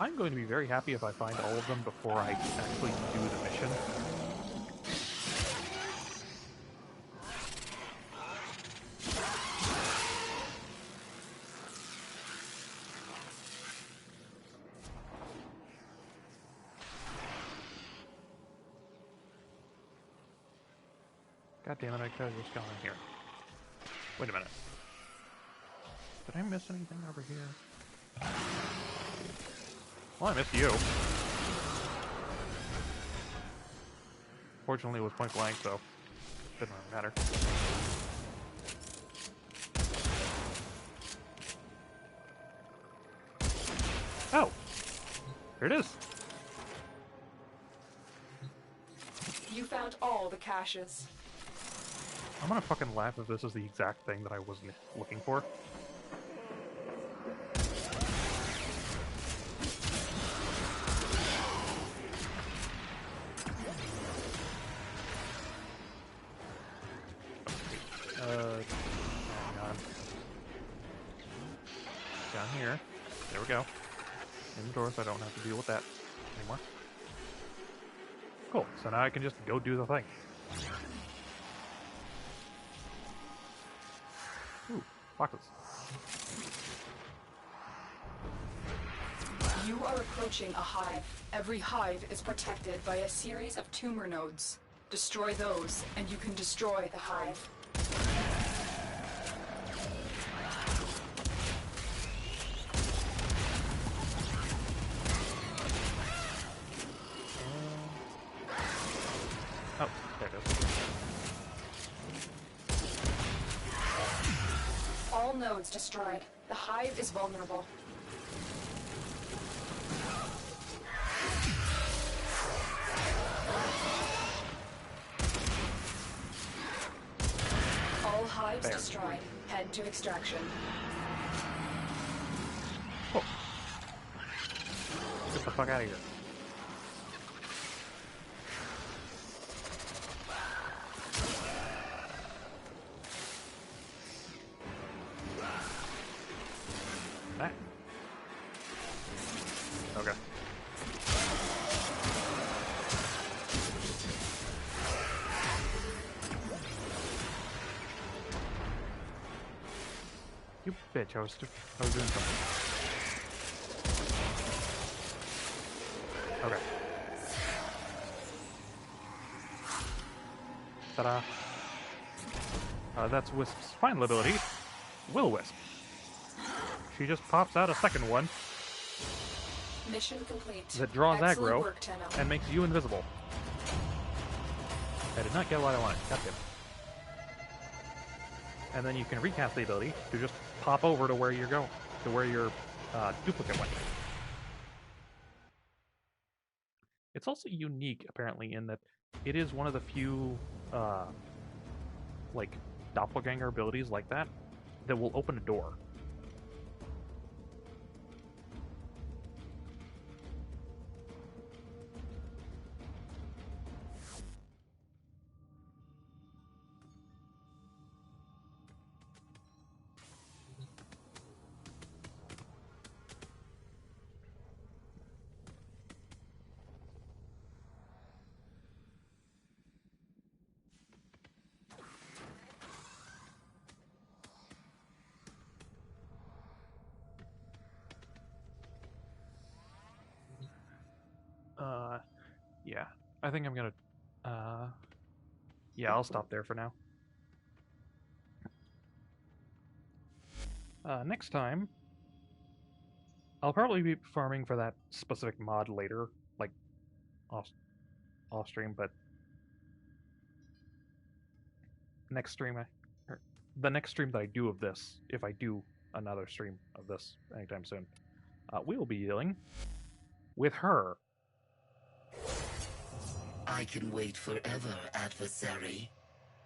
[SPEAKER 1] I'm going to be very happy if I find all of them before I actually do the mission. God damn it, I could have just gone in here. Wait a minute. Did I miss anything over here? Well, I missed you. Fortunately, it was point blank, so it didn't really matter. Oh! Here it is!
[SPEAKER 4] You found all the caches.
[SPEAKER 1] I'm gonna fucking laugh if this is the exact thing that I wasn't looking for. Hang on. Down here. There we go. In the door, so I don't have to deal with that anymore. Cool. So now I can just go do the thing. Ooh, boxes.
[SPEAKER 4] You are approaching a hive. Every hive is protected by a series of tumor nodes. Destroy those, and you can destroy the hive.
[SPEAKER 1] Oh, there it is.
[SPEAKER 4] All nodes destroyed. The hive is vulnerable. All hives
[SPEAKER 1] There.
[SPEAKER 4] destroyed. Head to extraction.
[SPEAKER 1] Cool. Get the fuck out of here. That. Okay. You bitch, I was doing something. Okay. Ta-da. That's Wisp's final ability, Will-O-Wisp. She just pops out a second one
[SPEAKER 4] Mission complete.
[SPEAKER 1] that draws
[SPEAKER 4] Excellent
[SPEAKER 1] aggro
[SPEAKER 4] work, Tenno.
[SPEAKER 1] and makes you invisible. I did not get what I wanted. Captain. And then you can recast the ability to just pop over to where you're going, to where your duplicate went. It's also unique, apparently, in that it is one of the few, like, doppelganger abilities like that will open a door. Yeah. I think I'm gonna, yeah, I'll stop there for now. Next time, I'll probably be farming for that specific mod later, like, off stream, but next stream, the next stream that I do of this, if I do another stream of this anytime soon, we will be dealing with her.
[SPEAKER 15] I can wait forever, adversary,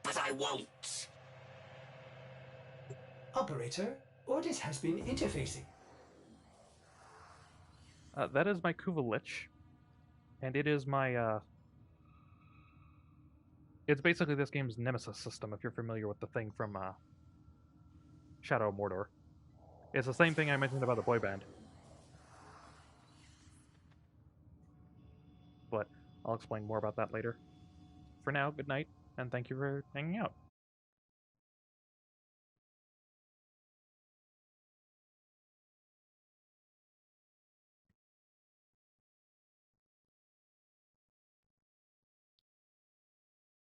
[SPEAKER 15] but I won't.
[SPEAKER 2] Operator, Ordis has been interfacing.
[SPEAKER 1] That is my Kuvalich, and it is my, it's basically this game's nemesis system, if you're familiar with the thing from, Shadow of Mordor. It's the same thing I mentioned about the boy band. I'll explain more about that later. For now, good night, and thank you for hanging out.